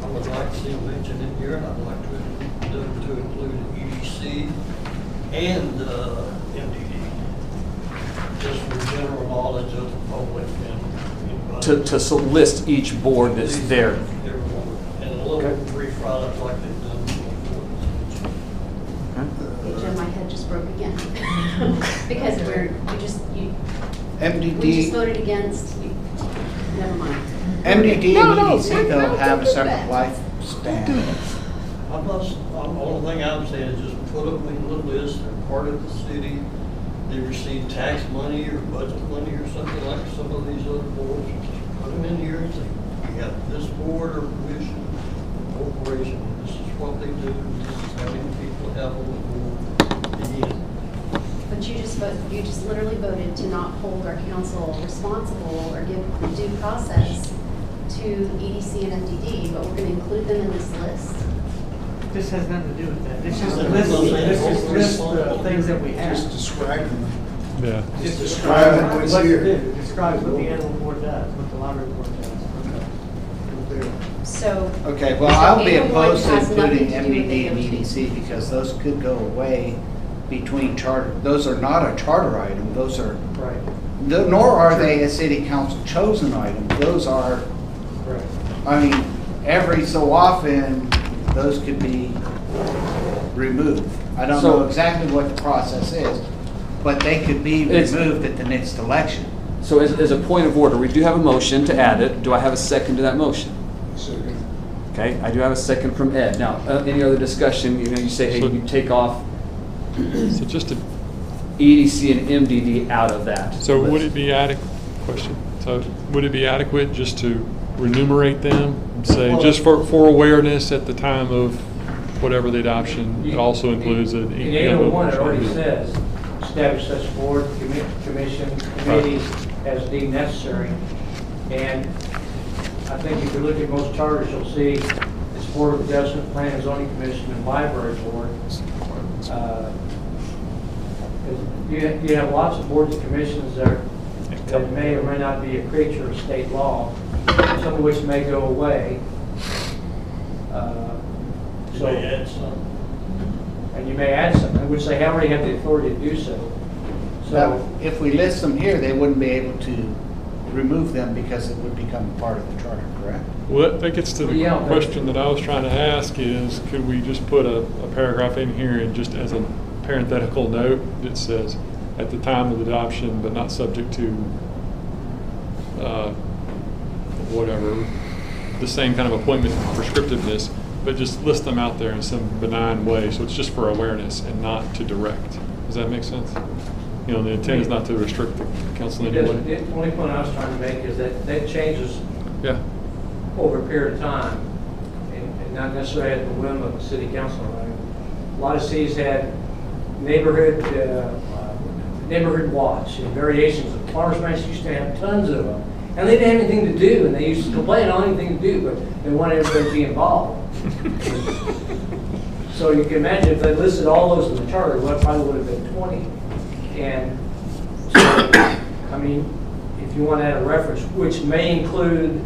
I would like to see them mentioned in here, and I'd like to include EDC and MDD, just for general knowledge of the public and To list each board that's there. and a little brief write-up like they've done before. Hey, Jim, my head just broke again. Because you MDD. just voted against, never mind. MDD No, and no, EDC no, though no, have a don't do separate that. lifespan. The only thing I'm saying is just put them in the list, they're part of the city, they receive tax money or budget money or something like some of these other boards. Just put them in here and say, you have this board or commission, or corporation, this is what they do, this is how many people have on the board. Again, But you just literally voted to not hold our council responsible or give due process to EDC and MDD, but we're going to include them in this list. This has nothing to do with that. This is the things that we have. Just describe them. Yeah. Just describe what's what here. it is. Describe what the animal board does, what the library board does. So. Okay, well, so I'll be 801 opposed to has nothing including to do with MDD and 802. EDC because those could go away between charter. Those are not a charter item. Those are, Right. nor are they a city council chosen item. Those are, Right. I mean, every so often, those could be removed. I don't know exactly what the process is, but they could be removed at the next election. So as a point of order, we do have a motion to add it. Do I have a second to that motion? Second. Okay, I do have a second from Ed. Now, any other discussion, you say, hey, you take off So just to, EDC and MDD out of that. so would list. it be adequate, question, so would it be adequate just to enumerate them? And say, just for awareness at the time of whatever the adoption, it also includes an. In 801, it already says, establish such board, commission, committees as deemed necessary. And I think if you look at most charters, you'll see it's Board of Adjustment, Planning and Zoning Commission, and Library Board. You have lots of boards and commissions that may or may not be a creature of state law, some of which may go away. you may add some. And you may add some, which they already have the authority to do so. Now, So, if we list them here, they wouldn't be able to remove them because it would become part of the charter, correct? Well, that gets to the Yeah, but- question that I was trying to ask is, could we just put a paragraph in here and just as a parenthetical note that says, at the time of adoption, but not subject to, whatever, the same kind of appointment prescriptiveness, but just list them out there in some benign way, so it's just for awareness and not to direct. Does that make sense? You know, the intent is not to restrict the council in any way. the only point I was trying to make is that changes Yeah. over a period of time, and not necessarily at the whim of the city council. A lot of cities had neighborhood watch and variations of. Farmers Branch used to have tons of them, And they didn't have anything to do, and they used to complain, I don't have anything to do, but they wanted everybody to be involved. So you can imagine if they listed all those in the charter, what probably would have been 20. And so, I mean, if you want to add a reference, which may include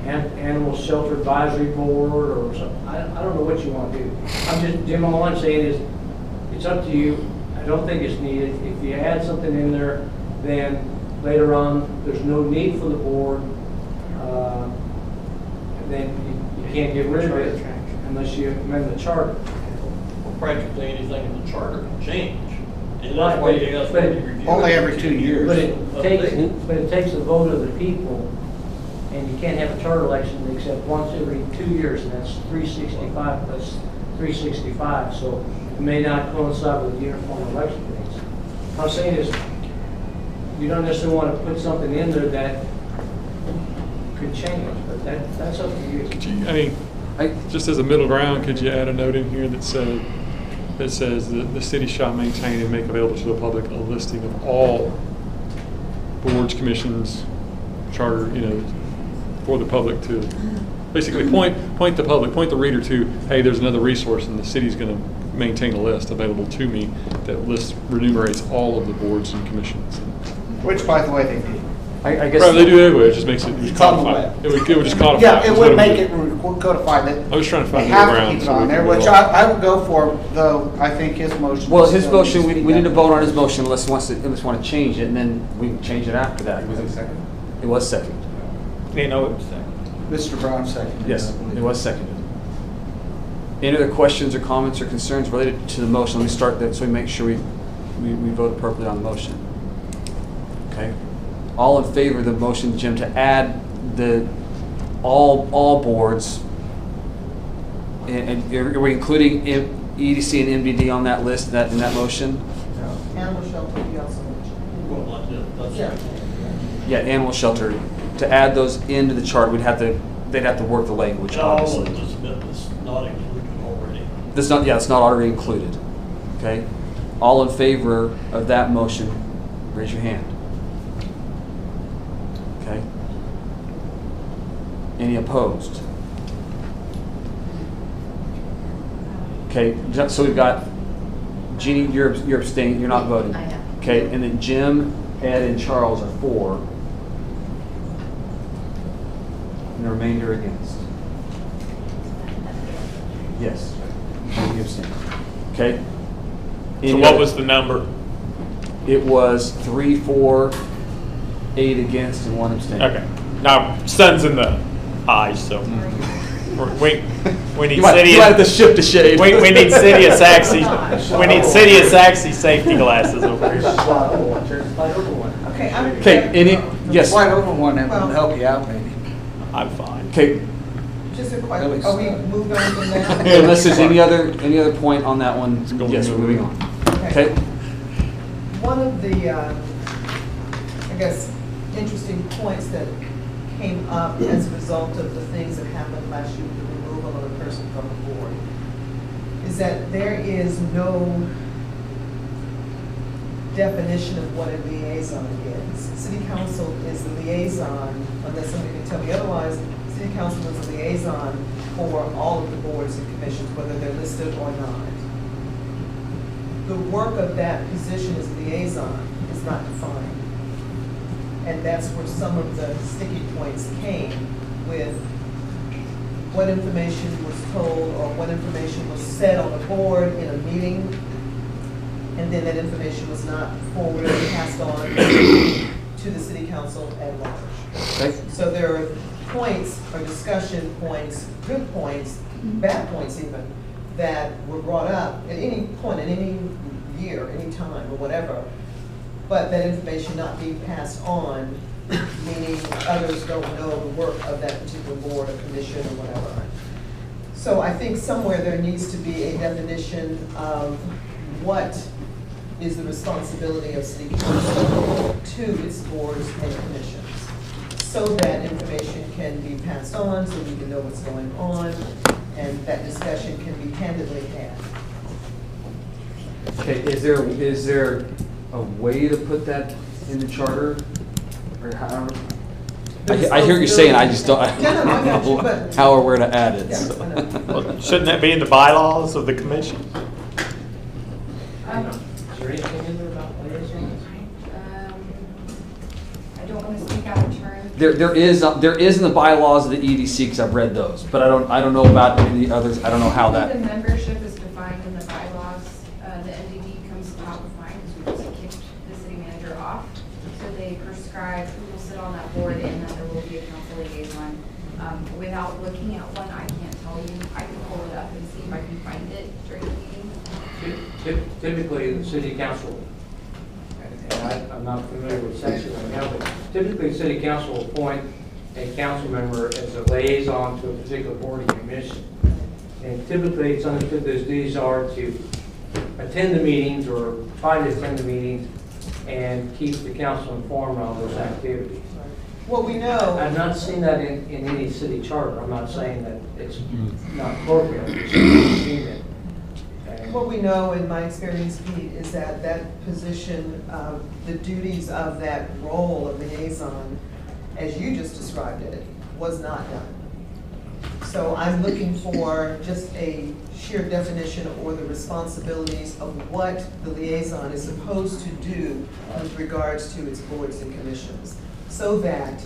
Animal Shelter Advisory Board or something, I don't know what you want to do. Jim, all I'm saying is, it's up to you. I don't think it's needed. If you add something in there, then later on, there's no need for the board, and then you can't get rid of it unless you amend the charter. Well, practically anything in the charter can change. And Right, that's why you guys but want to review. Only every 2 years. But it takes a vote of the people, and you can't have a charter election except once every 2 years, and that's 365 plus 365. So it may not coincide with the uniform election dates. What I'm saying is, you don't necessarily want to put something in there that could change, but that's up to you. Could you, I mean, just as a middle ground, could you add a note in here that says that the city shall maintain and make available to the public a listing of all boards, commissions, charter, for the public to basically point the public, point the reader to, hey, there's another resource, and the city's going to maintain a list available to me that remunerates all of the boards and commissions. Which, by the way, they do. I guess. Right, they do anyway. It just makes it codified. It would just codify. Yeah, it would make it codified. I was trying to find They a have middle to ground. keep it on there, which I would go for, though I think his motion. Well, is his still motion, needs to we be need to done. vote on his motion unless he want to change it, and then we can change it after that. Was it second? It was second. You know, it was second. Mr. Brown seconded. Yes, I believe. it was seconded. Any other questions or comments or concerns related to the motion? Let me start that so we make sure we vote appropriately on the motion. Okay. All in favor of the motion, Jim, to add all boards, and are we including EDC and MDD on that list, in that motion? Animal shelter, you also mentioned. Well, that's Yeah. Yeah, animal shelter. To add those into the chart, they'd have to work the language, all obviously. of this bit is not included already. It's not already included. Okay? All in favor of that motion, raise your hand. Okay? Any opposed? Okay, so we've got Jeannie, you're abstaining, you're not voting. I am. Okay, and then Jim, Ed, and Charles are for. And the remainder against. Yes. You abstain. Okay? So what was the number? It was 3, 4, 8 against, and 1 abstain. Okay. Now, sun's in the eyes, so we need You might have to shift the shade. We need City of Saxe. We need City of Saxe safety glasses over here. Okay, I'm. Okay, yes. Slide over one that Well- would help you out, maybe. I'm fine. Okay, Just a question, are we moving on from that? unless there's any other point on that one, yes, we're moving on. Okay? One of the, I guess, interesting points that came up as a result of the things that happened last year with the removal of a person from the board is that there is no definition of what a liaison is. City council is the liaison, unless somebody can tell me otherwise, city council is a liaison for all of the boards and commissions, whether they're listed or not. The work of that position as liaison is not defined. And that's where some of the sticky points came with what information was told or what information was said on the board in a meeting, and then that information was not forwarded or passed on to the city council at large. Okay. So there are points or discussion points, good points, bad points even, that were brought up at any point, in any year, any time, or whatever, but that information not being passed on, meaning others don't know the work of that particular board or commission or whatever. So I think somewhere there needs to be a definition of what is the responsibility of city council to its boards and commissions, so that information can be passed on, so we can know what's going on, and that discussion can be candidly had. Okay, is there a way to put that in the charter? Or how, I hear what you're saying, I just don't, I Yeah, no, I got you, don't know but- how or where to add it. Yeah, so. I know. Shouldn't that be in the bylaws of the commission? Is there anything in there about liaisons? I don't want to speak out of turn. There is in the bylaws of the EDC, because I've read those, but I don't know about any of the others, I don't know how The that, membership is defined in the bylaws. The NDD comes top of mind because we just kicked the city manager off. So they prescribe who will sit on that board and that there will be a council liaison. Without looking at one, I can't tell you. I can pull it up and see if I can find it during the meeting. Typically, the city council, and I'm not familiar with section right now, but typically, the city council will appoint a council member as a liaison to a particular board or commission. And typically, it's understood those duties are to attend the meetings or try to attend the meetings and keep the council informed on those activities. What we know. I've not seen that in any city charter. I'm not saying that it's not appropriate. I'm just saying that. What we know in my experience, Pete, is that that position, the duties of that role of liaison, as you just described it, was not done. So I'm looking for just a sheer definition or the responsibilities of what the liaison is supposed to do with regards to its boards and commissions, so that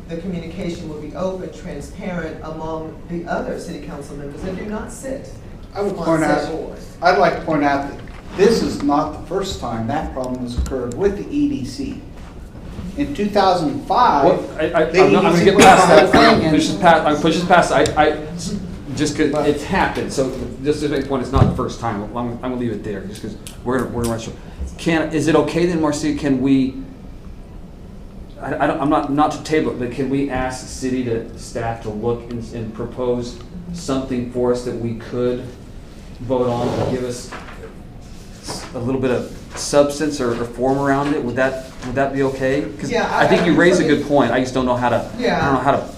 the communication will be open, transparent among the other city council members that do not sit I would on point said out, board. I'd like to point out that this is not the first time that problem has occurred with the EDC. In 2005, Well, the I'm going to EDC get put past out a that. thing and- I'm push this past. Just because it's happened. So just to make a point, it's not the first time. I'm going to leave it there, just because we're going to run short. Is it okay then, Marcia? Can we? I'm not to table it, but can we ask the city staff to look and propose something for us that we could vote on to give us a little bit of substance or form around it? Would that be okay? Because Yeah, I think you raise a certainly- good point. I just don't know how to. Yeah. I don't know how to.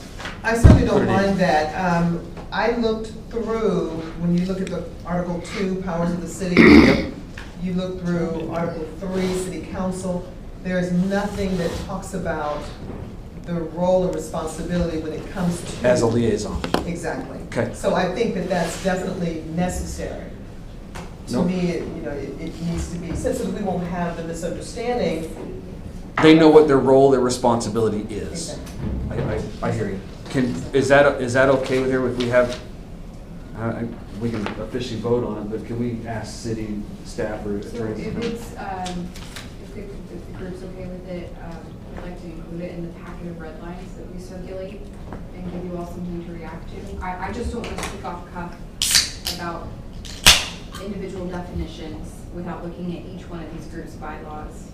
I certainly Put don't it in. mind that. I looked through, when you look at the Article 2, Powers of the City, you look through Article 3, City Council, there is nothing that talks about the role and responsibility when it comes to. As a liaison. Exactly. Okay. So I think that that's definitely necessary. To Nope. me, it needs to be, so that we won't have the misunderstanding. They know what their role, their responsibility is. Exactly. I hear you. Is that okay with her if we have, we can officially vote on it, but can we ask city staff or So attorneys? if it's, if the group's okay with it, I'd like to include it in the packet of red lines that we circulate and give you all something to react to. I just don't want to speak off cuff about individual definitions without looking at each one of these groups' bylaws.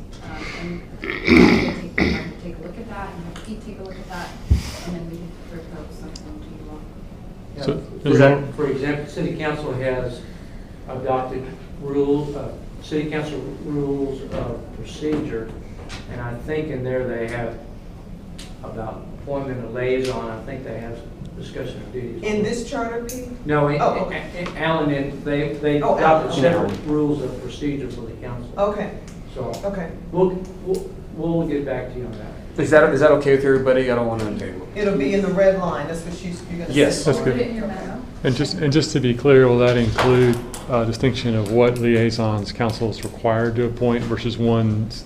And take the time to take a look at that, and have Pete take a look at that, and then we can propose something to you all. Yeah. So, is that- For example, city council has adopted city council rules of procedure, and I think in there they have about appointment of liaison. I think they have discussion of duties. In this charter, Pete? No, Oh, okay. Alan, they Oh, adopted Alan. separate rules of procedure for the council. Okay, So okay. we'll get back to you on that. Is that okay with everybody? I don't want to. It'll be in the red line, that's what you're gonna say. Yes. That's Put good. it in your memo. And just to be clear, will that include distinction of what liaisons council is required to appoint versus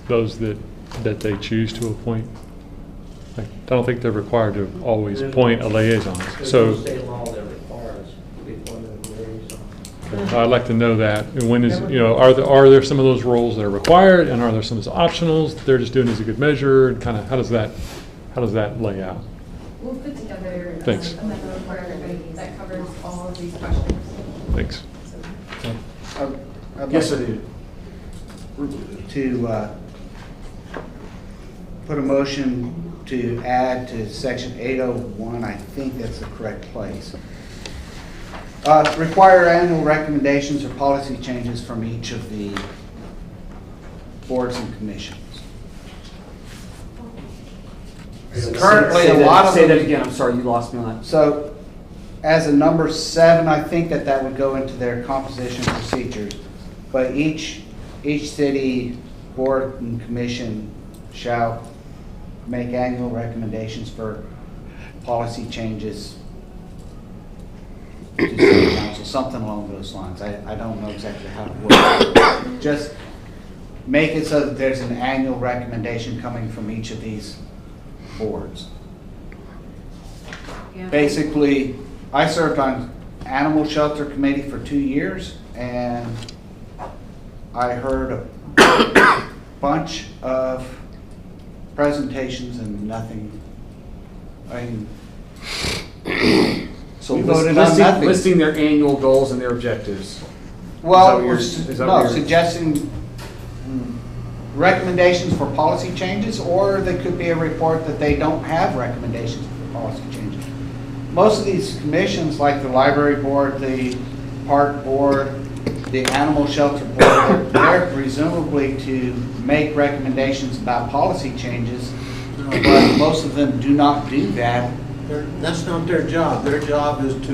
those that they choose to appoint? I don't think they're required to always appoint a liaison. There's So no state law that requires the appointment of liaison. I'd like to know that. And when is, are there some of those roles that are required, and are there some of those optionals they're just doing as a good measure? And kind of how does that lay out? We'll put together Thanks. a memo for everybody that covers all of these questions. Thanks. I'd Yes, like sir. to put a motion to add to section 801, I think that's the correct place. Require annual recommendations or policy changes from each of the boards and commissions. Currently, a lot of Say that them- again. I'm sorry, you lost me on that. So, as a number 7, I think that would go into their composition procedures. But each city board and commission shall make annual recommendations for policy changes to city council, something along those lines. I don't know exactly how to work. Just make it so that there's an annual recommendation coming from each of these boards. Yeah. Basically, I served on Animal Shelter Committee for 2 years, and I heard a bunch of presentations and nothing. I mean, So we voted on nothing. listing their annual goals and their objectives. Well, Is that what no, you're- suggesting recommendations for policy changes, or there could be a report that they don't have recommendations for policy changes. Most of these commissions, like the library board, the park board, the animal shelter board, they're presumably to make recommendations about policy changes, but most of them do not do that. That's not their job. Their job is to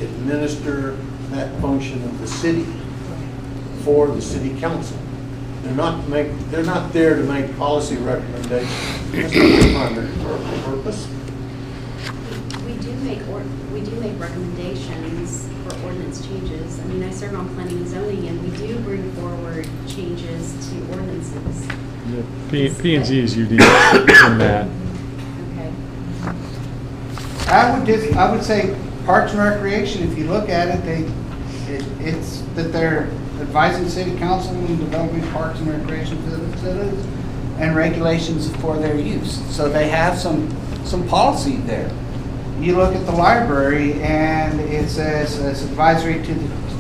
administer that function of the city for the city council. They're not there to make policy recommendations. That's not their primary purpose. We do make recommendations for ordinance changes. I mean, I serve on planning and zoning, and we do bring forward changes to ordinances. P&Z is unique in that. Okay. I would say Parks and Recreation, if you look at it, it's that they're advising city council in developing parks and recreation facilities and regulations for their use. So they have some policy there. You look at the library and it says it's advisory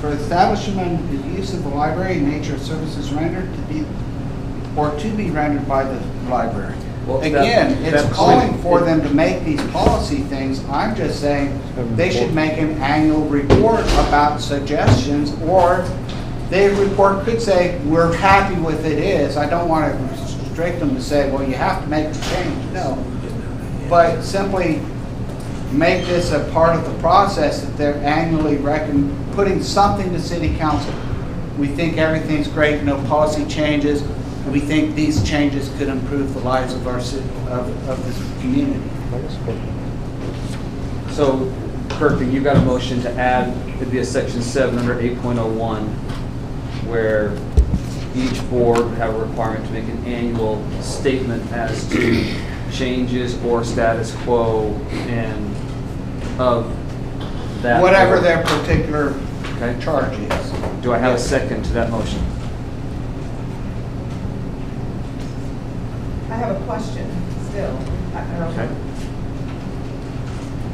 for establishment and use of the library and nature of services rendered to be rendered by the library. Well, Again, it's that calling point- for them to make these policy things. I'm just saying they should make an annual report about suggestions, or the report could say, we're happy with it is. I don't want to restrict them to say, well, you have to make the change. No. But simply make this a part of the process that they're annually putting something to city council. We think everything's great, no policy changes. We think these changes could improve the lives of our city, of this community. So, Kirk, you got a motion to add, it'd be a section 7 under 8.01, where each board would have a requirement to make an annual statement as to changes or status quo and of that. Whatever board. their particular Okay. charge is. Do I have a second to that motion? I have a question still. Okay.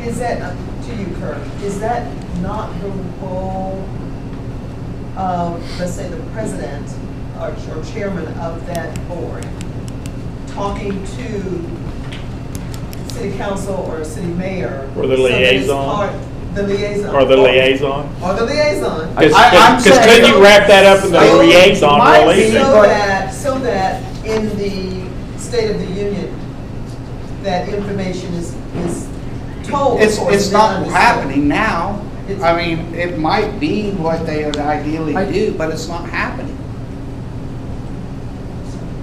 Is that, to you, Kirk, is that not the role of, let's say, the president or chairman of that board, talking to city council or city mayor? Or the so that it's liaison? The liaison. Or the liaison? Or the liaison. I'm Because saying- couldn't you wrap that up in the So, liaison might role be, either? So that in the State of the Union, that information is told. It's or is not understood. happening now. It's- I mean, it might be what they would ideally do, but it's not happening.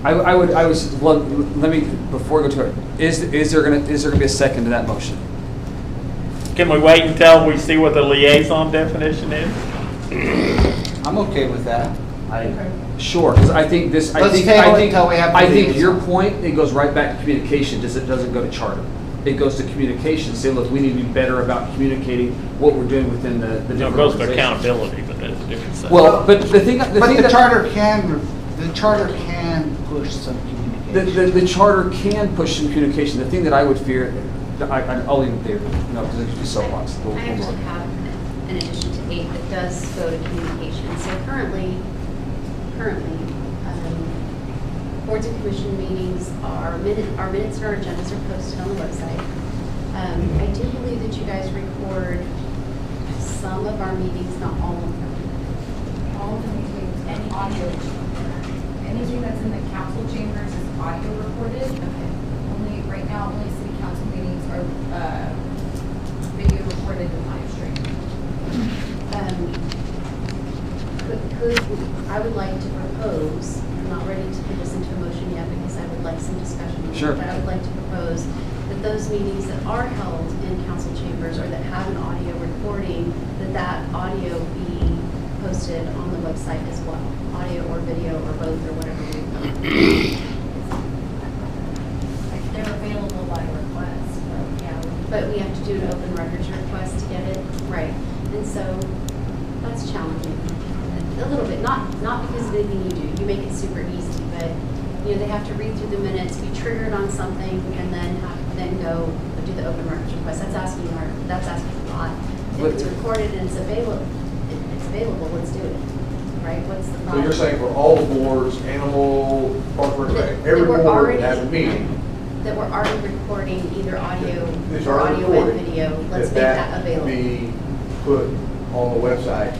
I would, well, let me, before we go to it, is there gonna be a second to that motion? Can we wait until we see what the liaison definition is? I'm okay with that. Sure, because I think this, Let's table it until we have the I think liaison. your point, it goes right back to communication, it doesn't go to charter. It goes to communication, say, look, we need to be better about communicating what we're doing within the No, different it goes to organizations. accountability, but that's a different subject. Well, but the thing But that the charter can push some communication. The charter can push some communication. The thing that I would fear, I'll leave it there, because it's just soapbox. I actually have an addition to 8 that does go to communication. So currently, boards and commission meetings our minutes and our agendas are posted on the website. I do believe that you guys record some of our meetings, not all of them. All of the meetings and audio. Anything that's in the council chambers is audio recorded. Only, right now, only city council meetings are video recorded and live streamed. I would like to propose I'm not ready to put this into a motion yet because I would like some discussion on it. Sure. But I would like to propose that those meetings that are held in council chambers or that have an audio recording, that audio be posted on the website as well, audio or video or both or whatever we prefer. They're available by request, but yeah. But we have to do an open records request to get it right. And so that's challenging a little bit, not because of anything you do. You make it super easy, but they have to read through the minutes, be triggered on something, and then go do the open records request. That's asking a lot. If it's recorded and it's available, let's do it. Right? What's the So problem? you're saying for all the boards, animal, park, every board that has a meeting, that we're already recording either audio It's or already audio and recorded, video, let's make that available. be put on the website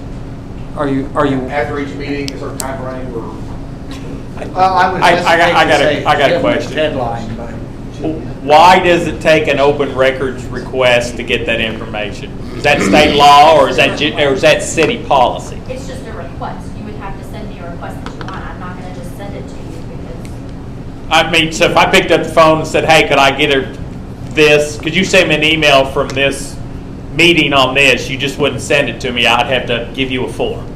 Are you after each meeting, a certain time frame, or? I got a question. Deadline, but. Why does it take an open records request to get that information? Is that state law or is that city policy? It's just a request. You would have to send me a request that you want. I'm not gonna just send it to you because. I mean, so if I picked up the phone and said, hey, could I get her this? Could you send me an email from this meeting on this? You just wouldn't send it to me. I'd have to give you a form.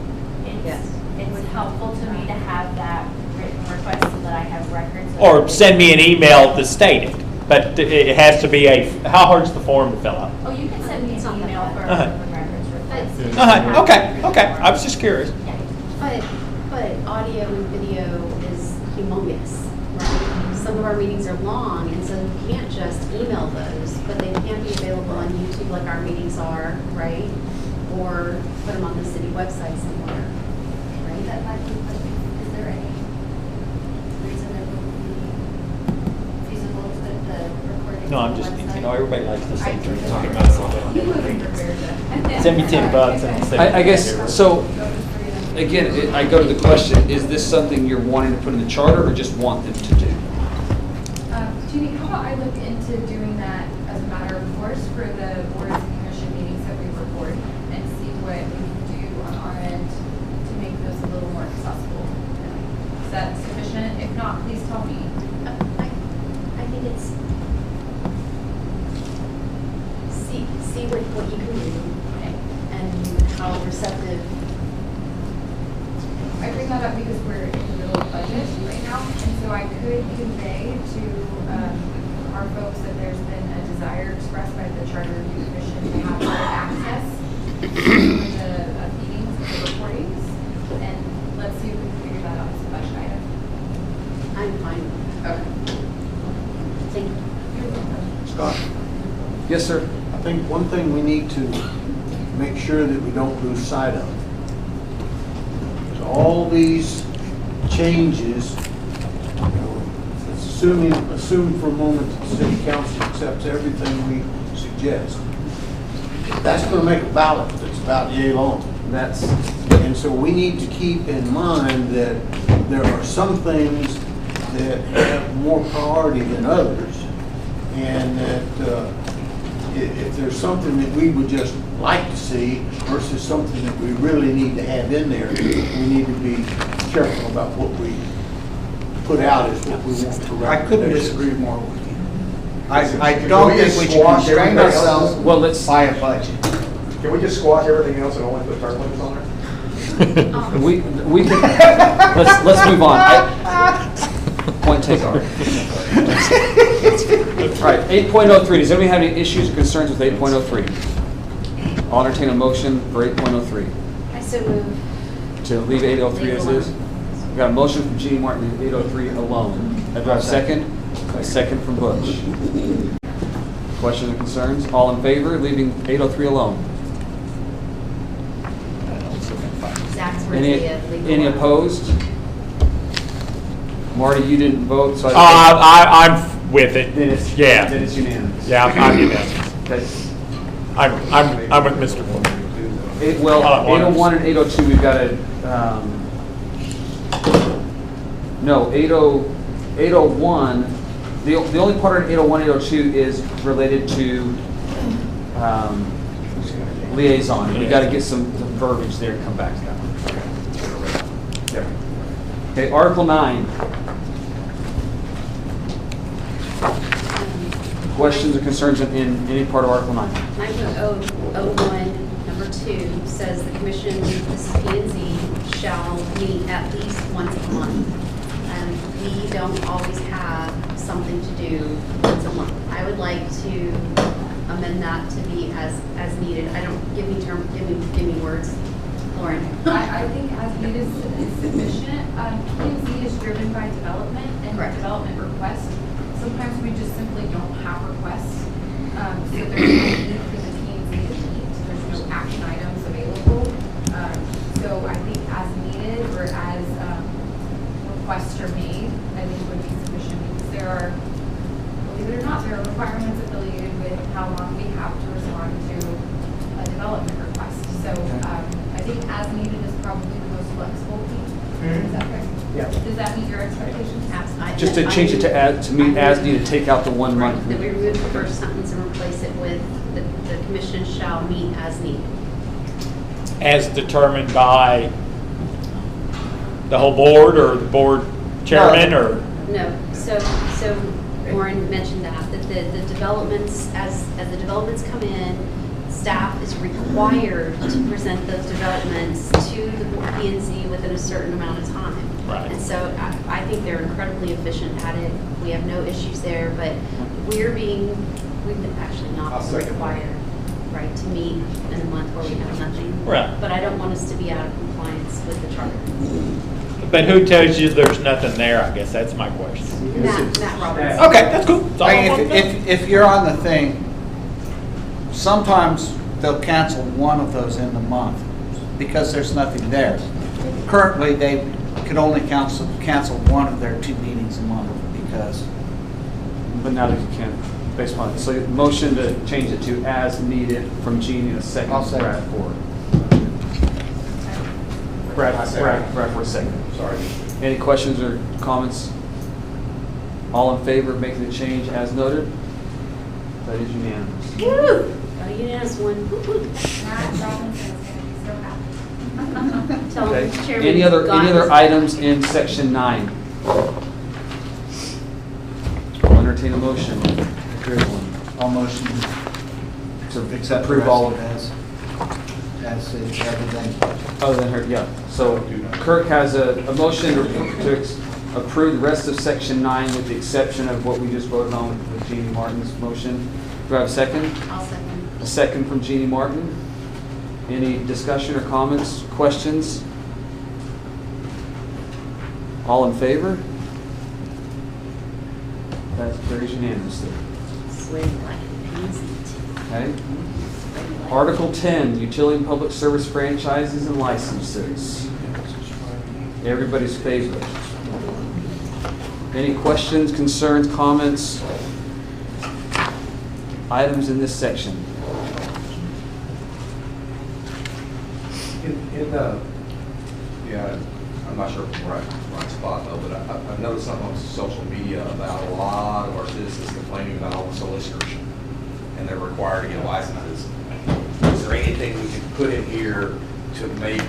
It's helpful to me to have that written request so that I have records. Or send me an email to state it. But it has to be how hard's the form to fill out? Oh, you can send me an email for Uh-huh. open records request. Okay. I was just curious. But audio and video is humongous, right? Some of our meetings are long, and so you can't just email those, but they can be available on YouTube like our meetings are, right? Or put them on the city website somewhere, right? That might be, is there any reason it would be feasible to put the recording No, on I'm the just, website? everybody likes the same thing. You would be prepared to. Send me $10 and send me I guess, so, again, I go to the question, is this something you're wanting to put in the charter or just want them to do? Jeannie, how about I look into doing that as a matter of course for the boards and commission meetings that we record and see what we can do on our end to make those a little more accessible. Is that sufficient? If not, please tell me. I think it's, see what you can do and how receptive. I bring that up because we're in the middle of budget right now, and so I could convey to our folks that there's been a desire expressed by the Charter Review Commission to have better access to the meetings and the recordings, and let's see if we can figure that out as a budget item. I'm fine. Okay. Thank you. Scott, Yes, sir. I think one thing we need to make sure that we don't lose sight of is all these changes, assume for a moment that the city council accepts everything we suggest. That's going to make a ballot that's about yay long. And so we need to keep in mind that there are some things that have more priority than others, and that if there's something that we would just like to see versus something that we really need to have in there, we need to be careful about what we put out as what we want to I couldn't recommend. disagree more with you. I don't think we should Squash constrain everything else? ourselves by a budget. Can we just squash everything else and only put term limits on there? We can, let's move on. Point taken. All right, 8.03, does anybody have any issues or concerns with 8.03? I'll entertain a motion for 8.03. I so move. To leave 803 as is? We got a motion from Jeannie Martin, 803 alone. Do I have a second? A second from Butch. Questions or concerns? All in favor, leaving 803 alone? Zach's Any opposed? Marty, you didn't vote, so I'm with it. Then it's unanimous. Yeah, I'm unanimous. Okay. I'm with Mr. Ford. Well, 801 and 802, we've got a, no, 801, the only part of 801, 802 is related to liaison. We've got to get some verbiage there and come back to that one. Okay, Article 9. Questions or concerns in any part of Article 9? 9.01, number 2, says the commission, this is P&Z, shall meet at least once a month. We don't always have something to do once a month. I would like to amend that to be as needed. I don't, give me words. Lauren. I think as needed is sufficient. P&Z is driven by development and development requests. Sometimes we just simply don't have requests. So there's no need for the P&Z to meet. There's no action items available. So I think as needed or as requests are made, I think would be sufficient because there are, believe it or not, there are requirements affiliated with how long we have to respond to a development request. So I think as needed is probably the most flexible piece. Is that correct? Yeah. Does that meet your expectations? Just to change it to meet as needed, take out the 1 month. That we remove the first sentence and replace it with the commission shall meet as needed. As determined by the whole board or the board chairman or? No, so Lauren mentioned that the developments, as the developments come in, staff is required to present those developments to the P&Z within a certain amount of time. Right. And so I think they're incredibly efficient at it. We have no issues there, but we've been actually not required, right, to meet in a month where we have nothing. Right. But I don't want us to be out of compliance with the charter. But who tells you there's nothing there? I guess that's my question. Matt Roberts. Okay, that's cool. That's all I I wanted mean, to know. if you're on the thing, sometimes they'll cancel one of those in the month because there's nothing there. Currently, they could only cancel one of their 2 meetings a month because. But now that you can, based on it. So motion to change it to as needed from Jeannie, a second. I'll second. Brad Ford. Brad for a second. Sorry. Any questions or comments? All in favor of making the change as noted? That is unanimous. Woo! Got a unanimous one. Matt Robinson is going to be so happy. Tell Okay. the chairman Any other God. items in section 9? I'll entertain a motion. All motion To accept approve all of as is everything. Other than her, yeah. So Kirk has a motion to approve the rest of section 9 with the exception of what we just voted on with Jeannie Martin's motion. Do I have a second? I'll second. A second from Jeannie Martin. Any discussion or comments, questions? All in favor? That carries unanimously. Swing like peas. Okay. Article 10, utility and public service franchises and licenses. Everybody's favorite. Any questions, concerns, comments? Items in this section? Yeah, I'm not sure if I'm right spot though, but I've noticed something on social media about a lot of our citizens complaining about all the solicitors, and they're required to get licenses. Is there anything we can put in here to make?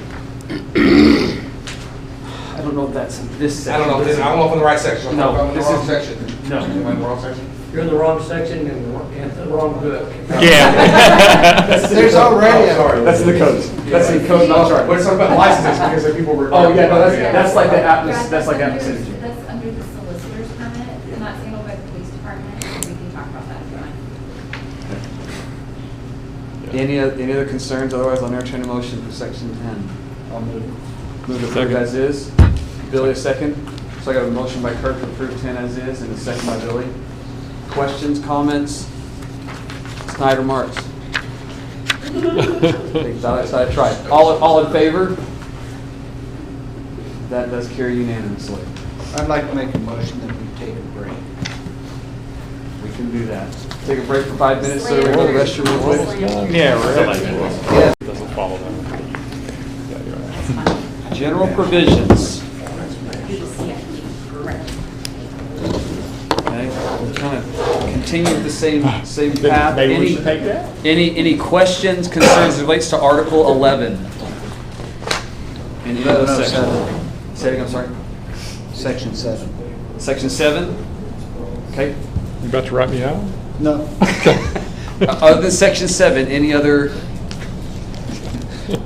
I don't know if that's in this I section. don't know if I'm in the right section. No, I'm in the this wrong is- section. no. Am I in the wrong section? You're in the wrong section and the wrong book. Yeah. There's already a. Sorry. That's the code. That's the code, not chart. But it's something about licenses because of people were. Oh, yeah, no, that's like the Atlas, that's like under- Atlas Energy. That's under the solicitor's permit, and that's handled by the police department, and we can talk about that if you want. Any other concerns? Otherwise, I'll entertain a motion for section 10. I'll move. Move to approve Second. as is. Billy, a second. So I got a motion by Kirk to approve 10 as is, and a second by Billy. Questions, comments? Snyder Marks. I tried. All in favor? That does carry unanimously. I'd like to make a motion that we take a break. We can do that. Take a break for 5 minutes so we go to the restroom real quick. Yeah, really. Yeah. Doesn't follow that. Yeah, you're right. General provisions. Okay, we'll kind of continue with the same path. Maybe we should take that? Any questions, concerns as it relates to Article 11? Any of those sections? Say it again, I'm sorry. Section 7. Section 7? Okay. You about to write me out? No. Other than Section 7, any other?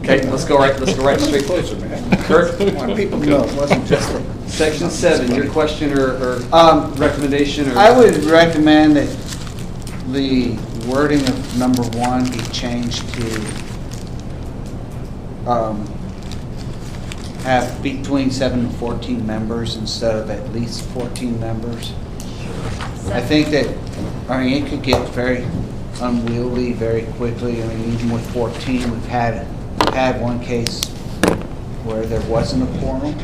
Okay, let's go right straight. Closer, man. Kurt? People know it wasn't just the. Section 7, your question or recommendation? Or? I would recommend that the wording of number 1 be changed to have between 7 and 14 members instead of at least 14 members. I think that, it could get very unwieldy very quickly. Even with 14, we've had one case where there wasn't a quorum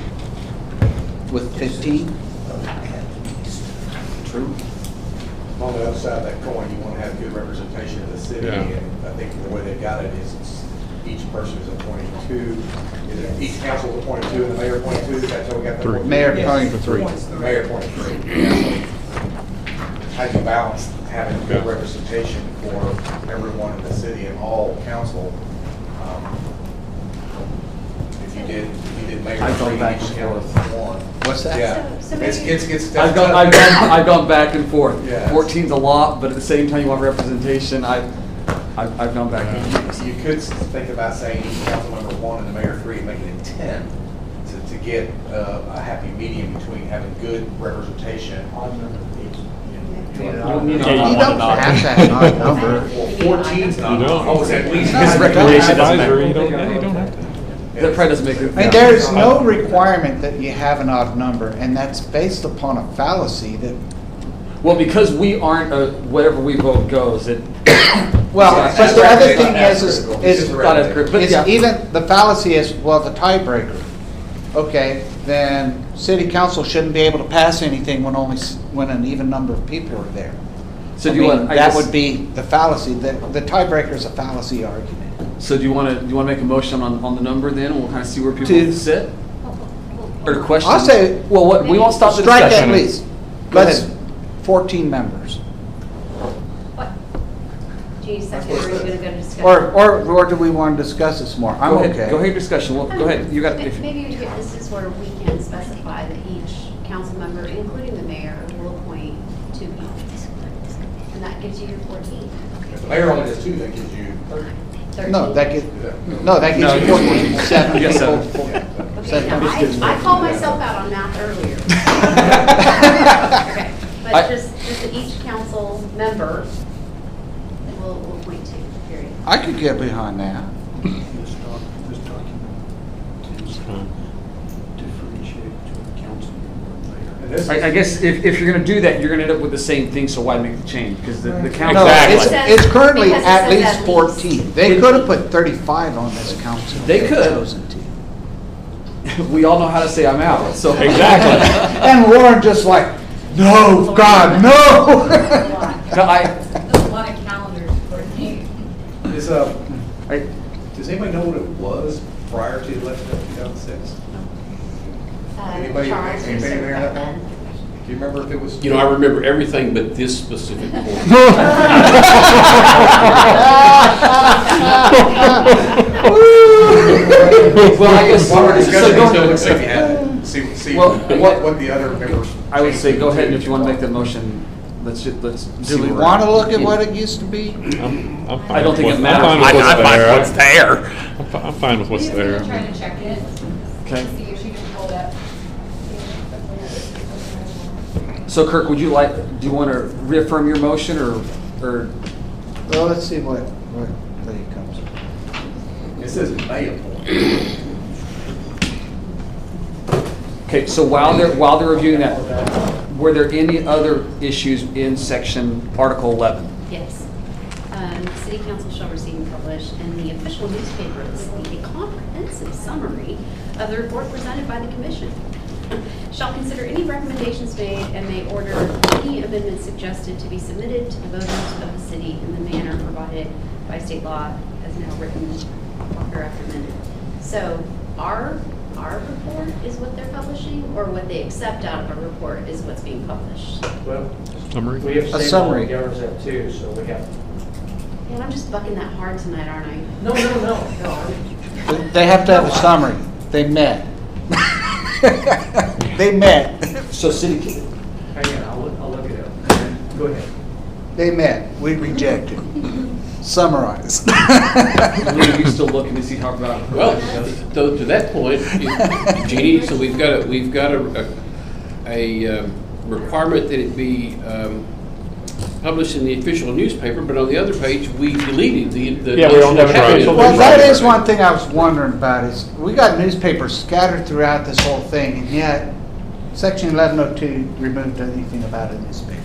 with 15. True. On the other side of that coin, you want to have good representation of the city, Yeah. and I think the way they've got it is each person is appointed 2. Each council is appointed 2, and the mayor appointed 2. That's how we got the 3. Mayor Yes. appointed 3. The mayor appointed 3. Yeah, so how do you balance having good Yeah. representation for everyone in the city and all council? If you did mayor I've gone 3, back each and council forth. 1. What's that? Yeah. So It's maybe- gets I've gone back and forth. Yeah. 14's a lot, but at the same time, you want representation. I've gone back and forth. You could think about saying each council member 1 and the mayor 3, and making it 10 to get a happy medium between having good representation. You don't have to have an odd number. Well, 14's not. You don't. Oh, it's at least. His recommendation doesn't Advisory, matter. you don't have to. That probably doesn't make it. There's no requirement that you have an odd number, and that's based upon a fallacy that, Well, because we aren't, whatever we vote goes, it. well, Yeah, but the other thing that's is critical. It's not as critical, but it's yeah. even, the fallacy is, well, the tiebreaker. Okay, then city council shouldn't be able to pass anything when an even number of people are there. So I do you mean, want, that would be the fallacy, the tiebreaker is a fallacy argument. So do you want to make a motion on the number then? We'll kind of see where people To- sit? Or the question? I'll say- Well, what, we won't stop the Strike discussion. at least. Go Let's, ahead. 14 members. What? Do you second, or are you going to go to discussion? Or do we want to discuss this more? I'm Go ahead, okay. Go ahead, discussion. Well, go ahead. You got, if, Maybe this is where we can specify that each council member, including the mayor, will appoint 2 people. And that gives you your 14. If the mayor only does 2, that gives you 13. No, that gives you No, 14, 7 Yes, people. seven. Okay, now, I called myself out on math earlier. Okay, I- but just that each council member will appoint 2, period. I could get behind that. This document tends to differentiate between council and mayor. I guess if you're going to do that, you're going to end up with the same thing, so why make the change? Because the council. No, Exactly. it's currently Because it at says least at least. 14. They could have put 35 on this council. if They they'd could. chosen to. We all know how to say I'm out, so. Exactly. And Warren just like, no, God, no. No, There's a lot of calendars for me. Does anybody know what it was prior to the election of 2006? Anybody- Charles, you anybody served there back that then. Do you remember if it was? I remember everything but this specific point. Well, I guess. While we're discussing so this, go- let's see if you had, see Well, what the other members. I would say, go ahead, and if you want to make that motion, let's see Do we where we're want at. to look at what it used to be? I'm fine I don't think with it what- I'm matters. fine with I find what's there. there. I'm fine with what's We're there. just gonna try to check it, Okay. see if she can pull it up. So Kirk, do you want to reaffirm your motion or? Well, let's see what he comes with. It says may appoint. Okay, so while they're reviewing that, were there any other issues in section Article 11? Yes. City council shall receive and publish in the official newspaper of the city a comprehensive summary of the report presented by the commission. Shall consider any recommendations made and may order any amendments suggested to be submitted to the voters of the city in the manner provided by state law as now written or after amended. So our report is what they're publishing, or what they accept out of a report is what's being published? Well, Summary? we have A state law summary. that governs that too, so we have. And I'm just bucking that hard tonight, aren't I? No. They have to have a summary. They met. They met. So city, Hang on, I'll look it up. Go ahead. They met. We rejected. Summarize. Lee, are you still looking to see how about? Well, to that point, Jeannie, so we've got a requirement that it be published in the official newspaper, but on the other page, we deleted the. Yeah, we don't have an official Well, that is one thing I was wondering about is we got newspapers scattered throughout this whole thing, and yet Section 1102 removed anything about a newspaper.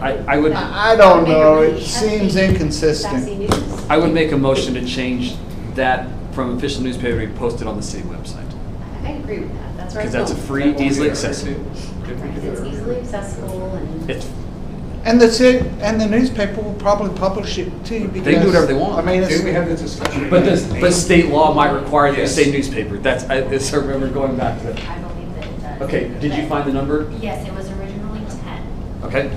I would, I don't know. It seems inconsistent. I would make a motion to change that from official newspaper to be posted on the city website. I agree with that, that's right. Because that's a free, easily accessible. It's easily accessible and. It's, And the city, and the newspaper will probably publish it too because. They can do whatever they want. I mean, it's. Didn't we have this discussion? but state law might require you to Yes. say newspaper. That's, I remember going back to. I believe that it does. Okay, did you find the number? Yes, it was originally 10. Okay.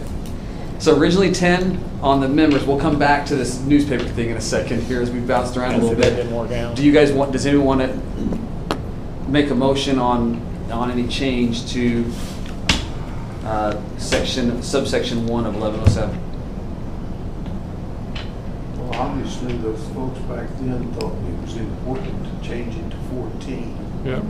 So originally 10 on the members. We'll come back to this newspaper thing in a second here as we bounced around a little That bit. didn't work out. Do you guys want, does anyone want to make a motion on any change to subsection 1 of 1107? Well, obviously, those folks back then thought it was important to change it to 14. Yeah.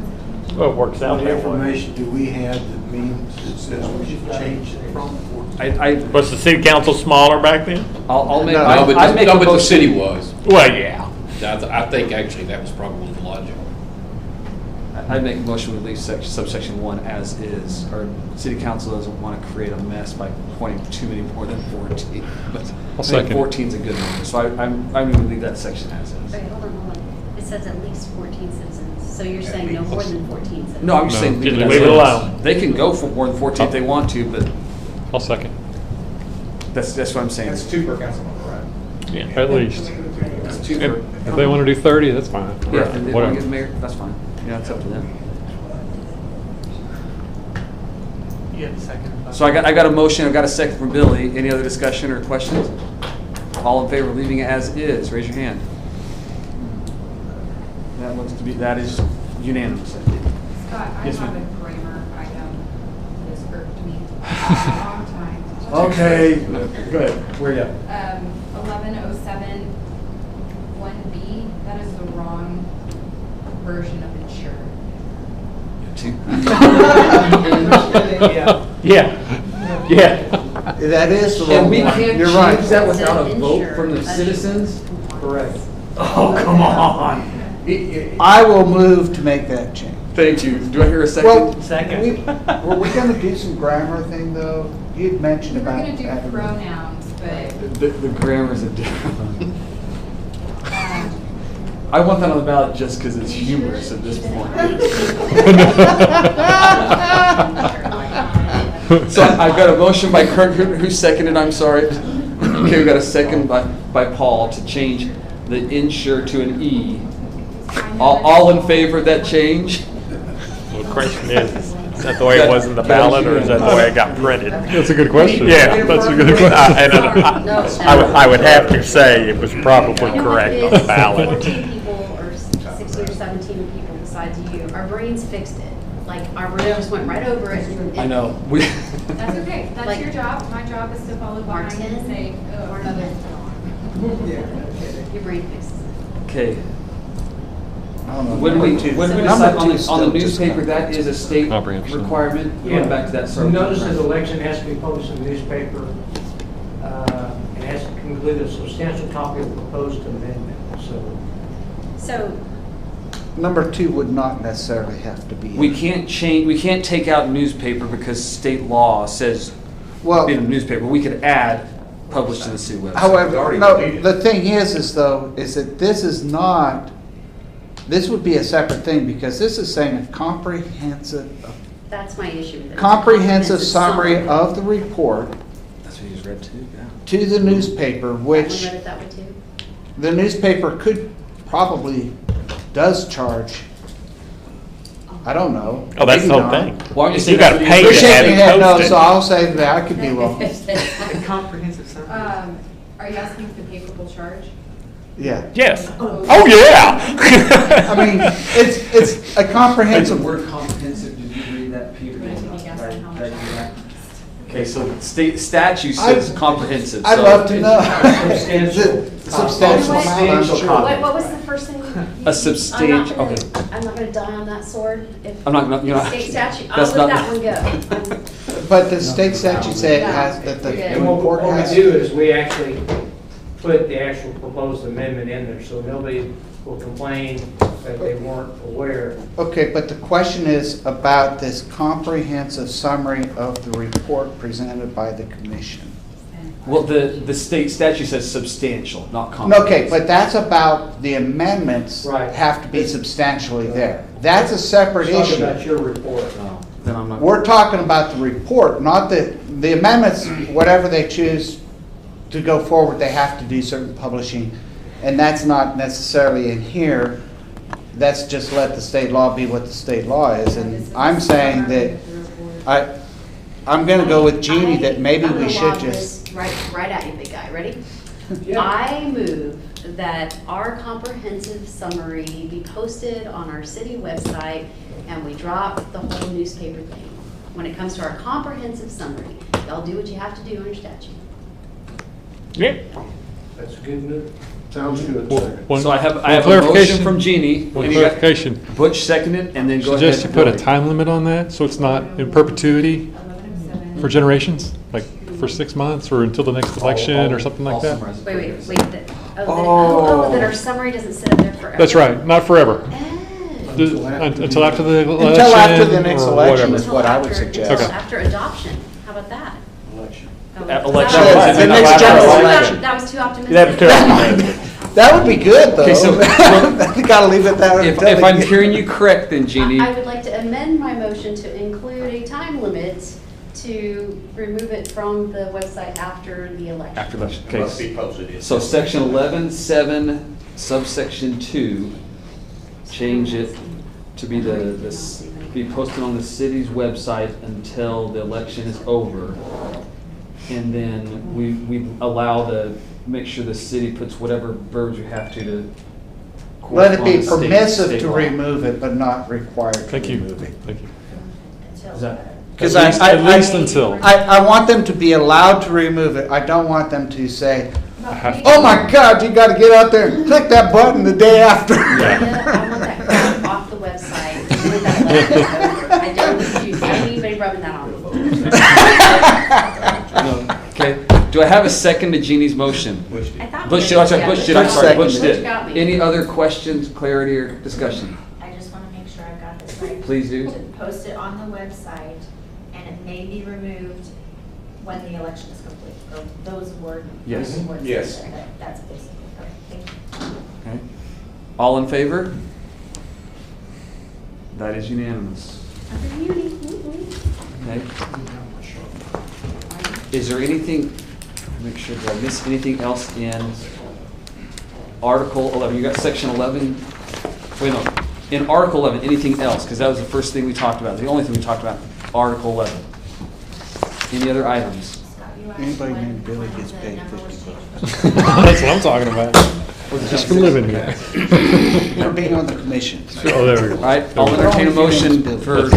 Well, it works out What that way. information do we have that means, that says we should change it from 14? Was the city council smaller back then? I'll make, No, I'd make a but the motion. city was. Well, yeah. I think actually that was probably the logic. I'd make a motion to leave subsection 1 as is. Our city council doesn't want to create a mess by pointing too many more than 14. But I think second. 14 is a good number, so I'm going to leave that section as is. Okay, hold on. It says at least 14 citizens, so you're saying no more than 14 citizens? No, I'm just No, saying leave just it as leave it is. alone. They can go for more than 14 if they want to, but I'll second. that's what I'm saying. That's 2 per council member, right? Yeah. At least. It's 2 If for. they want to do 30, that's fine. Yeah, if they want to Whatever. get mayor, that's fine. Yeah, it's up to them. You have a second? So I got a motion, I got a second from Billy. Any other discussion or questions? All in favor of leaving it as is, raise your hand. That looks to be, that is unanimous. Scott, I Yes, have ma'am. a grammar item that's irked me a long time. Okay, good. Where you at? 1107 1B, that is the wrong version of insured. Yeah. That is the And wrong we one. can't You're right. change that without a vote from the citizens? Correct. Oh, come on. I will move to make that change. Thank you. Do I hear a Well, second? Second. were we going to do some grammar thing though? You'd mentioned We were about gonna do that. pronouns, but, The grammar's a different. um, I want that on the ballot just because it's humorous at this point. So I've got a motion by Kurt, who seconded, I'm sorry. Okay, we got a second by Paul to change the insure to an E. All in favor of that change? Well, the question is that the way it was in the ballot, or is that the way it got printed? That's a good question. Yeah. That's a good question. I would have to say it was probably correct on the ballot. 14 people or 16 or 17 people besides you, our brains fixed it. Like, our brain just went right over it. and I know. that's okay, that's Like- your job. My job is to follow behind and Martin say, oh, or another. Your brain fixes it. Okay. I don't know. When we Number two- decide number on two the still just newspaper, kinda- that is a state Comprehension. requirement. Yeah. Going back to that. So notice that the election has to be published in the newspaper, and has to include a substantial copy of the proposed amendment, so. So, Number 2 would not necessarily have to be. We can't change, we can't take out newspaper because state law says Well, in a newspaper. We could add published in the city website. however, no, the thing is though, is that this is not, this would be a separate thing because this is saying a comprehensive that's my issue with it. It's a comprehensive summary of the report That's what you just read too, yeah. to the newspaper, That one which read it that way too? the newspaper does charge, I don't know. Oh, that's the maybe whole not. thing. Why don't you say You gotta that's pay You're what to have shaking it your head no, posted. so I'll say that I could be wrong. A comprehensive summary. Are you asking if the paper will charge? Yeah. Yes. Oh, yeah. I mean, it's a comprehensive. The word comprehensive, did you read that, Peter? Okay, so state statute says comprehensive. I'd so love to know. Substantial. Substantial amount, I'm Substantial sure. comment. What was the first thing? A substantial, okay. I'm not gonna die on that sword. If I'm not, you're not. State statute, I'll That's let not- that one go. But the state statute say it has, that the And report what has. we do is we actually put the actual proposed amendment in there, so nobody will complain that they weren't aware. Okay, but the question is about this comprehensive summary of the report presented by the commission. Well, the state statute says substantial, not comprehensive. Okay, but that's about the amendments Right. have to be substantially there. That's a separate Talk issue. about your report. No, then I'm not. We're talking about the report, not the amendments, whatever they choose to go forward, they have to do certain publishing. And that's not necessarily in here. That's just let the state law be what the state law is. And I'm saying that I'm gonna go with Jeannie that maybe I'm we gonna should lob just. this right at you, big guy. Ready? Yeah. I move that our comprehensive summary be posted on our city website, and we drop the whole newspaper thing. When it comes to our comprehensive summary, y'all do what you have to do under statute. Yeah. That's a good move. Sounds good. One- So I have one a motion clarification- from Jeannie. One and you got clarification. Butch seconded, and then go ahead. Suggest you put a Billy. time limit on that, so it's not in perpetuity for generations, like for 6 months or until the next election or something like I'll that? summarize it Wait, for you. that our summary doesn't sit up there forever. That's right, not forever. Oh. Until after the election. Until after the next or election whatever. is what I would Until suggest. Until Okay. after adoption. How about that? Election. Oh, Election. that was- The next general that was- election. That was too optimistic. That was too That would be good, though. Okay, so- You gotta leave it that. If I'm hearing you correct, then Jeannie. I would like to amend my motion to include a time limit to remove it from the website after the election. After election, Must be okay. posted. So section 11:7, subsection 2, change it to be be posted on the city's website until the election is over. And then we allow make sure the city puts whatever verbs we have to Let it be correspond to state permissive to law. remove it, but not required to Thank you, remove it. thank you. Is that- Because At least until. I want them to be allowed to remove it. I don't want them to say, I have oh my God, you gotta get out there and click that button the day after. I want that crap off the website. With that election over. I don't need anybody rubbing that on. Okay, do I have a second to Jeannie's motion? I thought Bush we did, I'm sorry, yeah, Bush did, I'm sorry, Bush Butch did. got me. Any other questions, clarity, or discussion? I just want to make sure I've got this right. Please do. To post it on the website, and it may be removed when the election is complete, or those words. Yes. words Yes. there. That's basically, okay, thank you. Okay. All in favor? That is unanimous. Okay. Is there anything, make sure, did I miss anything else in Article 11? You got Section 11? Wait, no. In Article 11, anything else? Because that was the first thing we talked about, the only thing we talked about, Article 11. Any other items? Anybody named Billy gets paid $50. That's what I'm talking about. Just for living here. For being on the commission. Oh, there we go. All right, I'll entertain a motion for,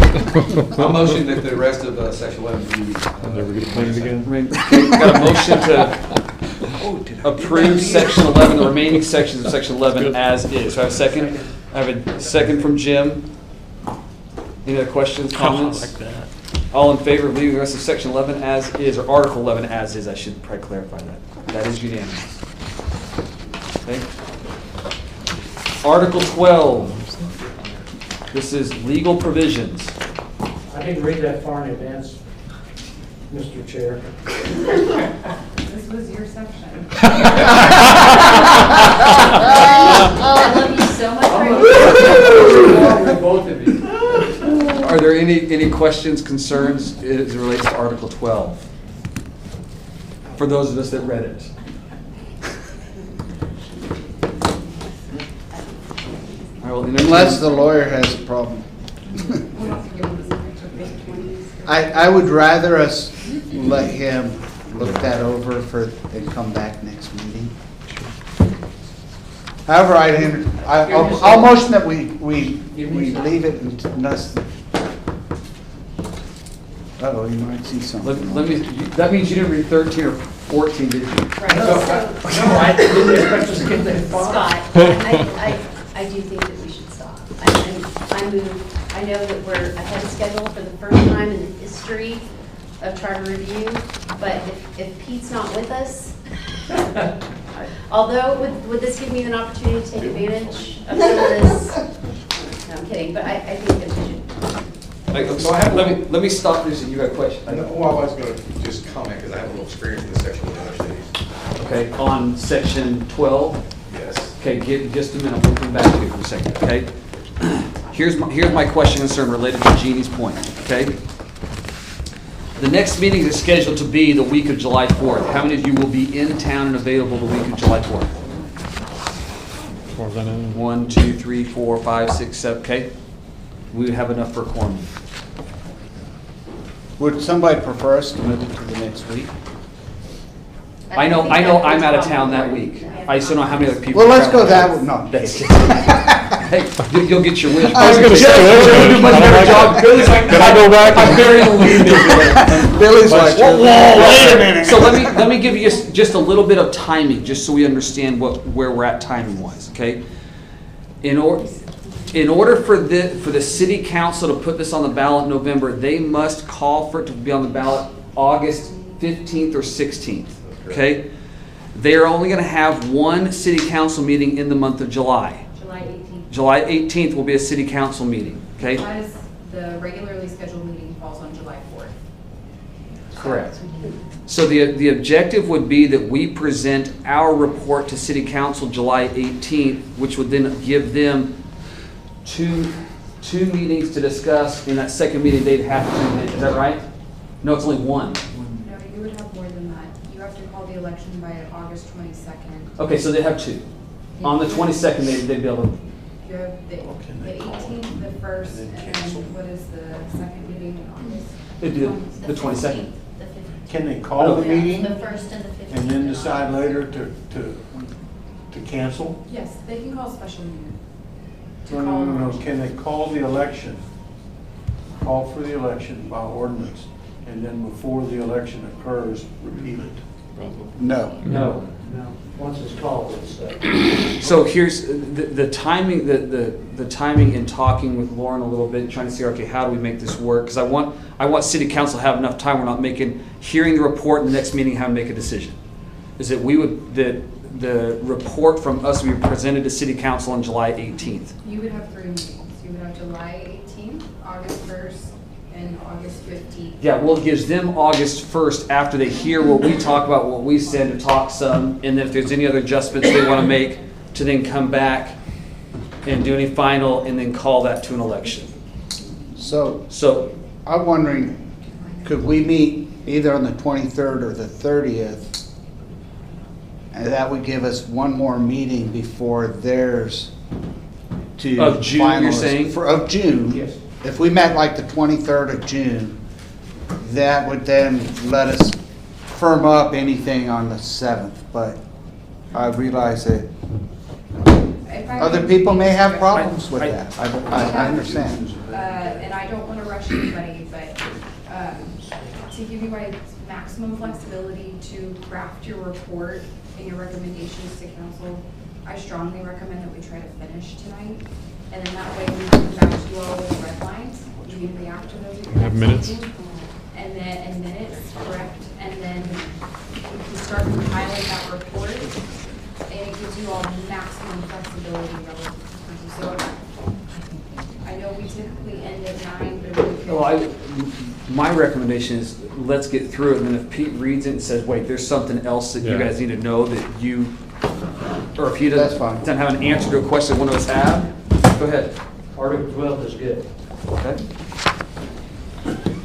I'll motion that the rest of section 11 be. Never get claimed again. okay, got a motion to approve Section 11, the remaining sections of Section 11 as is. So I have a second? I have a second from Jim. Any other questions, comments? like that. All in favor of leaving the rest of Section 11 as is, or Article 11 as is, I should probably clarify that. That is unanimous. Okay. Article 12. This is legal provisions. I didn't read that far in advance, Mr. Chair. This was your section. I love you so much right now. Both of you. Are there any questions, concerns as it relates to Article 12? For those of us that read it. I will entertain- Unless the lawyer has a problem. I would rather us let him look that over and come back next meeting. However, I'll motion that we leave it unless, uh-oh, you might see something. Let me, that means you didn't read 13 or 14, did you? Right, No, I didn't expect us to get that far. Scott, I do think that we should stop. I know that we're ahead of schedule for the first time in the history of charter review, but if Pete's not with us, although would this give me an opportunity to take advantage of some of this? No, I'm kidding, but I think that we should. Let me stop this, and you got a question? Well, I was going to just comment, because I have a little experience in this section with other cities. Okay, on section 12? Yes. Okay, give just a minute, we'll come back to you for a second, okay? Here's my question and concern related to Jeannie's point, okay? The next meeting is scheduled to be the week of July 4th. How many of you will be in town and available the week of July 4th? As far as I know. 1, 2, 3, 4, 5, 6, 7, okay? We would have enough for a quorum. Would somebody prefer us to move it to the next week? I know I'm out of town that week. I just don't know how many other people. Well, are let's go traveling. that, no. That's hey, you'll get your wish. I was gonna say, Joe, do much better job. Billy's like, Can I go back? I'm burying the lead this. Billy's like, whoa, wait a minute. So let me give you just a little bit of timing, just so we understand where we're at timing wise. Okay. In order for the city council to put this on the ballot in November, they must call for it to be on the ballot August 15th or 16th. Okay. They are only going to have one city council meeting in the month of July. July 18th. July 18th will be a city council meeting. Okay. Because the regularly scheduled meeting falls on July 4th. Correct. So the objective would be that we present our report to City Council July 18th, which would then give them two meetings to discuss. In that second meeting, they'd have to. Is that right? No, it's only one. No, you would have more than that. You have to call the election by August 22nd. Okay, so they'd have two. On the 22nd, they'd be able to. You have the 18th, the 1st, and then what is the second meeting in August? It'd be the 22nd. Can they call the meeting The 1st and the 15th. and then decide later to cancel? Yes, they can call a special meeting. To No, call no, an no, election. can they call the election? Call for the election by ordinance, and then before the election occurs, repeal it? No. No. Once it's called, it's, So here's the timing. The timing in talking with Lauren a little bit, trying to see, okay, how do we make this work? Because I want City Council to have enough time. We're not hearing the report in the next meeting, how to make a decision. Is that the report from us will be presented to City Council on July 18th. You would have 3 meetings. You would have July 18th, August 1st, and August 15th. Yeah, well, it gives them August 1st after they hear what we talk about, what we said, to talk some, and then if there's any other adjustments they want to make, to then come back and do any final, and then call that to an election. So I'm wondering, could we meet either on the 23rd or the 30th? And that would give us one more meeting before theirs to Of June, you're finalize- saying? Of June. Yes. If we met like the 23rd of June, that would then let us firm up anything on the 7th. But I realize that If I other may- people may have problems with that. I understand. And I don't want to rush anybody, but to give you guys maximum flexibility to craft your report and your recommendations to council, I strongly recommend that we try to finish tonight. And then that way we can come back to you all with red lines immediately after those. We have minutes. And minutes, correct. And then we can start compiling that report. And it gives you all maximum flexibility relative to council. So I know we typically end at 9, but if we could. Well, my recommendation is let's get through it, and then if Pete reads it and says, wait, there's something else that you Yeah. guys need to know that you, or if he That's fine. doesn't have an answer to a question one of us have, go ahead. Article 12 is good. Okay.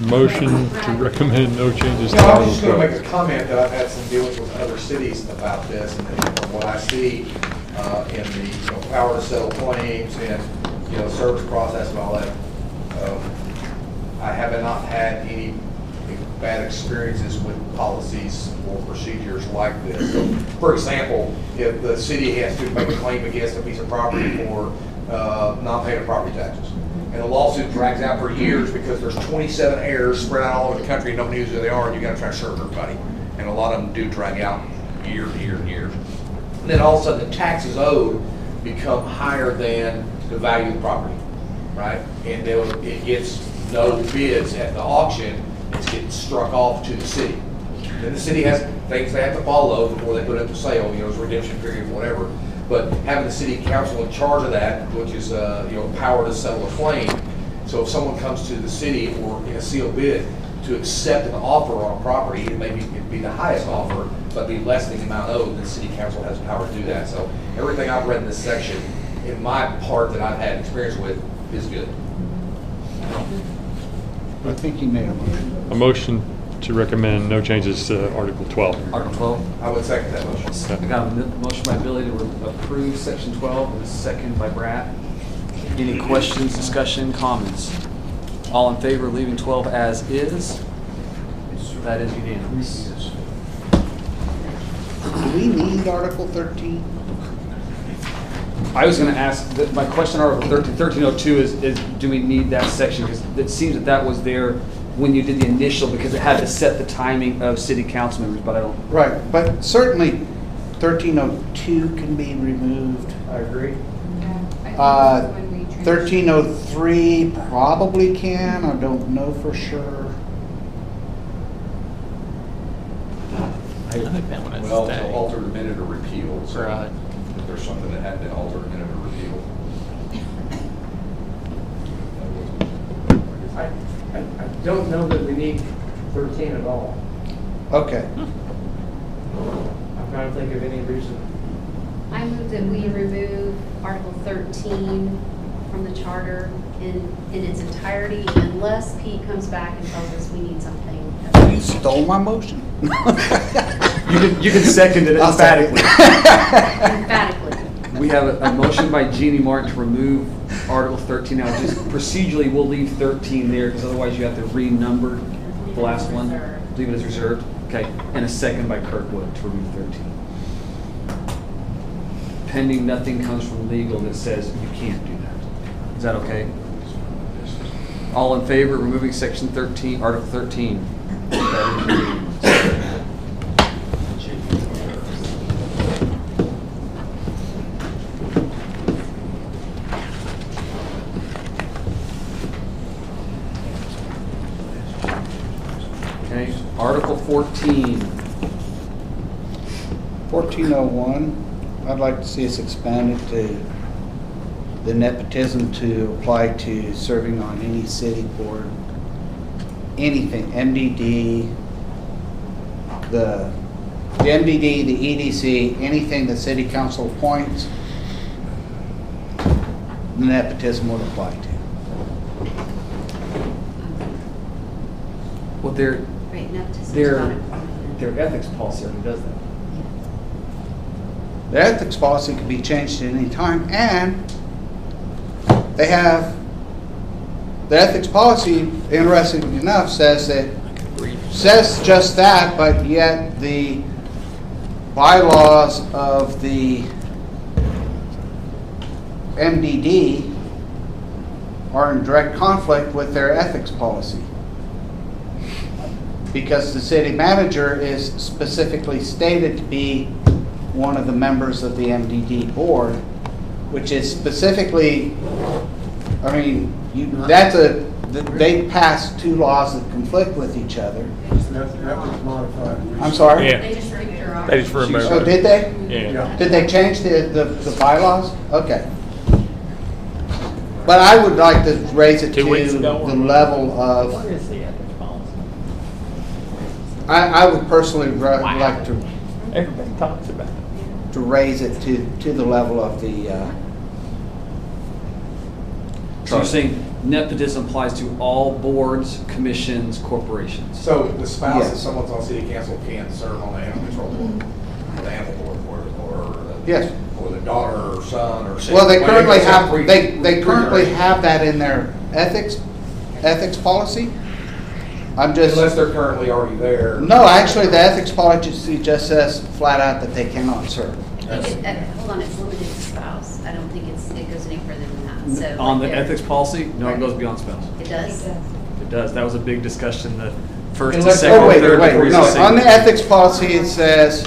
Motion to recommend no changes to No, I was Article just going to 12. make a comment that I've had some dealings with other cities about this, and from what I see in the power to settle claims and service process and all that, I have not had any bad experiences with policies or procedures like this. So, for example, if the city has to make a claim against a piece of property for non-paying of property taxes, and the lawsuit drags out for years because there's 27 heirs spread out all over the country and nobody knows who they are, and you gotta try to serve everybody. And a lot of them do drag out year and year and years. And then all of a sudden the taxes owed become higher than the value of the property, right? And it gets no bids at the auction, it's getting struck off to the city. Then the city has things they have to follow before they put it up for sale, there's a redemption period, whatever. But having the city council in charge of that, which is, power to settle a claim. So if someone comes to the city or in a sealed bid to accept an offer on a property, it'd be the highest offer, but be less than the amount owed, the city council has the power to do that. So everything I've read in this section, in my part that I've had experience with, is good. I think you made a motion. A motion to recommend no changes to Article 12. Article 12. I would second that motion. I got a motion by Billy to approve section 12 and a second by Brad. Any questions, discussion, comments? All in favor of leaving 12 as is? That is unanimous. Do we need Article 13? I was going to ask, my question on Article 1302 is do we need that section? Because it seems that was there when you did the initial, because it had to set the timing of city council members, but I don't. Right, but certainly 1302 can be removed. I agree. 1303 probably can, I don't know for sure. I like that one. Well, to alter the minute or repeal, so Right. if there's something that had been altered, a minute or repeal. I don't know that we need 13 at all. Okay. I'm trying to think of any reason. I move that we remove Article 13 from the charter in its entirety unless Pete comes back and tells us we need something. You stole my motion. You can second it I'll second emphatically. Emphatically. We have a motion by Jeannie Martin to remove Article 13. Now, just procedurally, we'll leave 13 there because otherwise you have to renumber the last one. Leave it as reserved. Okay. And a second by Kirkwood to remove 13. Pending nothing comes from legal that says you can't do that. Is that okay? All in favor of removing section 13, Article 13? Okay, Article 14. 1401, I'd like to see us expanded to the nepotism to apply to serving on any city board, anything, MDD, the MDD, the EDC, anything the city council appoints, the nepotism would apply to. Well, their Right, nepotism is not included. ethics policy already does that. The ethics policy can be changed at any time, and they have, the ethics policy, interestingly enough, says just that, but yet the bylaws of the MDD are in direct conflict with their ethics policy. Because the city manager is specifically stated to be one of the members of the MDD board, which is specifically, I mean, they passed two laws that conflict with each other. That was modified. I'm sorry? Yeah. They just removed They just removed Oh, it. did they? Yeah. Did they change the bylaws? Okay. But I would like to raise it to 2 weeks ago. the level of, What is the ethics policy? I would personally like to Everybody talks about it. raise it to the level of the, So you're saying nepotism applies to all boards, commissions, corporations? So the spouse Yes. of someone's on city council can't serve on the animal control board, or the animal board, Yes. or the daughter or son or. well, they currently it's have, three- they three currently generations. have that in their ethics policy. I'm just. Unless they're currently already there. No, actually, the ethics policy just says flat out that they cannot serve. Hold on, it's limited to spouse. I don't think it goes any further than that, so. On the like there- ethics policy, no, it goes beyond spouse. It does? It does. That was a big discussion, the first to Unless- second, Oh, wait, third, wait, before you no, say- on the ethics policy, it says,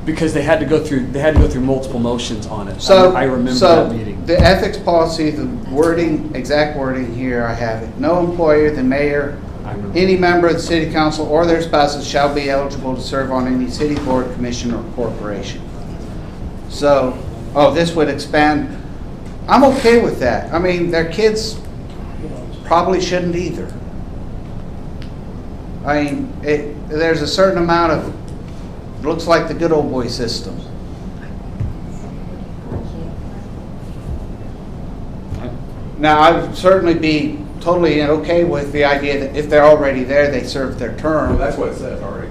Because they had to go through multiple motions on it. so. I remember so that meeting. The ethics policy, the wording, exact wording here, I have it. No employer, the mayor, I remember. any member of the city council or their spouses shall be eligible to serve on any city board, commission, or corporation. So, this would expand. I'm okay with that. I mean, their kids probably shouldn't either. I mean, there's a certain amount of, looks like the good old boy system. Now, I would certainly be totally okay with the idea that if they're already there, they serve their Well, term. that's what it says already.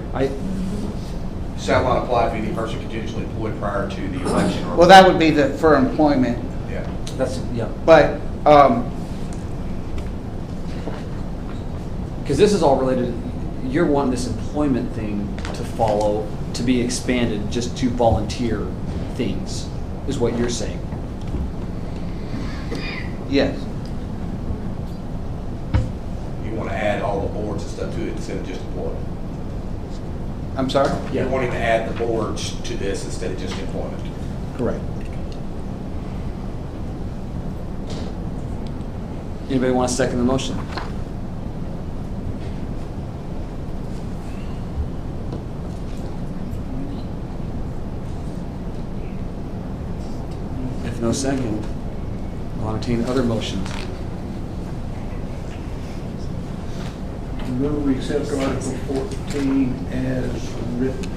Shall not apply if any person continuously employed prior to the election or. Well, that would be for employment, Yeah. Yeah. but, Because this is all related, you're wanting this employment thing to follow, to be expanded just to volunteer things, is what you're saying. yes. You want to add all the boards and stuff to it instead of just employment. I'm sorry? You're wanting to add the boards to this instead of just employment. Correct. Anybody want to second the motion? If no second, I'll entertain other motions. Move we accept Article 14 as written.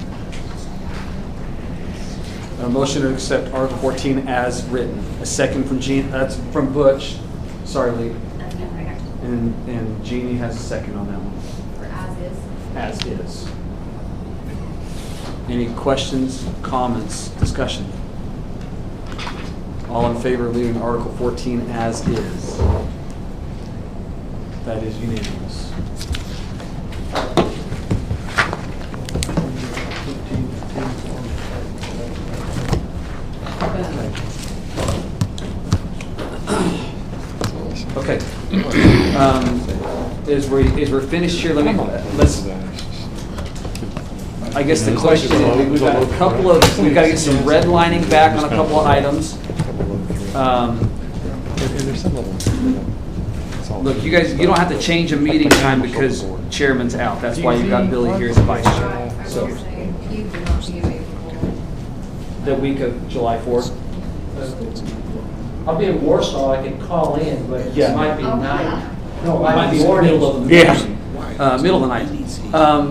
A motion to accept Article 14 as written. A second from Jean, that's from Butch. Sorry, Lee. And Jeannie has a second on that one. For as is. As is. Any questions, comments, discussion? All in favor of leaving Article 14 as is? That is unanimous. Okay. As we're finished here, let's, I guess the question is, we've got we've got to get some redlining back on a couple of items. Look, you guys, you don't have to change a meeting time because chairman's out. That's why you've got Billy here as vice chair. So, You would not be available. the week of July 4th. I'll be in Warsaw, I can call in, but it Yeah. might be Oh, night. yeah. No, Might be middle of the Yeah. middle of the night.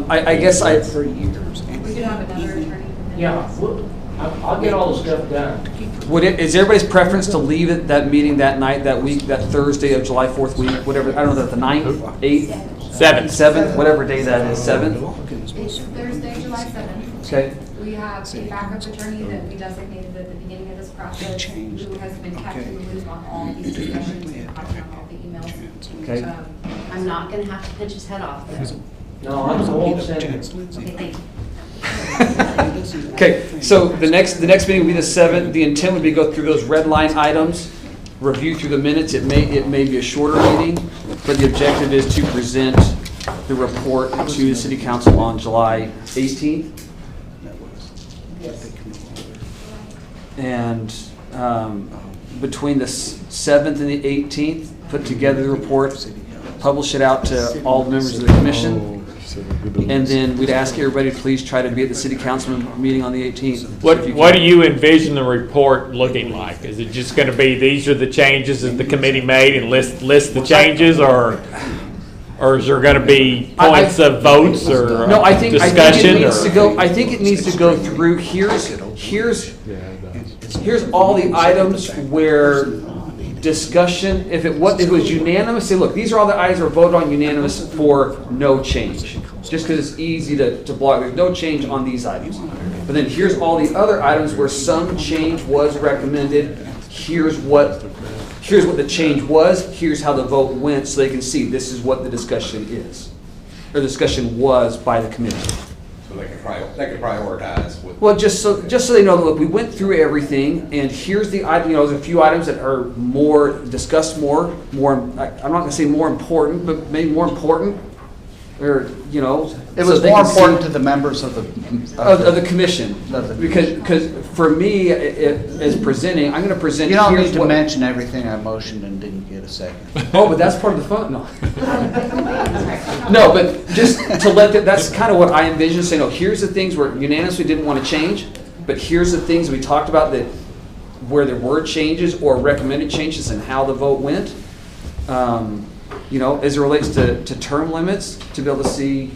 I guess I. We could have another attorney. Yeah, I'll get all the stuff done. Is everybody's preference to leave it, that meeting that night, that week, that Thursday of July 4th week, whatever, I don't know, the 9th, 8th? 7th, whatever day that is, 7th? It's Thursday, July 7th. Okay. We have a backup attorney that we designated at the beginning of this process, who has been kept in the loop on all these discussions and copying on all the emails. Okay. I'm not gonna have to pinch his head off, though. No, I won't send it. Okay, thank you. Okay, so the next meeting will be the 7th. The intent would be to go through those red line items, review through the minutes. It may be a shorter meeting, but the objective is to present the report to the city council on July 18th. And between the 7th and the 18th, put together the report, publish it out to all the members of the commission. And then we'd ask everybody to please try to be at the city council meeting on the 18th. What do you envision the report looking like? Is it just going to be, these are the changes that the committee made and list the changes, or is there going to be points of votes or No, I think discussion? I think it needs to go through, here's all the items where discussion, if it was unanimous, say, look, these are all the items that were voted on unanimous for no change. Just because it's easy to block, there's no change on these items. But then here's all the other items where some change was recommended. Here's what the change was, here's how the vote went, so they can see this is what the discussion is. or the discussion was by the committee. So they can prioritize with. Well, just so they know, look, we went through everything, and here's the item. There's a few items that are more discussed, more. I'm not going to say more important, but maybe more important, or It was more important to the members of the commission, of the because for me, as presenting, I'm going to present. You don't here's need to what- mention everything I motioned and didn't get a second. Oh, but that's part of the fun. No. No, but just to that's kind of what I envision, saying, here's the things where unanimously didn't want to change, but here's the things we talked about that where there were changes or recommended changes and how the vote went. As it relates to term limits, to be able to see,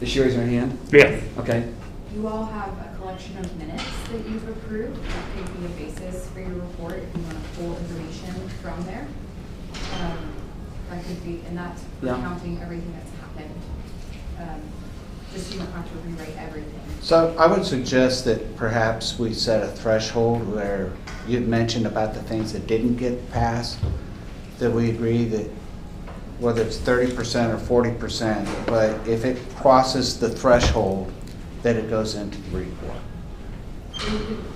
is she raising her hand? Yeah. Okay. You all have a collection of minutes that you've approved. That could be a basis for your report if you want to pull information from there. That could be, and that's Yeah. recounting everything that's happened. Just so you don't have to rewrite everything. So I would suggest that perhaps we set a threshold where you'd mentioned about the things that didn't get passed, that we agree that whether it's 30% or 40%, but if it crosses the threshold, that it goes into the report.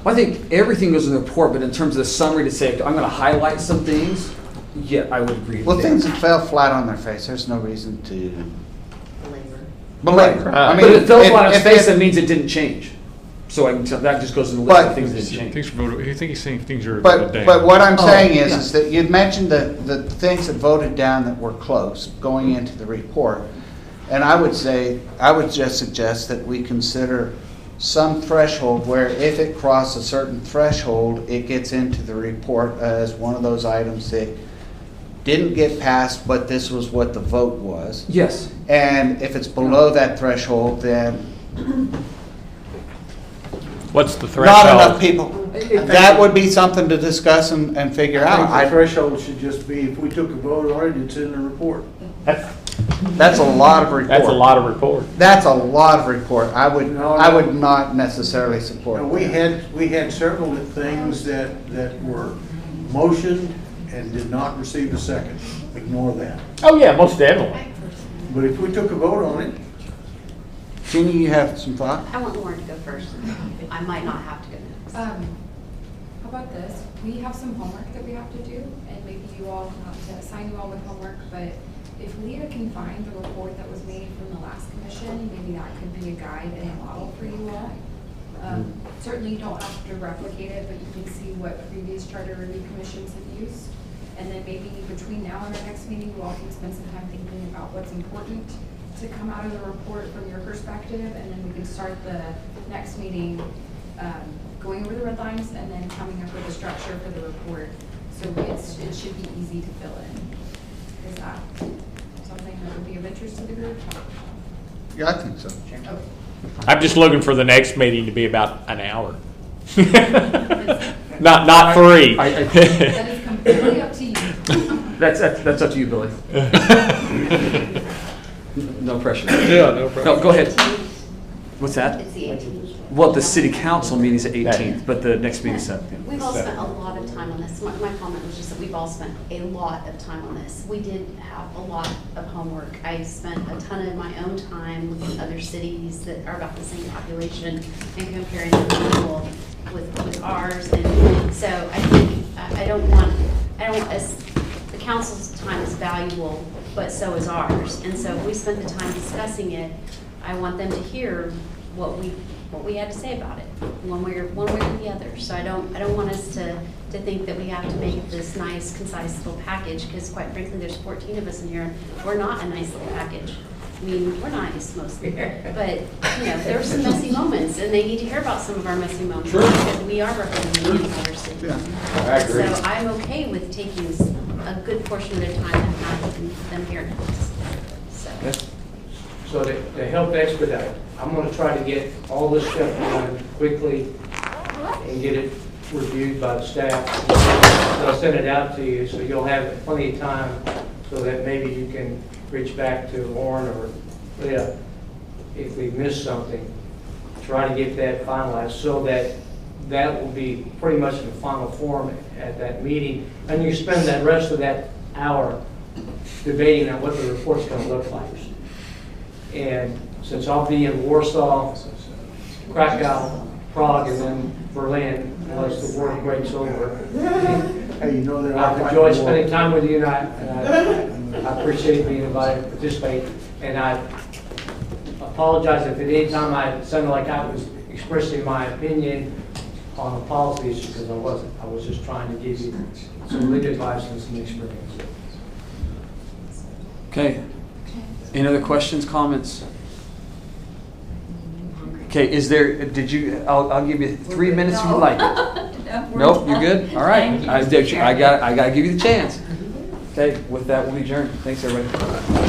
Well, I think everything goes in the report, but in terms of the summary to say, I'm going to highlight some things, yeah, I would agree with Well, that. things that fell flat on their face, there's no reason to Right. belabor. But if it fell flat on its face, that means it didn't change. So that just goes in the list of things that didn't change. Things voted. I think he's saying things are But, voted down. but what I'm Oh, saying yeah. is that you'd mentioned the things that voted down that were close going into the report. And I would just suggest that we consider some threshold where if it crosses a certain threshold, it gets into the report as one of those items that didn't get passed, but this was what the vote was. Yes. And if it's below that threshold, then What's the not threshold? enough people. That would be something to discuss and figure I think out. the threshold should just be, if we took a vote on it, it's in the report. That's a lot of report. That's a lot of report. That's a lot of report. I would No, I no. would not necessarily support Now, we that. had several things that were motioned and did not receive a second. Ignore that. Oh, yeah, most definitely. But if we took a vote on it, Jeannie, you have some thought? I want Lauren to go first. I might not have to go next. How about this? We have some homework that we have to do, and maybe you all, not to assign you all with homework, but if Leah can find the report that was made from the last commission, maybe that could be a guide and a model for you all. Certainly you don't have to replicate it, but you can see what previous charter review commissions have used. And then maybe between now and our next meeting, you all can spend some time thinking about what's important to come out of the report from your perspective, and then we can start the next meeting going over the red lines and then coming up with a structure for the report. So it should be easy to fill in. Is that something that would be of interest to the group? Yeah, I think so. Okay. I'm just looking for the next meeting to be about an hour. Not 3. That is completely up to you. That's up to you, Billy. No pressure. Yeah, no problem. No, go ahead. What's that? It's the 18th. Well, the city council meeting's the 18th, but the next meeting's 17th. We've all spent a lot of time on this. My comment was just that we've all spent a lot of time on this. We did have a lot of homework. I spent a ton of my own time looking at other cities that are about the same population and comparing them with ours. And so I think, the council's time is valuable, but so is ours. And so if we spent the time discussing it, I want them to hear what we had to say about it, one way or the other. So I don't want us to think that we have to make this nice, concise little package, because quite frankly, there's 14 of us in here. We're not a nice little package. I mean, we're nice mostly, but there were some messy moments, and they need to hear about some of our messy moments because we are representing the entire city. I agree. So I'm okay with taking a good portion of their time and having them hear us. So to help expedite, I'm going to try to get all this stuff done quickly and get it reviewed by the staff. So I'll send it out to you, so you'll have plenty of time so that maybe you can reach back to Lauren or Leah if we missed something. Try to get that finalized so that will be pretty much in the final form at that meeting. And you spend that rest of that hour debating on what the report's going to look like. And since I'll be in Warsaw, Krakow, Prague, and then Berlin, unless the war breaks over. Hey, you know that I've enjoyed spending time with you, and I appreciate being invited to participate. And I apologize if at any time I sounded like I was expressing my opinion on a policy issue, because I wasn't. I was just trying to give you some legal advice and some experience. Okay. Any other questions, comments? Okay, I'll give you 3 minutes if you like it. Nope, you're good? All right. I gotta give you the chance. Okay, with that, we'll adjourn. Thanks, everybody.